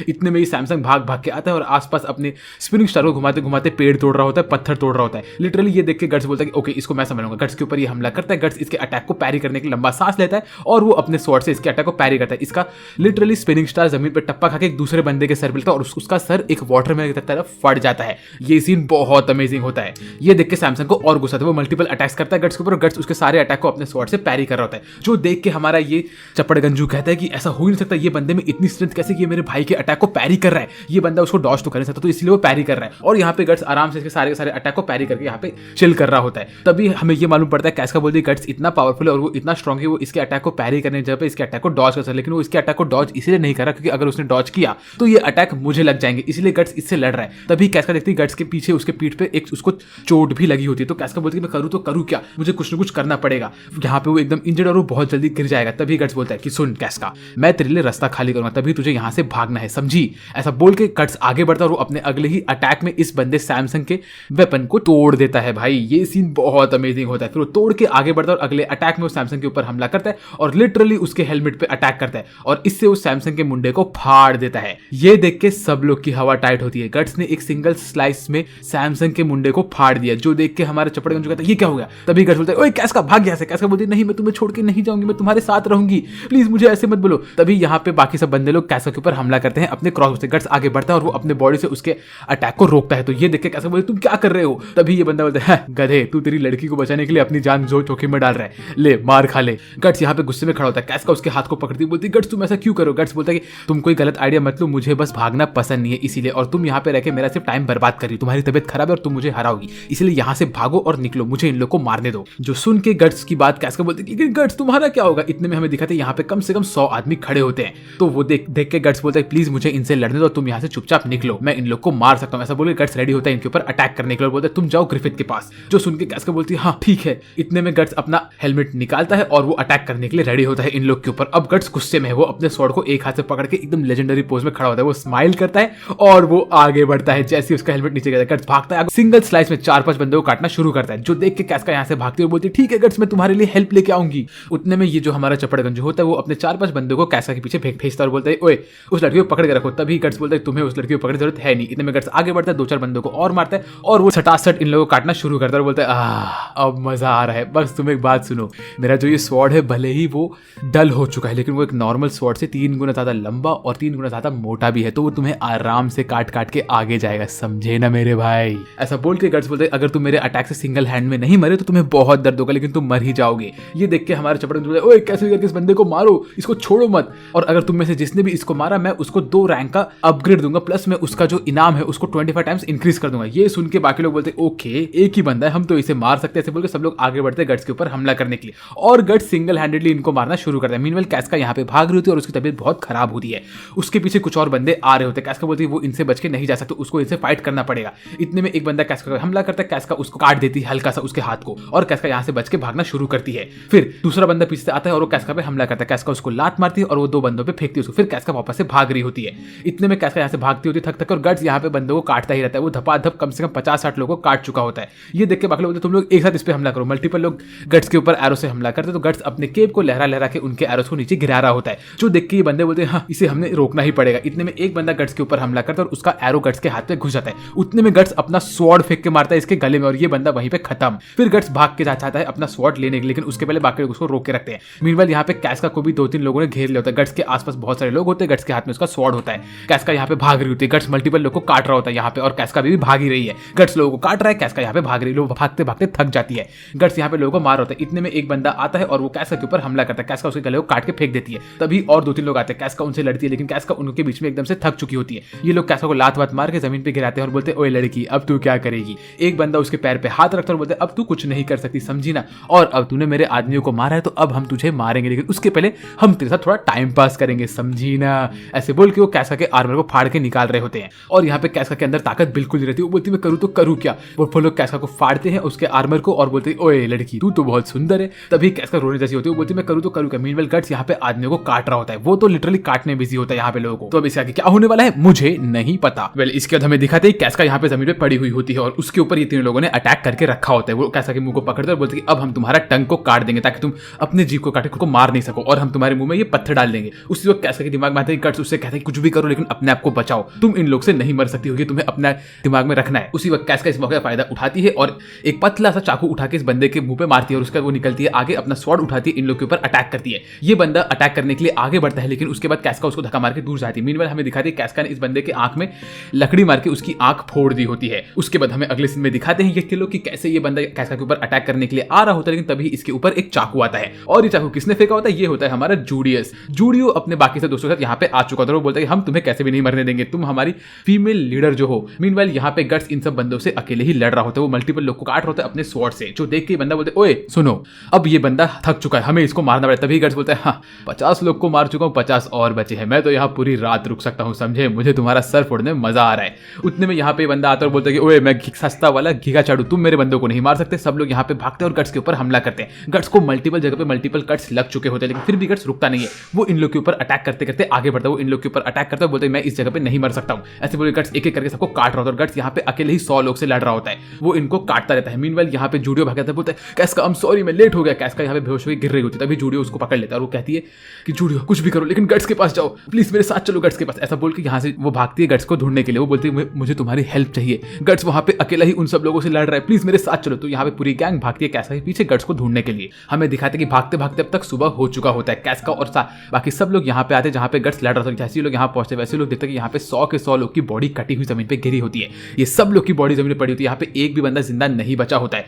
इतने में ये सैमसंग भाग भाग के आता है और आसपास अपने स्पिनिंग स्टार को घुमाते घुमाते पेड़ तोड़ रहा होता है, पत्थर तोड़ रहा होता है। लिटरली ये देख के गट्स बोलता है कि ओके इसको मैं समझ लूंगा। गट्स के ऊपर ये हमला करता है। गट्स इसके अटैक को पैरी करने के लिए लंबा सांस लेता है और वो अपने स्वॉर्ड से इसके अटैक को पैरी करता है। इसका लिटरली स्पिनिंग स्टार जमीन पर टप्पा खा के एक दूसरे बंदे के सर पे लगता है और उसका सर एक वाटर में की तरफ फट जाता है। ये सीन बहुत अमेजिंग होता है। ये देख के सैमसंग को और गुस्सा आता है, वो मल्टीपल अटैक्स करता है गट्स के ऊपर और गट्स उसके सारे अटैक को अपने स्वॉर्ड से पैरी कर रहा होता है। जो देख के हमारा ये चपड़गंजू कहता है कि ऐसा हो ही नहीं सकता, ये बंदे में इतनी स्ट्रेंथ कैसे कि ये मेरे भाई के अटैक को पैरी कर रहा है। ये बंदा उसको डॉज तो कर नहीं सकता तो इसलिए वो पैरी कर रहा है और यहाँ पे गट्स आराम से इसके सारे के सारे अटैक को पैरी करके यहाँ पे चिल कर रहा होता है। तभी हमें ये मालूम पड़ता है कैस्का बोलती है गट्स इतना पावरफुल है और वो इतना स्ट्रॉन्ग है, वो इसके अटैक को पैरी करने की जगह पे इसके अटैक को डॉज कर सकता है, लेकिन वो इसके अटैक को डॉज इसलिए नहीं कर रहा क्योंकि अगर उसने डॉज किया तो ये अटैक मुझे लग जाएंगे, इसलिए गट्स इससे लड़ रहा है। तभी कैस्का देखती है गट्स के पीछे उसके पीठ पे एक उसको चोट भी लगी होती है, तो कैस्का बोलती है मैं करूँ तो करूँ क्या, मुझे कुछ ना कुछ करना पड़ेगा। यहाँ पे वो एकदम इंजर्ड और वो बहुत जल्दी गिर जाएगा। तभी गट्स बोलता है कि सुन कैस्का, मैं तेरे लिए रास्ता खाली करूंगा, तभी तुझे यहाँ से भागना है, समझी। ऐसा बोल के गट्स आगे बढ़ता है और वो अपने अगले ही अटैक में इस बंदे सैमसंग के वेपन को तोड़ देता है। भाई ये सीन बहुत अमेजिंग होता है। फिर वो तोड़ के आगे बढ़ता है और अगले अटैक में वो सैमसंग के ऊपर हमला करता है और लिटरली उसके हेलमेट पे अटैक करता है और इससे वो सैमसंग के मुंडे को फाड़ देता है। ये देख के सब लोग की हवा टाइट होती है। गट्स ने एक सिंगल स्लाइस में सैमसंग के मुंडे को फाड़ दिया, जो देख के हमारे चपड़गंजू कहता है ये क्या हो गया। तभी गट्स बोलता है ओए कैस्का भाग यहाँ से। कैस्का बोलती है नहीं मैं तुम्हें छोड़ के नहीं जाऊंगी, मैं तुम्हारे साथ रहूंगी, प्लीज मुझे ऐसे मत बोलो। तभी यहाँ पे बाकी सब बंदे लोग कैस्का के ऊपर हमला करते हैं अपने क्रॉस से। गट्स आगे बढ़ता है और वो अपने बॉडी से उसके अटैक को रोकता है। तो ये देख के कैस्का बोलती तुम क्या कर रहे हो। तभी ये बंदा बोलता है गधे, तू तेरी लड़की को बचाने के लिए अपनी जान जोखिम में डाल रहा है, ले मार खा ले। गट्स यहाँ पे गुस्से में खड़ा होता है। कैस्का उसके हाथ को पकड़ती बोलती गट्स तुम ऐसा क्यों करो। गट्स बोलता है कि तुम कोई गलत आइडिया मत लो, मुझे बस भागना पसंद नहीं है इसीलिए, और तुम यहाँ पे रह के मेरा सिर्फ टाइम बर्बाद कर रही हो, तुम्हारी तबियत खराब है और तुम मुझे हराओगी, इसलिए यहाँ से भागो और निकलो, मुझे इन लोग को मारने दो। जो सुन के गट्स की बात कैस्का बोलती है लेकिन गट्स तुम्हारा क्या होगा। इतने में हमें दिखाते हैं यहाँ पे कम से कम 100 आदमी खड़े होते हैं। तो वो देख के गट्स बोलता है प्लीज मुझे इनसे लड़ने दो, तुम यहाँ से चुपचाप निकलो, मैं इन लोग को मार सकता हूँ। ऐसा बोल के गट्स रेडी होता है इनके ऊपर अटैक करने के लिए, बोलता है तुम जाओ ग्रिफिथ के पास। जो सुन के कैस्का बोलती है हाँ ठीक है। इतने में गट्स अपना हेलमेट निकालता है और वो अटैक करने के लिए रेडी होता है इन लोग के ऊपर। अब गट्स गुस्से में है, वो अपने स्वॉर्ड को एक हाथ से पकड़ के एकदम लेजेंडरी पोज में खड़ा होता है, वो स्माइल करता है और वो आगे बढ़ता है। जैसे उसका हेलमेट नीचे गिरता है गट्स भागता है, सिंगल गट्स स्लाइस में 4-5 बंदों को काटना शुरू करता है, जो देख के कैस्का यहाँ से भागती है और बोलती है ठीक है गट्स, मैं तुम्हारे लिए हेल्प लेके आऊंगी। उतने में ये जो हमारा चपड़गंज होता है वो अपने 4-5 बंदों को कैस्का के पीछे भेजता है और बोलता है ओए उस लड़की को पकड़ के रखो। तभी गट्स बोलता है तुम्हें उस लड़की को पकड़ने की जरूरत है नहीं। इतने में गट्स आगे बढ़ता है, 2-4 बंदों को और मारता है और वो सटासट इन लोगों को काटना शुरू करता है और बोलता है अब मजा आ रहा है। बस तुम एक बात सुनो, मेरा जो ये स्वॉर्ड है भले ही वो डल हो चुका है लेकिन वो एक नॉर्मल स्वॉर्ड से 3 गुना ज्यादा लंबा और 3 गुना ज्यादा मोटा भी है, तो वो तुम्हें आराम से काट काट के आगे जाएगा, समझे ना मेरे भाई। ऐसा बोल के गट्स बोलते हैं अगर तुम मेरे अटैक से सिंगल हैंड में नहीं मरे तो तुम्हें बहुत दर्द होगा लेकिन तुम मर ही जाओगे। ये देख के हमारे चपड़गंज बोलते हैं ओए कैसे करके इस बंदे को मारो, इसको छोड़ो मत, और अगर तुम में से जिसने भी इसको मारा मैं उसको 2 रैंक का अपग्रेड दूंगा, प्लस मैं उसका जो इनाम है उसको 25 टाइम्स इंक्रीज कर दूंगा। ये सुन के बाकी लोग बोलते हैं ओके एक ही बंदा है, हम तो इसे मार सकते हैं। ऐसे बोल के सब लोग आगे बढ़ते हैं गट्स के ऊपर हमला करने के लिए और गट्स सिंगल हैंडेडली इनको मारना शुरू करता है। मीनवेल कैस्का यहाँ पे भाग रही होती है और उसकी तबीयत बहुत खराब होती है। उसके पीछे कुछ और बंदे आ रहे होते हैं। कैस्का बोलती है वो इनसे बच के नहीं जा सकते, उसको इनसे फाइट करना पड़ेगा। इतने में एक बंदा कैस्का पर हमला करता है, कैस्का उसको काट देती है हल्का सा उसके हाथ को और कैस्का यहाँ से बच के भागना शुरू करती है। फिर दूसरा बंदा पीछे से आता है और वो कैस्का पे हमला करता है। कैस्का उसको लात मारती है और वो 2 बंदों पे फेंकती है उसको। फिर कैस्का वापस से भाग रही होती है। इतने में कैस्का यहाँ से भागती होती है थक थक और गट्स यहाँ पे बंदों को काटता ही रहता है। वो धपाधप कम से कम 50-60 लोगों को काट चुका होता है। ये देख के बाकी लोग बोलते तुम लोग एक साथ इस पे हमला करो। मल्टीपल लोग गट्स के ऊपर एरो से हमला करते तो गट्स अपने केप को लहरा लहरा के उनके एरोस को नीचे गिरा रहा होता है, जो देख के ये बंदे बोलते हैं हाँ इसे हमने रोकना ही पड़ेगा। इतने में एक बंदा गट्स के ऊपर हमला करता है और उसका एरो गट्स के हाथ में घुस जाता है। उतने में गट्स अपना स्वॉर्ड फेंक के मारता है इसके गले में और ये बंदा वहीं पे खत्म। फिर गट्स भाग के चाहता है अपना स्वॉर्ड लेने के, लेकिन उसके पहले बाकी लोग उसको रोक के रखते हैं। मीनवाइल यहाँ पे कैस्का को भी 2-3 लोगों ने घेर लिया होता है। गट्स के आसपास बहुत सारे लोग होते हैं, गट्स के हाथ में उसका स्वॉर्ड होता है। कैस्का यहाँ पे भाग रही होती है, गट्स मल्टीपल लोग को काट रहा होता है यहाँ पे और कैस्का भी भाग ही रही है। गट्स लोगों को काट रहा है, कैस्का यहाँ पे भाग रही है, लोग भागते भागते थक जाती है। गट्स यहाँ पे लोगों को मार होता है। इतने में एक बंदा आता है और वो कैस्का के ऊपर हमला करता है। कैस्का उसके गले को काट के फेंक देती है। तभी और 2-3 लोग आते हैं। कैस्का उनसे लड़ती है लेकिन कैस्का उनके बीच में एकदम से थक चुकी होती है। ये लोग कैस्का को लात वात मार के जमीन पे गिराते हैं और बोलते हैं ओए लड़की अब तू क्या करेगी। एक बंदा उसके पैर पे हाथ रखता है और बोलते अब तू कुछ नहीं कर सकती, समझी ना, और अब तूने मेरे आदमियों को मारा है तो अब हम तुझे मारेंगे, लेकिन उसके पहले हम तेरे साथ थोड़ा टाइम पास करेंगे, समझी ना। ऐसे बोल के वो कैस्का के आर्मर को फाड़ के निकाल रहे होते हैं और यहाँ पे कैस्का के अंदर ताकत बिल्कुल नहीं रहती। वो बोलती मैं करूँ तो करूँ क्या। वो लोग कैस्का को फाड़ते हैं उसके आर्मर को और बोलते हैं ओए लड़की तू तो बहुत सुंदर है। तभी कैस्का रोने जैसी होती है, वो बोलती मैं करूँ तो करूँ क्या। मीनवेल गट्स यहाँ पे आदमियों को काट रहा होता है, वो तो लिटरली काटने बिजी होता है यहाँ पे लोगों को। तो अब इसके आगे क्या होने वाला है मुझे नहीं पता। वेल इसके बाद हमें दिखाते हैं कैस्का यहाँ पे जमीन पे पड़ी हुई होती है और उसके ऊपर ये 3 लोगों ने अटैक करके रखा होता है। वो कैस्का के मुंह को पकड़ते और बोलते अब हम तुम्हारा टंग को काट देंगे ताकि तुम अपने जीव को काटे को मार नहीं सको और हम तुम्हारे मुंह में ये पत्थर डाल देंगे। उसी वक्त कैस्का के दिमाग में आता है गट्स उससे कहते हैं कुछ भी करो लेकिन अपने आप को बचाओ, तुम इन लोग से नहीं मर सकती होगी, तुम्हें अपना दिमाग में रखना है। उसी वक्त कैस्का इस मौके का फायदा उठाती है और एक पतला सा चाकू उठा के इस बंदे के मुंह पे मारती है और उसके बाद वो निकलती है आगे, अपना स्वॉर्ड उठाती है, इन लोग के ऊपर अटैक करती है। ये बंदा अटैक करने के लिए आगे बढ़ता है लेकिन उसके बाद कैस्का उसको धक्का मार के दूर जाती है। मीनवाइल हमें दिखाती है कैस्का ने इस बंदे के आंख में लकड़ी मार के उसकी आंख फोड़ दी होती है। उसके बाद हमें अगले सीन में दिखाते हैं ये लोग कि कैसे ये बंदा कैस्का के ऊपर अटैक करने के लिए आ रहा होता है, लेकिन तभी इसके ऊपर एक चाकू आता है और ये चाकू किसने फेंका होता है, ये होता है हमारा जूडियस। जूडियो अपने बाकी से दोस्तों के साथ यहाँ पे आ चुका था, वो बोलता है हम तुम्हें कैसे भी नहीं मरने देंगे, तुम हमारी फीमेल लीडर जो हो। मीनवाइल यहाँ पे गट्स इन सब बंदों से अकेले ही लड़ रहा होता है, वो मल्टीपल लोग को काट रहा होता है अपने स्वॉर्ड से, जो देख के बंदा बोलते ओए सुनो अब ये बंदा थक चुका है, हमें इसको मारना पड़ेगा। तभी गट्स बोलता है हाँ 50 लोग को मार चुका हूँ, 50 और बचे हैं, मैं तो यहाँ पूरी रात रुक सकता हूँ, समझे, मुझे तुम्हारा सर फोड़ने में मजा आ रहा है। उतने में यहाँ पे बंदा आता है और बोलता है कि ओए मैं सस्ता वाला घिगा चाड़ू, तुम मेरे बंदों को नहीं मार सकते। सब लोग यहाँ पे भागते हैं और गट्स के ऊपर हमला करते हैं। गट्स को मल्टीपल जगह पे मल्टीपल कट्स लग चुके होते हैं लेकिन फिर भी गट्स रुकता नहीं है, वो इन लोग के ऊपर अटैक करते करते आगे बढ़ता है। वो इन लोग के ऊपर अटैक करता है, बोलते मैं इस जगह पे नहीं मर सकता हूँ। ऐसे बोले गट्स एक एक करके सबको काट रहा होता है और गट्स यहाँ पे अकेले ही 100 लोग से लड़ रहा होता है, वो इनको काटता रहता है। मीनवाइल यहाँ पे जूडियो भागता है, बोलता है कैस्का आई एम सॉरी मैं लेट हो गया। कैस्का यहाँ पे बेहोश होकर गिर रही होती है, तभी जूडियो उसको पकड़ लेता है और वो कहती है कि जूडियो कुछ भी करो लेकिन गट्स के पास जाओ, प्लीज मेरे साथ चलो गट्स के पास। ऐसा बोल के यहाँ से वो भागती है गट्स को ढूंढने के लिए, वो बोलती है मुझे तुम्हारी हेल्प चाहिए, गट्स वहाँ पे अकेला ही उन सब लोगों से लड़ रहा है, प्लीज मेरे साथ चलो। तो यहाँ पे पूरी गैंग भागती है कैस्का के पीछे गट्स को ढूंढने के लिए। हमें दिखाते हैं कि भागते भागते अब तक सुबह हो चुका होता है। कैस्का और बाकी सब लोग यहाँ पे आते हैं जहाँ पे गट्स लड़ रहा था। जैसे लोग यहाँ पहुंचते वैसे लोग देखते हैं कि यहाँ पे 100 के 100 लोग की बॉडी कटी हुई जमीन पे गिरी होती है। ये सब लोग की बॉडी जमीन पे पड़ी होती है, यहाँ पे एक भी बंदा जिंदा नहीं बचा होता है।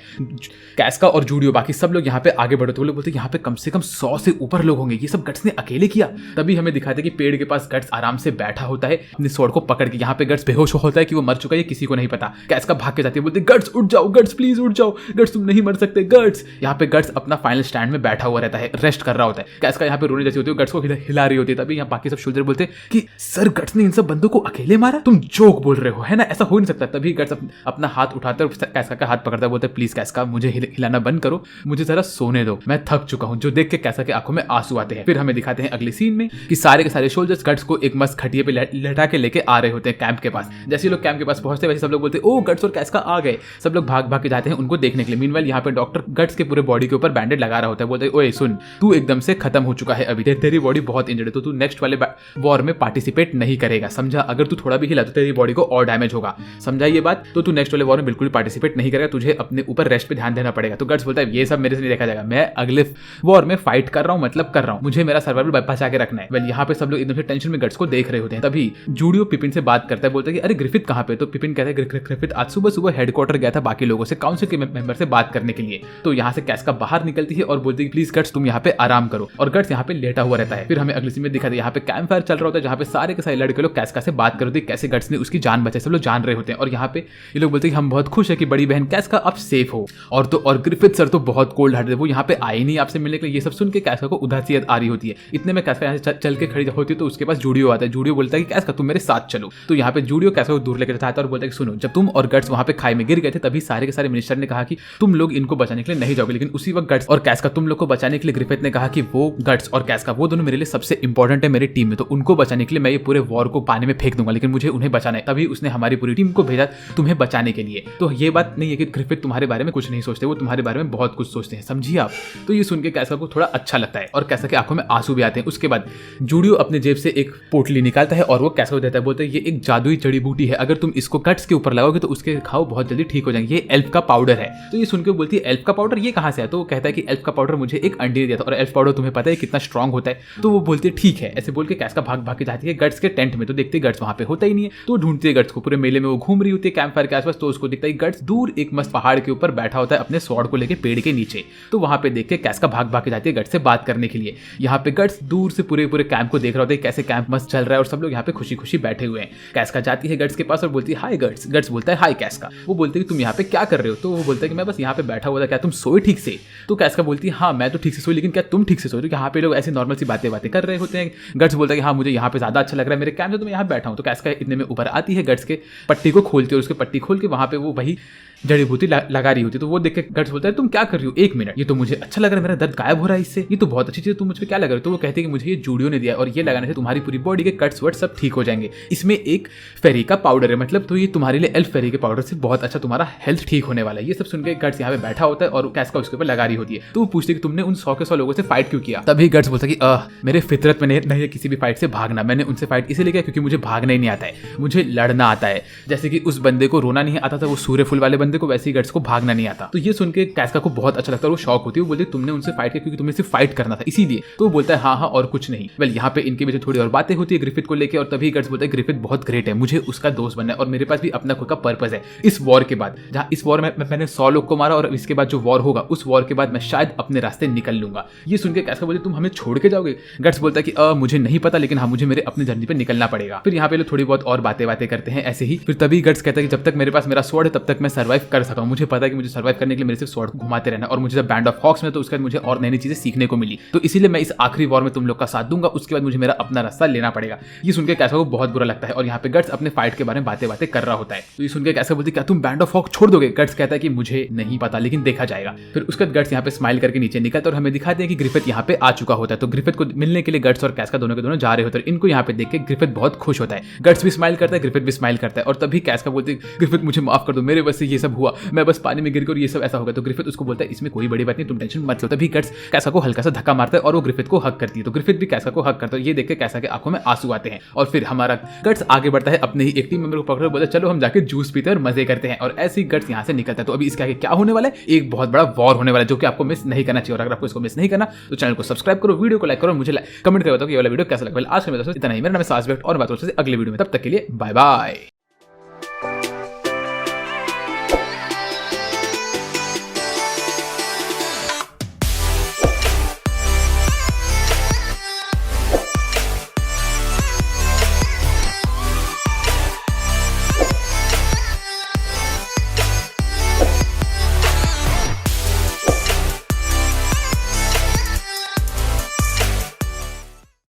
कैस्का और जूडियो बाकी सब लोग यहाँ पे आगे बढ़ते हुए बोलते हैं यहाँ पे कम से कम 100 से ऊपर लोग होंगे, ये सब गट्स ने अकेले किया। तभी हमें दिखाते कि पेड़ के पास गट्स आराम से बैठा होता है अपने स्वॉर्ड को पकड़ के। यहाँ पे गट्स बेहोश होता है कि वो मर चुका है, किसी को नहीं पता। कैस्का भाग के जाती है, बोलते गट्स उठ जाओ, गट्स प्लीज उठ जाओ, गट्स तुम नहीं मर सकते गट्स। यहाँ पे गट्स अपना फाइनल स्टैंड में बैठा हुआ रहता है, रेस्ट कर रहा होता है। कैस्का यहाँ पे रोने जैसी होती है, गट्स को हिला रही होती है। तभी यहाँ बाकी सब सोल्जर बोलते हैं कि सर गट्स ने इन सब बंदों को अकेले मारा, तुम जोक बोल रहे हो है ना, ऐसा हो नहीं सकता। तभी गट्स अपना हाथ उठाते और कैस्का का हाथ पकड़ता है, बोलते प्लीज कैस्का मुझे हिलाना बंद करो, मुझे जरा सोने दो, मैं थक चुका हूँ। जो देख के कैस्का की आंखों में आंसू आते हैं। फिर हमें दिखाते हैं अगले सीन में कि सारे के सारे सोल्जर्स गट्स को एक मस्त खटिए पे लटा के लेके आ रहे होते हैं कैंप के पास। जैसे लोग कैंप के पास पहुंचते वैसे सब लोग बोलते ओ गट्स और कैस्का आ गए। सब लोग भाग भाग के जाते हैं उनको देखने के लिए। मीनवाइल यहाँ पे डॉक्टर गट्स के पूरे बॉडी के ऊपर बैंडेड लगा रहा होता है। बोलते हैं ओए सुन, तू एकदम से खत्म हो चुका है, अभी तेरी बॉडी बहुत इंजर्ड है, तो तू नेक्स्ट वाले वॉर में पार्टिसिपेट नहीं करेगा, समझा? अगर तू थोड़ा भी हिला तो तेरी बॉडी को और डैमेज होगा, समझा ये बात? तो तू नेक्स्ट वाले वॉर में बिल्कुल पार्टिसिपेट नहीं करेगा, तुझे अपने ऊपर रेस्ट पे ध्यान देना पड़ेगा। तो गट्स बोलता है ये सब मेरे से नहीं देखा जाएगा, मैं अगले वॉर में फाइट कर रहा हूँ, मतलब कर रहा हूँ, मुझे मेरा सर्वाइवल बचा के रखना है। वेल यहाँ पे सब लोग एकदम से टेंशन में गट्स को देख रहे होते हैं। तभी जूडियो पिपिन से बात करता है, बोलता है कि अरे ग्रिफिथ कहाँ पे? तो पिपिन कहता है ग्रिफिथ आज सुबह सुबह हेडक्वार्टर गया था बाकी लोगों से, काउंसिल के मेंबर से बात करने के लिए। तो यहाँ से कैस्का बाहर निकलती है और बोलती है प्लीज गट्स तुम यहाँ पे आराम करो, और गट्स यहाँ पे लेटा हुआ रहता है। फिर हमें अगले सीन में दिखाते हैं यहाँ पे कैंप फायर चल रहा होता है, जहाँ पे सारे के सारे लड़के लोग कैस्का से बात कर रहे होते हैं कैसे गट्स ने उसकी जान बचाई, सब लोग जान रहे होते हैं। और यहाँ पे ये लोग बोलते हैं कि हम बहुत खुश है कि बड़ी बहन कैस्का अब सेफ हो। और ग्रिफिथ सर तो बहुत कोल्ड हार्टेड है, वो यहाँ पे आए नहीं आपसे मिलने के लिए। ये सब सुन के कैस्का को उदासी आ रही होती है। इतने में कैस्का यहाँ से चल के खड़ी होती है तो उसके पास जूडियो आता है। जूडियो बोलता है कि कैस्का तुम मेरे साथ चलो। तो यहाँ पे जूडियो कैस्का को दूर लेकर जाता है और बोलता है कि सुनो, जब तुम और गट्स वहाँ पे खाई में गिर गए थे तभी सारे के सारे मिनिस्टर ने कहा कि तुम लोग इनको बचाने के लिए नहीं जाओगे, लेकिन उसी वक्त गट्स और कैस्का तुम लोग को बचाने के लिए ग्रिफिथ ने कहा कि वो गट्स और कैस्का वो दोनों मेरे लिए सबसे इंपॉर्टेंट है मेरी टीम में, तो उनको बचाने के लिए मैं ये पूरे वॉर को पानी में फेंक दूंगा, लेकिन मुझे उन्हें बचाना है। तभी उसने हमारी पूरी टीम को भेजा तुम्हें बचाने के लिए। तो ये बात नहीं है कि ग्रिफिथ तुम्हारे बारे में कुछ नहीं सोचते, वो तुम्हारे बारे में बहुत कुछ सोचते हैं, समझिए आप? तो ये सुन के कैस्का को थोड़ा अच्छा लगता है और कैस्का की आंखों में आंसू भी आते हैं। उसके बाद जूडियो अपने जेब से एक पोटली निकालता है और वो कैस्का को देता है। बोलता है ये एक जादुई जड़ी बूटी है, अगर तुम इसको गट्स के ऊपर लगाओगे तो उसके घाव बहुत जल्दी ठीक हो जाएंगे, ये एल्फ का पाउडर है। तो ये सुन के बोलती है एल्फ का पाउडर ये कहाँ से है? तो वो कहता है कि एल्फ का पाउडर मुझे एक आंटी ने दिया था, और एल्फ पाउडर तुम्हें पता है कितना स्ट्रांग होता है। तो वो बोलती है ठीक है। ऐसे बोल के कैस्का भाग भाग के जाती है गट्स के टेंट में। तो देखते गट्स वहाँ पे होता ही नहीं है। तो ढूंढती है गट्स को, पूरे मेले में वो घूम रही होती है कैंप फायर के आसपास। तो उसको दिखता है गट्स दूर एक मस्त पहाड़ के ऊपर बैठा होता है अपने स्वॉर्ड को लेके पेड़ के नीचे। तो वहाँ पे देख के कैस्का भाग भाग के जाती है गट्स से बात करने के लिए। यहाँ पे गट्स दूर से पूरे कैंप को देख रहा होता है कैसे कैंप मस्त चल रहा है और सब लोग यहाँ पे खुशी खुशी बैठे हुए हैं। कैस्का जाती है गट्स के पास और बोलती है हाय गट्स। गट्स बोलता है हाय कैस्का। वो बोलते है कि तुम यहाँ पे क्या कर रहे हो? तो वो बोलता है कि मैं बस यहाँ पे बैठा हुआ था, क्या तुम सोए ठीक से? तो कैस्का बोलती है हाँ मैं तो ठीक से सोई, लेकिन क्या तुम ठीक से सोए? तो यहाँ पे लोग ऐसे नॉर्मल सी बातें कर रहे होते हैं। गट्स बोलता है कि हाँ मुझे यहाँ पे ज्यादा अच्छा लग रहा है मेरे कैंप से, तो मैं यहाँ बैठा हूँ। तो कैस्का इतने में ऊपर आती है, गट्स के पट्टी को खोलती है और उसके पट्टी खोल के वहाँ पे वो वही जड़ी बूटी लगा रही होती। तो वो देख के गट्स बोलता है तुम क्या कर रही हो? एक मिनट, ये तो मुझे अच्छा लग रहा है, मेरा दर्द गायब हो रहा है इससे, ये तो बहुत अच्छी चीज है, तुम मुझ पे क्या लगा रहे हो? तो वो कहती है कि मुझे ये जूडियो ने दिया और ये लगाने से तुम्हारी पूरी बॉडी के कट्स वट सब ठीक हो जाएंगे, इसमें एक फेरी का पाउडर है, मतलब तो ये तुम्हारे लिए एल्फ फेरी के पाउडर से बहुत अच्छा तुम्हारा हेल्थ ठीक होने वाला है। ये सब सुन के गट्स यहाँ पे बैठा होता है और कैस्का उसके ऊपर लगा रही होती है। तो वो पूछती है कि तुमने उन 100 के 100 लोगों से फाइट क्यों किया? तभी गट्स बोलता है कि मेरे फितरत में नहीं है किसी भी फाइट से भागना, मैंने उनसे फाइट इसीलिए किया क्योंकि मुझे भागना ही नहीं आता है, मुझे लड़ना आता है। जैसे कि उस बंदे को रोना नहीं आता था वो सूर्य फूल वाले बंदे को, वैसे ही गट्स को भागना नहीं आता। तो ये सुन के कैस्का को बहुत अच्छा लगता है और वो शौक होती है। वो बोलती है तुमने उनसे फाइट किया क्योंकि तुम्हें सिर्फ फाइट करना था इसीलिए। तो वो बोलता है हाँ हाँ और कुछ नहीं। वेल यहाँ पे इनके बीच थोड़ी और बातें होती है ग्रिफिथ को लेकर, और तभी गट्स बोलता है ग्रिफिथ बहुत ग्रेट है, मुझे उसका दोस्त बनना है और मेरे पास भी अपना खुद का पर्पस है। इस वॉर के बाद, जहाँ इस वॉर में मैंने 100 लोग को मारा और इसके बाद जो वॉर होगा उस वॉर के बाद मैं शायद अपने रास्ते निकल लूंगा। ये सुन के कैस्का बोलती तुम हमें छोड़ के जाओगे? गट्स बोलता है कि मुझे नहीं पता, लेकिन हाँ मुझे मेरे अपनी जर्नी पे निकलना पड़ेगा। फिर यहाँ पे लोग थोड़ी बहुत और बातें करते हैं ऐसे ही। फिर तभी गट्स कहता है कि जब तक मेरे पास मेरा स्वॉर्ड है तब तक मैं सर्वाइव कर सकता हूँ, मुझे पता है कि मुझे सर्वाइव करने के लिए मेरे सिर्फ स्वॉर्ड घुमाते रहना, और मुझे जब बैंड ऑफ हॉक्स में तो उसके बाद मुझे और नई नई चीजें सीखने को मिली, तो इसीलिए मैं इस आखिरी वॉर में तुम लोग का साथ दूंगा, उसके बाद मुझे मेरा अपना रास्ता लेना पड़ेगा। ये सुनकर कैस्का को बहुत बुरा लगता है और यहाँ पे गट्स अपने फाइट के बारे में बातें कर रहा होता है। तो ये सुनकर कैस्का बोलती क्या तुम बैंड ऑफ हॉक्स छोड़ दोगे? गट्स कहता है कि मुझे नहीं पता, लेकिन देखा जाएगा। फिर उसके बाद गट्स यहाँ पे स्माइल करके नीचे निकलता है और हमें दिखाते हैं कि ग्रिफिथ यहाँ पे आ चुका होता है। तो ग्रिफिथ को मिलने के लिए गट्स और कैस्का दोनों के दोनों जा रहे होते हैं। इनको यहाँ पे देख के ग्रिफिथ बहुत खुश होता है, गट्स भी स्माइल करता है, ग्रिफिथ भी स्माइल करता है। और तभी कैस्का बोलती है ग्रिफिथ मुझे माफ कर दो, मेरे वजह से ये सब हुआ, मैं बस पानी में गिर गया और ये सब ऐसा होगा। तो ग्रिफिथ उसको बोलता है इसमें कोई बड़ी बात नहीं, तुम टेंशन मत लो। तभी गट्स कैस्का को हल्का सा धक्का मारता है और वो ग्रिफिथ को हक करती है। तो ग्रिफिथ भी कैस्का को हक करता है। ये देख के कैस्का के आंखों में आंसू आते हैं और फिर हमारा गट्स आगे बढ़ता है, अपने ही एक टीम मेंबर को पकड़ बोलता है चलो हम जाके जूस पीते हैं और मजे करते हैं। और ऐसे ही गट्स यहाँ से निकलता है। तो अभी इसके आगे क्या होने वाला है? एक बहुत बड़ा वॉर होने वाला है जो कि आपको मिस नहीं करना चाहिए। और अगर आपको इसको मिस नहीं करना तो चैनल को सब्सक्राइब करो, वीडियो को लाइक करो, मुझे कमेंट कर बताओ कि ये वाला वीडियो कैसा लगा। आज के मेरे दोस्तों इतना ही, मेरा नाम है सास व्यक्त और बात होती है अगले वीडियो में। तब तक के लिए बाय बाय।